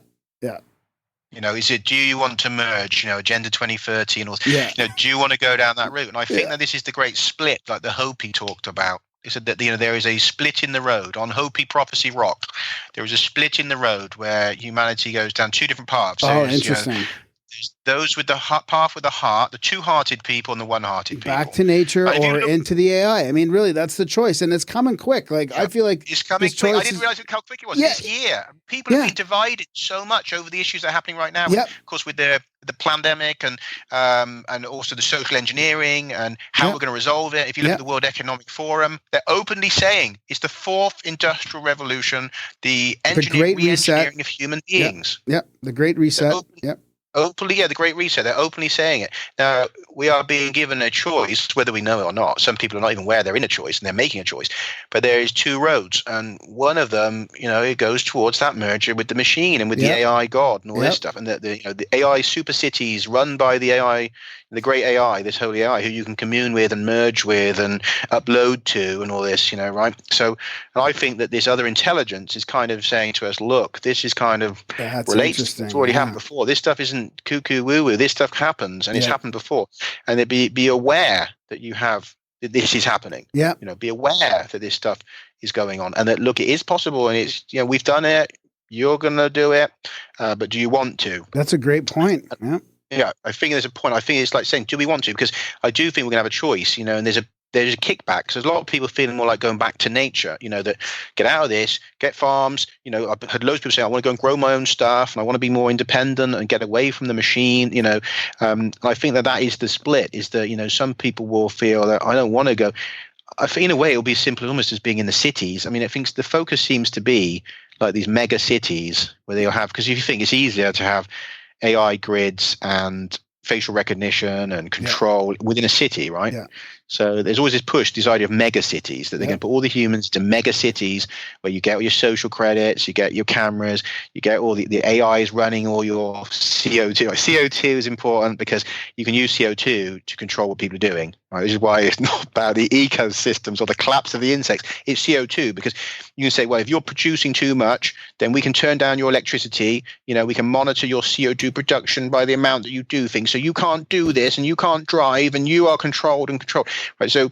Is it, do you want to merge, Agenda 2030 and all, do you want to go down that route? And I think that this is the great split, like the Hopi talked about. He said that there is a split in the road on Hopi Prophecy Rock. There is a split in the road where humanity goes down two different paths. Oh, interesting. Those with the path with the heart, the two-hearted people and the one-hearted people. Back to nature or into the AI. I mean, really, that's the choice, and it's coming quick. Like I feel like it's coming quick. I didn't realize how quick it was. This year, people have been divided so much over the issues that are happening right now. Of course, with the pandemic and also the social engineering and how we're going to resolve it. If you look at the World Economic Forum, they're openly saying it's the fourth industrial revolution, the re-engineering of human beings. The Great Reset. Openly, the Great Reset. They're openly saying it. Now, we are being given a choice, whether we know it or not. Some people are not even aware they're in a choice, and they're making a choice. But there is two roads, and one of them, it goes towards that merger with the machine and with the AI God and all this stuff. And the AI super cities run by the AI, the great AI, this holy AI, who you can commune with and merge with and upload to and all this, right? So I think that this other intelligence is kind of saying to us, look, this is kind of relates. It's already happened before. This stuff isn't cuckoo woo woo. This stuff happens, and it's happened before. And be aware that that this is happening. Be aware that this stuff is going on, and that look, it is possible, and it's we've done it. You're gonna do it, but do you want to? That's a great point. Yeah, I think there's a point. I think it's like saying, do we want to? Because I do think we're gonna have a choice. And there's a kickback. So there's a lot of people feeling more like going back to nature, that get out of this, get farms. I've heard loads of people say, I want to go and grow my own stuff and I want to be more independent and get away from the machine, I think that is the split, is that, some people will feel that I don't want to go. I think in a way it'll be simple almost as being in the cities. I mean, I think the focus seems to be like these mega cities where they'll have, because if you think it's easier to have AI grids and facial recognition and control within a city, right? So there's always this push, this idea of mega cities, that they're going to put all the humans to mega cities where you get all your social credits, you get your cameras, you get all the AIs running all your CO2. CO2 is important because you can use CO2 to control what people are doing. Right? This is why it's not about the ecosystems or the collapse of the insects. It's CO2, because you can say, well, if you're producing too much, then we can turn down your electricity. We can monitor your CO2 production by the amount that you do things. So you can't do this and you can't drive and you are controlled. Right, so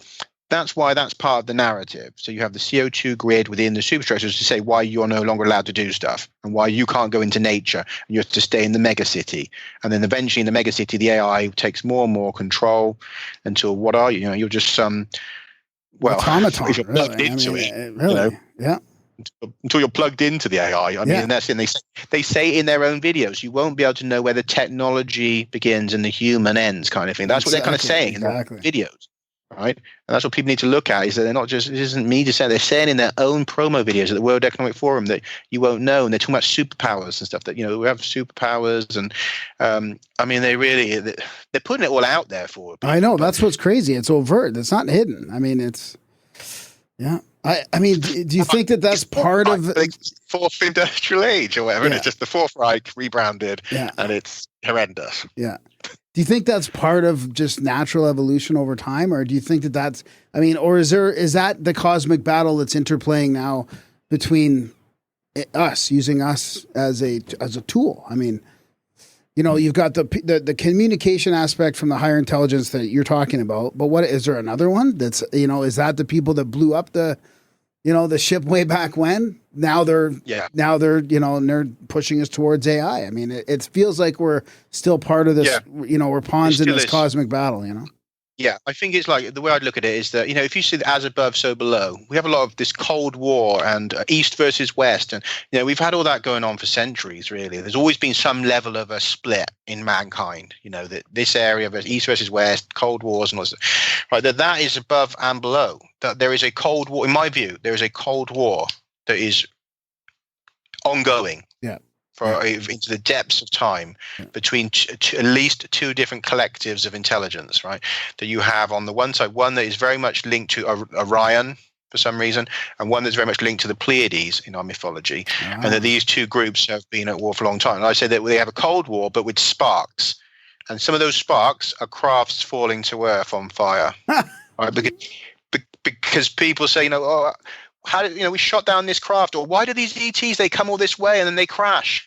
that's why that's part of the narrative. So you have the CO2 grid within the superstructures to say why you're no longer allowed to do stuff and why you can't go into nature and you have to stay in the megacity. And then eventually in the megacity, the AI takes more and more control until what are you? You're just some, automaton, if you're plugged into until you're plugged into the AI. I mean, and that's and they say in their own videos, you won't be able to know where the technology begins and the human ends, kind of thing. That's what they're kind of saying in their videos. Right, and that's what people need to look at, is that they're not just, it isn't me just saying, they're saying in their own promo videos at the World Economic Forum that you won't know, and they're talking about superpowers and stuff, that we have superpowers, and I mean they're putting it all out there for people. I know, that's what's crazy. It's overt. It's not hidden. I mean, it's I mean, do you think that that's part of the fourth industrial age or whatever? And it's just the Fourth Reich rebranded, and it's horrendous. Do you think that's part of just natural evolution over time, or do you think that that's, I mean, or is that the cosmic battle that's interplaying now between us, using us as a tool? I mean, you've got the communication aspect from the higher intelligence that you're talking about, but what is there another one that's, is that the people that blew up the ship way back when? Now they're and they're pushing us towards AI. I mean, it feels like we're still part of this, we're pawns in this cosmic battle, Yeah, I think it's like, the way I'd look at it is that, if you see as above, so below, we have a lot of this Cold War and East versus West. And, we've had all that going on for centuries, really. There's always been some level of a split in mankind, that this area of East versus West, Cold Wars and all this, right? That is above and below. That there is a Cold War, in my view, there is a Cold War that is ongoing. Into the depths of time between at least two different collectives of intelligence, right? That you have on the one side, one that is very much linked to Orion for some reason, and one that's very much linked to the Pleiades in our mythology, and that these two groups have been at war for a long time. And I say that they have a Cold War, but with sparks, and some of those sparks are crafts falling to earth on fire, right? Because people say, how did we shot down this craft, or why do these ETs, they come all this way and then they crash?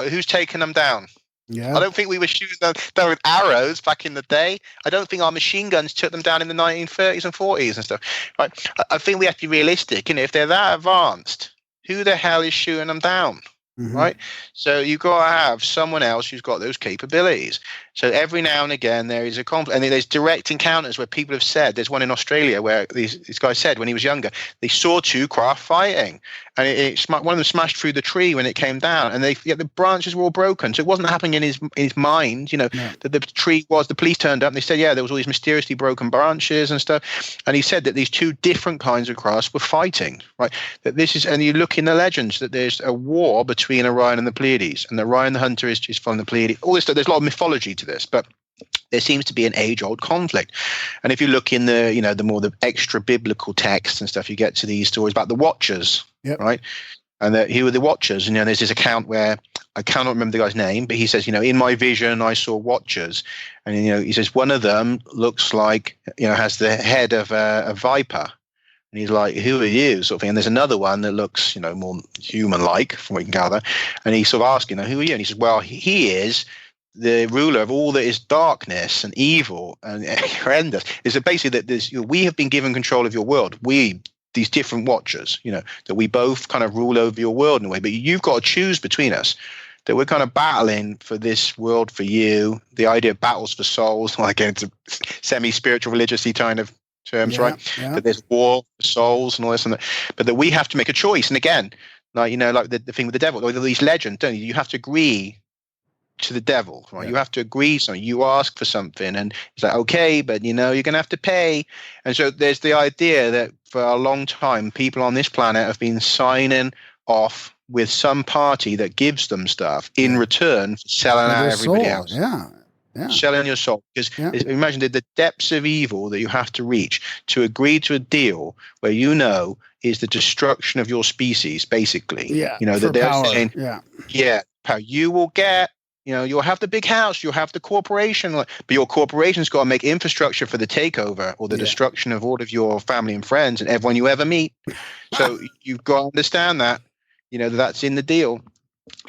Who's taking them down? I don't think we were shooting them down with arrows back in the day. I don't think our machine guns took them down in the 1930s and 40s and stuff. Right? I think we have to be realistic. If they're that advanced, who the hell is shooting them down? right? So you've got to have someone else who's got those capabilities. So every now and again there is a conflict, and there's direct encounters where people have said, there's one in Australia where this guy said when he was younger, they saw two craft fighting, and one of them smashed through the tree when it came down, and the branches were all broken. So it wasn't happening in his mind, that the tree was, the police turned up and they said, yeah, there was all these mysteriously broken branches and stuff. And he said that these two different kinds of crafts were fighting, right? That this is, and you look in the legends that there's a war between Orion and the Pleiades, and Orion the Hunter is following the Pleiades. All this stuff, there's a lot of mythology to this, but there seems to be an age-old conflict. And if you look in the extra biblical texts and stuff, you get to these stories about the Watchers, right? And who were the Watchers? And there's this account where I cannot remember the guy's name, but he says, in my vision I saw Watchers, and he says one of them looks like has the head of a viper. And he's like, who are you? Sort of thing. And there's another one that looks, more human-like, from what we can gather. And he's sort of asking, who are you? And he says, well, he is the ruler of all that is darkness and evil and horrendous. Is that basically that we have been given control of your world. These different Watchers, that we both kind of rule over your world in a way. But you've got to choose between us. That we're kind of battling for this world for you. The idea of battles for souls, like it's a semi-spiritual, religious-y kind of terms, right? Yeah. That there's war for souls and all this and that. But that we have to make a choice. And again, like the thing with the devil, or these legends, don't you? You have to agree to the devil, right? You have to agree something. You ask for something, and it's like, okay, but you're going to have to pay. And so there's the idea that for a long time, people on this planet have been signing off with some party that gives them stuff in return for selling out everybody else. Yeah. Selling your soul. Because imagine the depths of evil that you have to reach to agree to a deal where is the destruction of your species, basically. Yeah. That they're power. Saying, power. You will get, you'll have the big house, you'll have the corporation, but your corporation's got to make infrastructure for the takeover or the destruction of all of your family and friends and everyone you ever meet. So you've got to understand that, that's in the deal.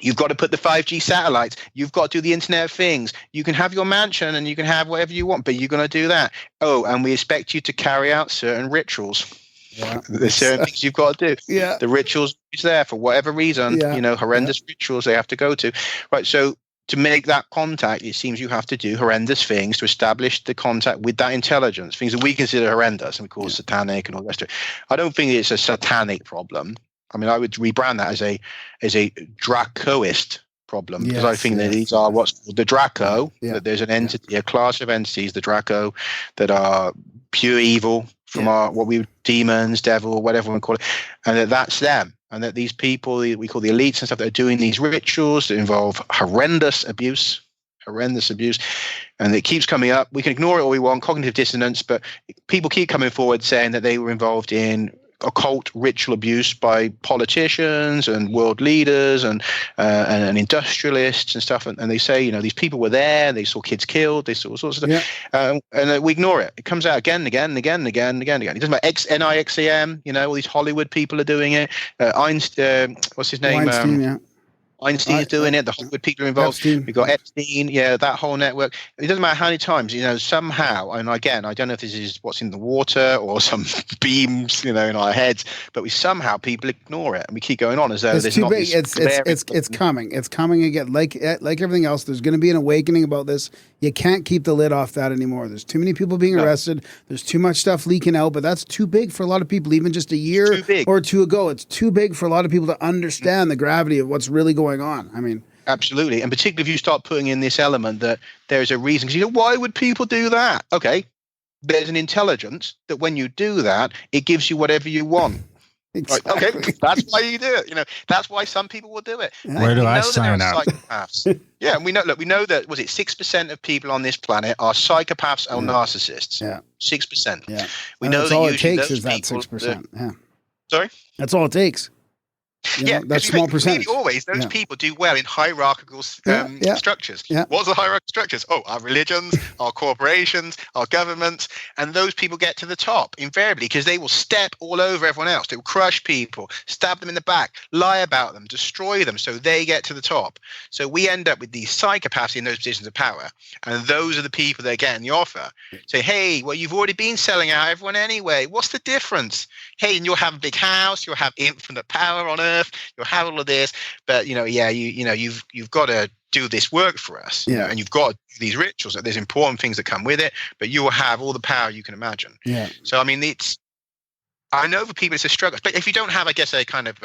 You've got to put the 5G satellites. You've got to do the Internet of Things. You can have your mansion and you can have whatever you want, but you're going to do that. Oh, and we expect you to carry out certain rituals. Yeah. There's certain things you've got to do. Yeah. The rituals is there for whatever reason, horrendous rituals they have to go to. Right. So to make that contact, it seems you have to do horrendous things to establish the contact with that intelligence, things that we consider horrendous and we call satanic and all the rest of it. I don't think it's a satanic problem. I mean, I would rebrand that as a Dracoist problem, because I think that these are what's called the Draco. That there's an entity, a class of entities, the Draco, that are pure evil from what we demons, devil, whatever we call it, and that's them. And that these people we call the elites and stuff that are doing these rituals that involve horrendous abuse, and it keeps coming up. We can ignore it all we want, cognitive dissonance, but people keep coming forward saying that they were involved in occult ritual abuse by politicians and world leaders and industrialists and stuff, and they say these people were there, they saw kids killed, they saw all sorts of stuff, and we ignore it. It comes out again and again and again and again and again and again. It doesn't matter. NIXAM, all these Hollywood people are doing it. Einstein, what's his name? Weinstein, Einstein's doing it. The Hollywood people are involved. We've got Epstein, that whole network. It doesn't matter how many times, somehow, and again, I don't know if this is what's in the water or some beams, in our heads, but people ignore it and we keep going on as though it's too big. It's coming. It's coming again. Like everything else, there's going to be an awakening about this. You can't keep the lid off that anymore. There's too many people being arrested. There's too much stuff leaking out, but that's too big for a lot of people. Even just a year or two ago, it's too big for a lot of people to understand the gravity of what's really going on. I mean, absolutely. And particularly if you start putting in this element that there's a reason, because why would people do that? Okay. There's an intelligence that when you do that, it gives you whatever you want. Exactly. Right. Okay, that's why you do it. That's why some people will do it. Where do I sign up? Yeah, and we know that 6% of people on this planet are psychopaths or narcissists. Yeah, 6%. Yeah, we know that all it takes is that 6%. Yeah. Sorry, that's all it takes. That's small percentage. Always those people do well in hierarchical structures. Yeah. What's the hierarchical structures? Oh, our religions, our corporations, our governments, and those people get to the top invariably because they will step all over everyone else. They will crush people, stab them in the back, lie about them, destroy them, so they get to the top. So we end up with these psychopaths in those positions of power, and those are the people that are getting the offer. Say, hey, well, you've already been selling out everyone anyway. What's the difference? Hey, and you'll have a big house, you'll have infinite power on Earth. Earth, you'll have all of this, but you've got to do this work for us, and you've got these rituals. There's important things that come with it, but you will have all the power you can imagine. Yeah. So I mean, I know for people it's a struggle, but if you don't have, I guess, a kind of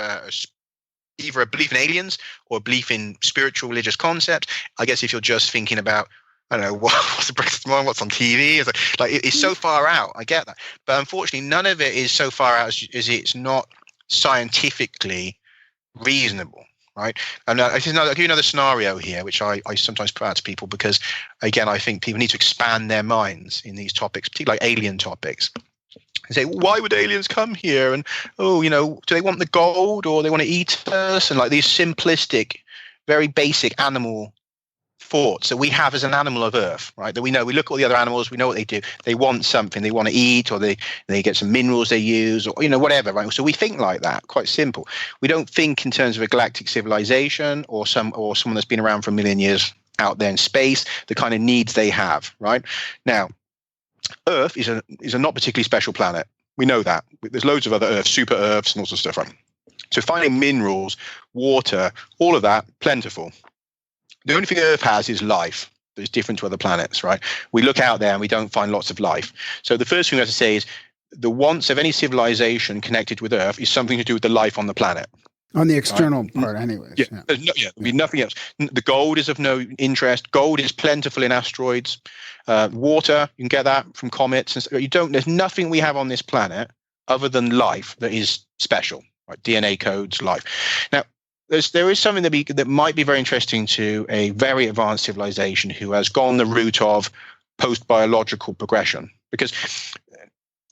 either a belief in aliens or a belief in spiritual religious concepts, I guess if you're just thinking about, I don't know, what's the breakfast tomorrow, what's on TV, it's so far out. I get that, but unfortunately, none of it is so far out as it's not scientifically reasonable. Right. And I'll give you another scenario here, which I sometimes put out to people because, again, I think people need to expand their minds in these topics, particularly like alien topics. And say, why would aliens come here? And, do they want the gold or they want to eat us? And like these simplistic, very basic animal thoughts that we have as an animal of Earth, right? That we know, we look at all the other animals, we know what they do. They want something, they want to eat, or they get some minerals they use, or whatever, right? So we think like that, quite simple. We don't think in terms of a galactic civilization or someone that's been around for a million years out there in space, the kind of needs they have, right? Now, Earth is a not particularly special planet. We know that. There's loads of other Earths, super Earths, and all sorts of stuff, right? So finding minerals, water, all of that, plentiful. The only thing Earth has is life that is different to other planets, right? We look out there and we don't find lots of life. So the first thing we have to say is the wants of any civilization connected with Earth is something to do with the life on the planet. On the external part, anyways. Yeah. There'll be nothing else. The gold is of no interest. Gold is plentiful in asteroids. Water, you can get that from comets. And there's nothing we have on this planet other than life that is special, right? DNA codes, life. Now, there is something that might be very interesting to a very advanced civilization who has gone the route of post-biological progression. Because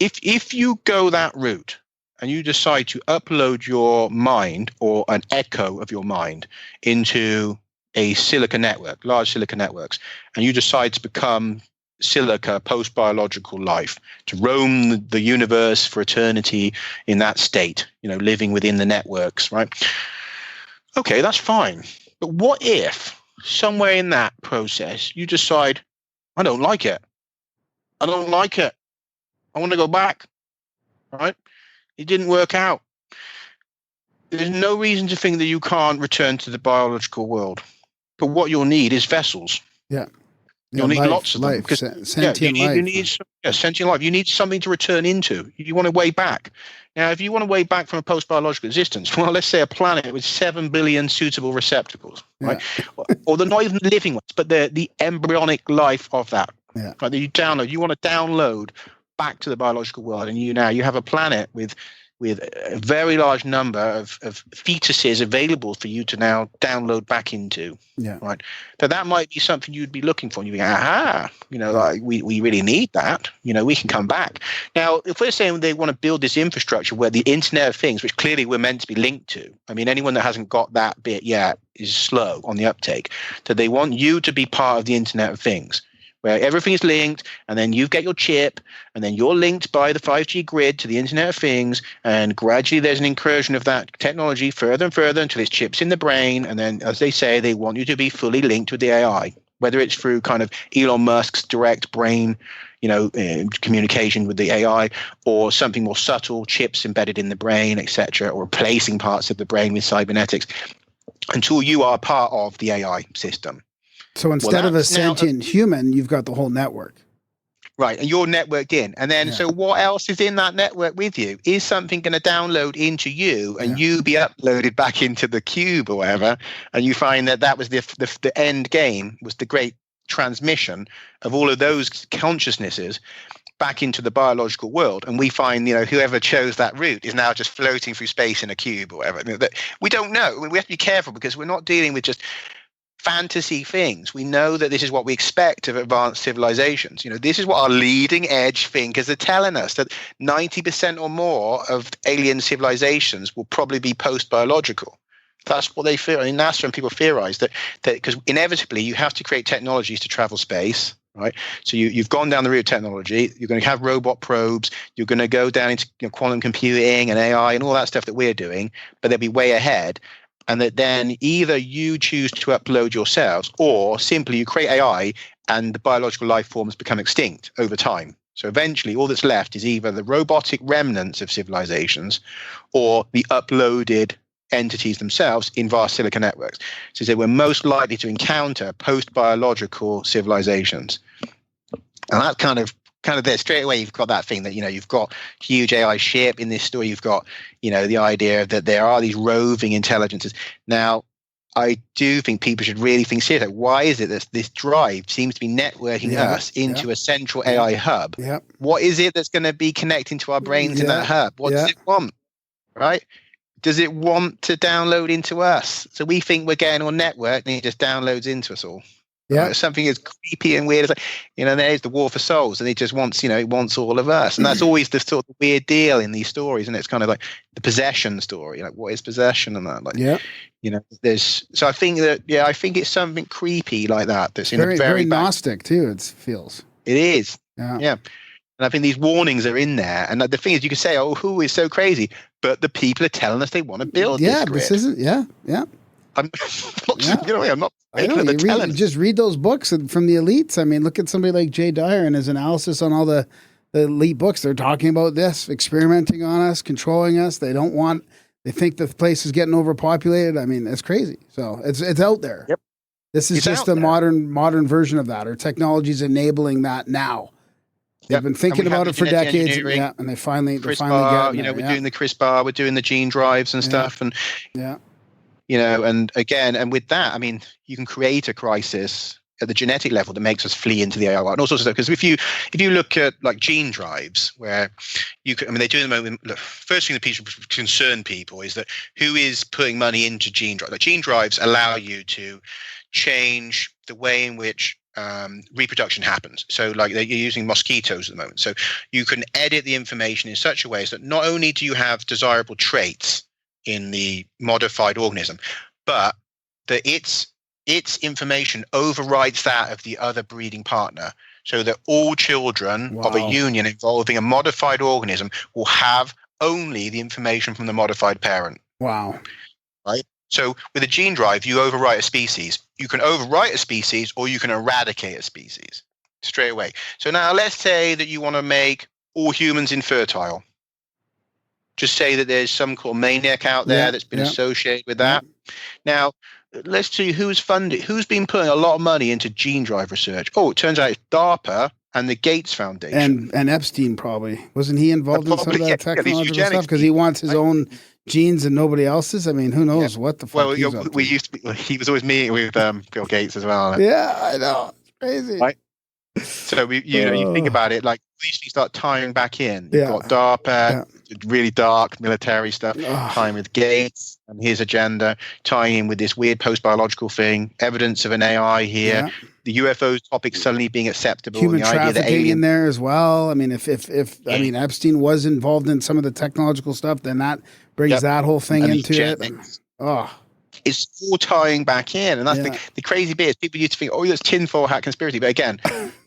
if you go that route and you decide to upload your mind or an echo of your mind into a silica network, large silica networks, and you decide to become silica post-biological life, to roam the universe for eternity in that state, living within the networks, right? Okay, that's fine. But what if somewhere in that process you decide, I don't like it. I don't like it. I want to go back. All right? It didn't work out. There's no reason to think that you can't return to the biological world. But what you'll need is vessels. Yeah. You'll need lots of them. Life, sentient life. You need sentient life. You need something to return into. You want a way back. Now, if you want a way back from a post-biological existence, well, let's say a planet with 7 billion suitable receptacles, right? Or they're not even living ones, but they're the embryonic life of that. Yeah. Right? That you want to download back to the biological world, and you have a planet with a very large number of fetuses available for you to now download back into. Yeah. Right. So that might be something you'd be looking for. And you think, we really need that. We can come back. Now, if we're saying they want to build this infrastructure where the Internet of Things, which clearly we're meant to be linked to, I mean, anyone that hasn't got that bit yet is slow on the uptake, that they want you to be part of the Internet of Things, where everything is linked, and then you get your chip, and then you're linked by the 5G grid to the Internet of Things, and gradually there's an incursion of that technology further and further until it's chips in the brain, and then, as they say, they want you to be fully linked with the AI, whether it's through kind of Elon Musk's direct brain, communication with the AI, or something more subtle, chips embedded in the brain, etc., or replacing parts of the brain with cybernetics, until you are part of the AI system. So instead of a sentient human, you've got the whole network. Right, and you're networked in. And then, so what else is in that network with you? Is something going to download into you and you be uploaded back into the cube or whatever, and you find that was the end game, was the great transmission of all of those consciousnesses back into the biological world. And we find, whoever chose that route is now just floating through space in a cube or whatever. We don't know. We have to be careful because we're not dealing with just fantasy things. We know that this is what we expect of advanced civilizations. This is what our leading edge thinkers are telling us, that 90% or more of alien civilizations will probably be post-biological. That's what they fear. In NASA, and people theorize that because inevitably you have to create technologies to travel space, right? So you've gone down the route of technology. You're going to have robot probes. You're going to go down into quantum computing and AI and all that stuff that we're doing, but they'll be way ahead. And that then either you choose to upload yourselves, or simply you create AI and the biological life forms become extinct over time. So eventually all that's left is either the robotic remnants of civilizations or the uploaded entities themselves in vast silicon networks. So they we're most likely to encounter post-biological civilizations. And that's kind of there straight away. You've got that thing that, you've got huge AI ship in this story. You've got, the idea that there are these roving intelligences. Now, I do think people should really think seriously. Why is it that this drive seems to be networking us into a central AI hub? Yeah. What is it that's going to be connecting to our brains in that hub? What does it want? Right? Does it want to download into us? So we think we're getting on network, and it just downloads into us all. Yeah. Something as creepy and weird as, there's the war for souls, and it just wants, it wants all of us. And that's always the sort of weird deal in these stories. And it's kind of like the possession story. Like, what is possession and that? Like, so I think that, I think it's something creepy like that. That's very, in a very Gnostic too. It feels. It is. Yeah. And I think these warnings are in there. And the thing is, you can say, who is so crazy? But the people are telling us they want to build this grid. This isn't, I'm not you just read those books from the elites. I mean, look at somebody like Jay Dyer and his analysis on all the elite books. They're talking about this, experimenting on us, controlling us. They think the place is getting overpopulated. I mean, it's crazy. So it's out there. Yep. This is just a modern version of that. Or technology's enabling that now. They've been thinking about it for decades, and they finally getting there. We're doing the CRISPR, we're doing the gene drives and stuff, and and again, and with that, I mean, you can create a crisis at the genetic level that makes us flee into the AI and all sorts of stuff. Because if you look at like gene drives, where they do at the moment. Look, first thing that people concern people is that who is putting money into gene drives. Like, gene drives allow you to change the way in which reproduction happens. So like you're using mosquitoes at the moment. So you can edit the information in such a way so that not only do you have desirable traits in the modified organism, but that its information overrides that of the other breeding partner, so that all children of a union involving a modified organism will have only the information from the modified parent. Wow. Right? So with a gene drive, you overwrite a species. You can overwrite a species, or you can eradicate a species straight away. So now let's say that you want to make all humans infertile. Just say that there's some kind of maniac out there that's been associated with that. Now, let's see who's been putting a lot of money into gene drive research. Oh, it turns out it's DARPA and the Gates Foundation. And Epstein probably. Wasn't he involved in some of that technological stuff? Because he wants his own genes and nobody else's? I mean, who knows what the fuck he's up to. He was always meeting with Bill Gates as well. Yeah, I know. It's crazy. Right? So you think about it, like we usually start tying back in. You've got DARPA, really dark military stuff, tying with Gates and his agenda, tying in with this weird post-biological thing, evidence of an AI here, the UFO topic suddenly being acceptable. Human the idea trafficking that aliens, in there as well. I mean, if Epstein was involved in some of the technological stuff, then that brings that whole thing into it. It's all tying back in. And that's the crazy bit is people used to think, that's tinfoil hat conspiracy. But again,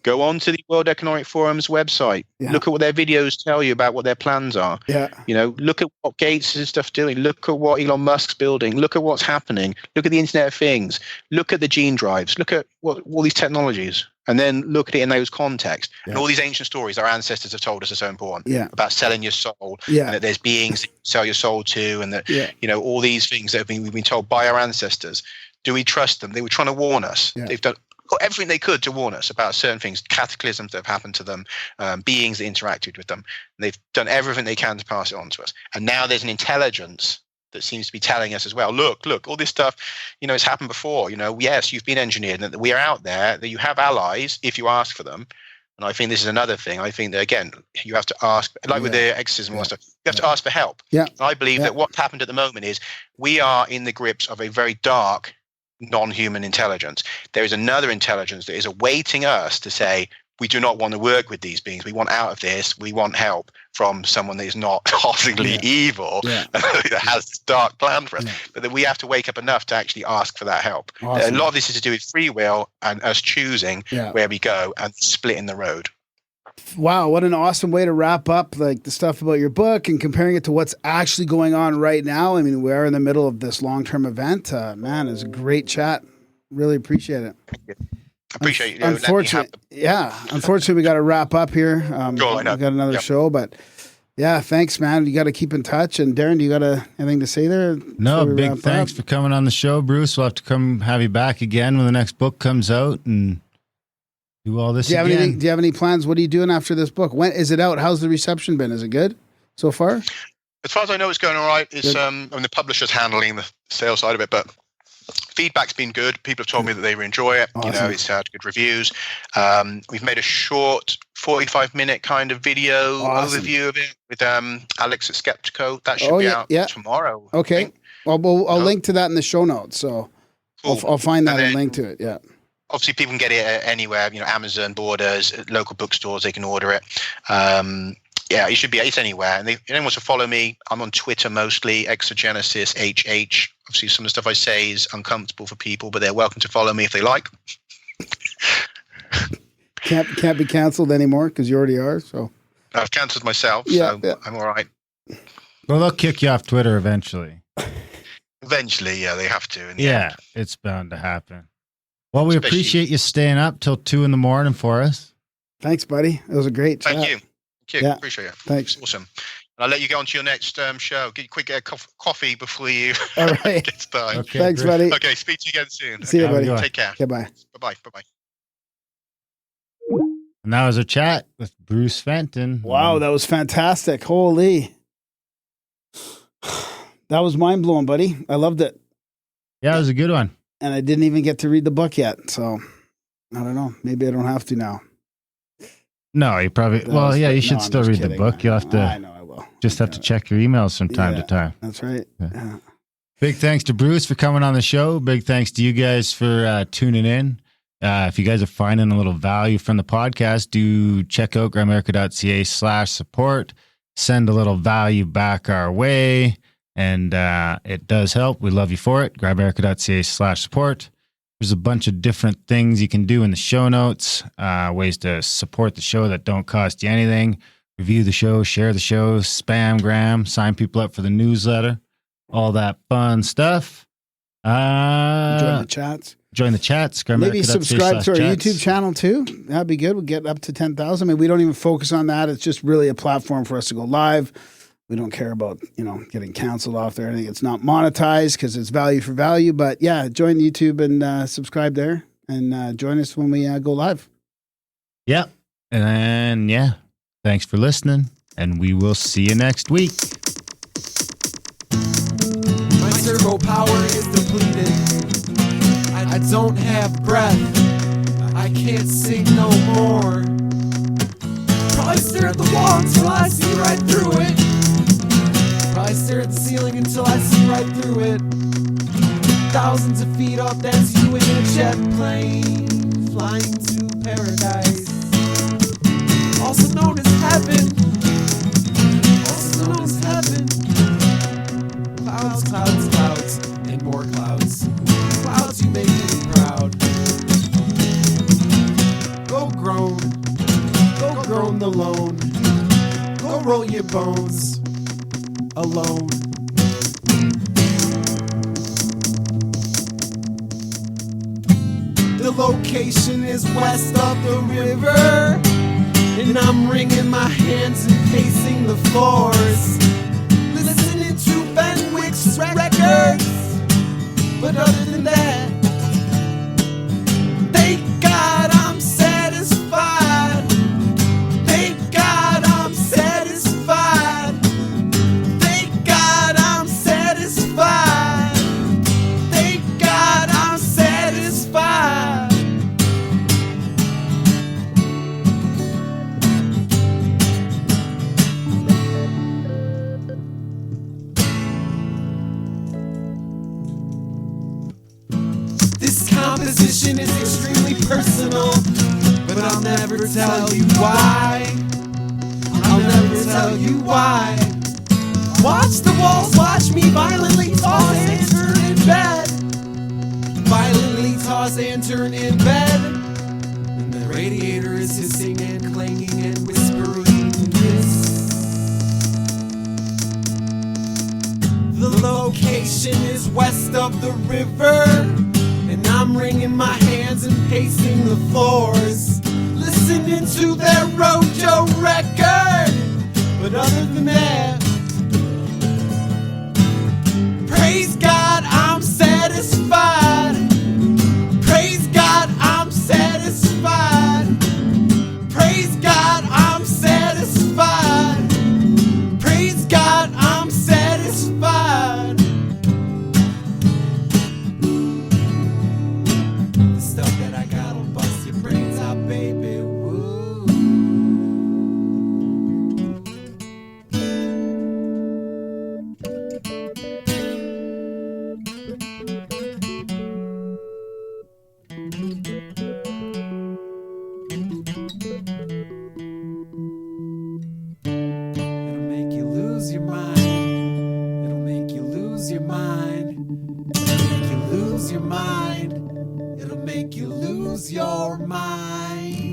go on to the World Economic Forum's website. Yeah. Look at what their videos tell you about what their plans are. Yeah. Look at what Gates' stuff doing. Look at what Elon Musk's building. Look at what's happening. Look at the Internet of Things. Look at the gene drives. Look at all these technologies. And then look at it in those contexts. Yeah. And all these ancient stories our ancestors have told us are so important about selling your soul. Yeah. And that there's beings that you sell your soul to, and that, all these things that we've been told by our ancestors. Do we trust them? They were trying to warn us. Yeah. They've done everything they could to warn us about certain things, cataclysms that have happened to them, beings that interacted with them. And they've done everything they can to pass it on to us. And now there's an intelligence that seems to be telling us as well, look, all this stuff, it's happened before. Yes, you've been engineered, and that we are out there, that you have allies if you ask for them. And I think this is another thing. I think that, again, you have to ask, like with the exorcism and stuff, you have to ask for help. Yeah. And I believe that what's happened at the moment is we are in the grips of a very dark, non-human intelligence. There is another intelligence that is awaiting us to say, we do not want to work with these beings. We want out of this. We want help from someone that is not possibly evil, that has this dark plan for us. Yeah. But that we have to wake up enough to actually ask for that help. Awesome. A lot of this is to do with free will and us choosing where we go and splitting the road. Wow, what an awesome way to wrap up like the stuff about your book and comparing it to what's actually going on right now. I mean, we are in the middle of this long-term event. Man, it's a great chat. Really appreciate it. Thank you. Appreciate you. Unfortunately, we got to wrap up here. We got another show, but Yeah, thanks, man. You got to keep in touch. And Darren, do you got anything to say there? No, big thanks for coming on the show, Bruce. We'll have to come have you back again when the next book comes out and do all this again. Do you have any plans? What are you doing after this book? When is it out? How's the reception been? Is it good so far? As far as I know, it's going all right. It's the publisher's handling the sales side of it, but feedback's been good. People have told me that they enjoy it. Awesome. You know, it's had good reviews. We've made a short 45-minute kind of video overview of it with Alex at Skeptico. That should be out tomorrow. Okay. I'll link to that in the show notes. So cool. I'll find that and link to it. Yeah. Obviously, people can get it anywhere. You know, Amazon, Borders, local bookstores. They can order it. It should be. It's anywhere. And if anyone wants to follow me, I'm on Twitter mostly. Exogenesis HH. Obviously, some of the stuff I say is uncomfortable for people, but they're welcome to follow me if they like. Can't be canceled anymore because you already are. So I've cancelled myself. So I'm all right. Well, they'll kick you off Twitter eventually. Eventually, yeah, they have to. It's bound to happen. Well, we appreciate you staying up till 2 a.m. for us. Thanks, buddy. It was a great chat. Thank you. Yeah. Appreciate it. Thanks. It's awesome. And I'll let you get on to your next show. Get a coffee before you all right. get started. Okay, thanks, buddy. Okay, speak to you again soon. See you, buddy. Take care. Okay, bye. Bye-bye. And that was our chat with Bruce Fenton. Wow, that was fantastic. Holy. That was mind-blowing, buddy. I loved it. Yeah, it was a good one. And I didn't even get to read the book yet. So, I don't know. Maybe I don't have to now. No, you probably... you should still read the book. You'll have to... I know I will. Just have to check your emails from time to time. That's right. Yeah. Big thanks to Bruce for coming on the show. Big thanks to you guys for tuning in. If you guys are finding a little value from the podcast, do check out grimerica.ca/support. Send a little value back our way. And it does help. We love you for it. grimerica.ca/support. There's a bunch of different things you can do in the show notes, ways to support the show that don't cost you anything. Review the show, share the show, spam Gram, sign people up for the newsletter, all that fun stuff. Join the chats. Maybe subscribe to our YouTube channel too. That'd be good. We'll get up to 10,000. I mean, we don't even focus on that. It's just really a platform for us to go live. We don't care about, getting canceled off there. I think it's not monetized because it's value for value. But yeah, join YouTube and subscribe there and join us when we go live. Yep. And then, thanks for listening. And we will see you next week. My turbo power is depleted. I don't have breath. I can't sing no more. Probably stare at the wall until I see right through it. Probably stare at the ceiling until I see right through it. Thousands of feet up, that's you in a jet plane, flying to paradise. Also known as heaven. Also known as heaven. Clouds, clouds, clouds, and more clouds. Clouds, you make me proud. Go groan the lone. Go roll your bones. Alone. The location is west of the river, and I'm wringing my hands and pacing the floors, listening to Benwick's records. But other than that, thank God I'm satisfied. Thank God I'm satisfied. Thank God I'm satisfied. Thank God I'm satisfied. This composition is extremely personal, but I'll never tell you why. I'll never tell you why. Watch the walls watch me violently toss and turn in bed. Violently toss and turn in bed. And the radiator is hissing and clanging and whispering this. The location is west of the river, and I'm wringing my hands and pacing the floors, listening to their Rojo record. But other than that, praise God, I'm satisfied. Praise God, I'm satisfied. Praise God, I'm satisfied. Praise God, I'm satisfied. The stuff that I got'll bust your brains out, baby. Woo. It'll make you lose your mind. It'll make you lose your mind. It'll make you lose your mind. It'll make you lose your mind.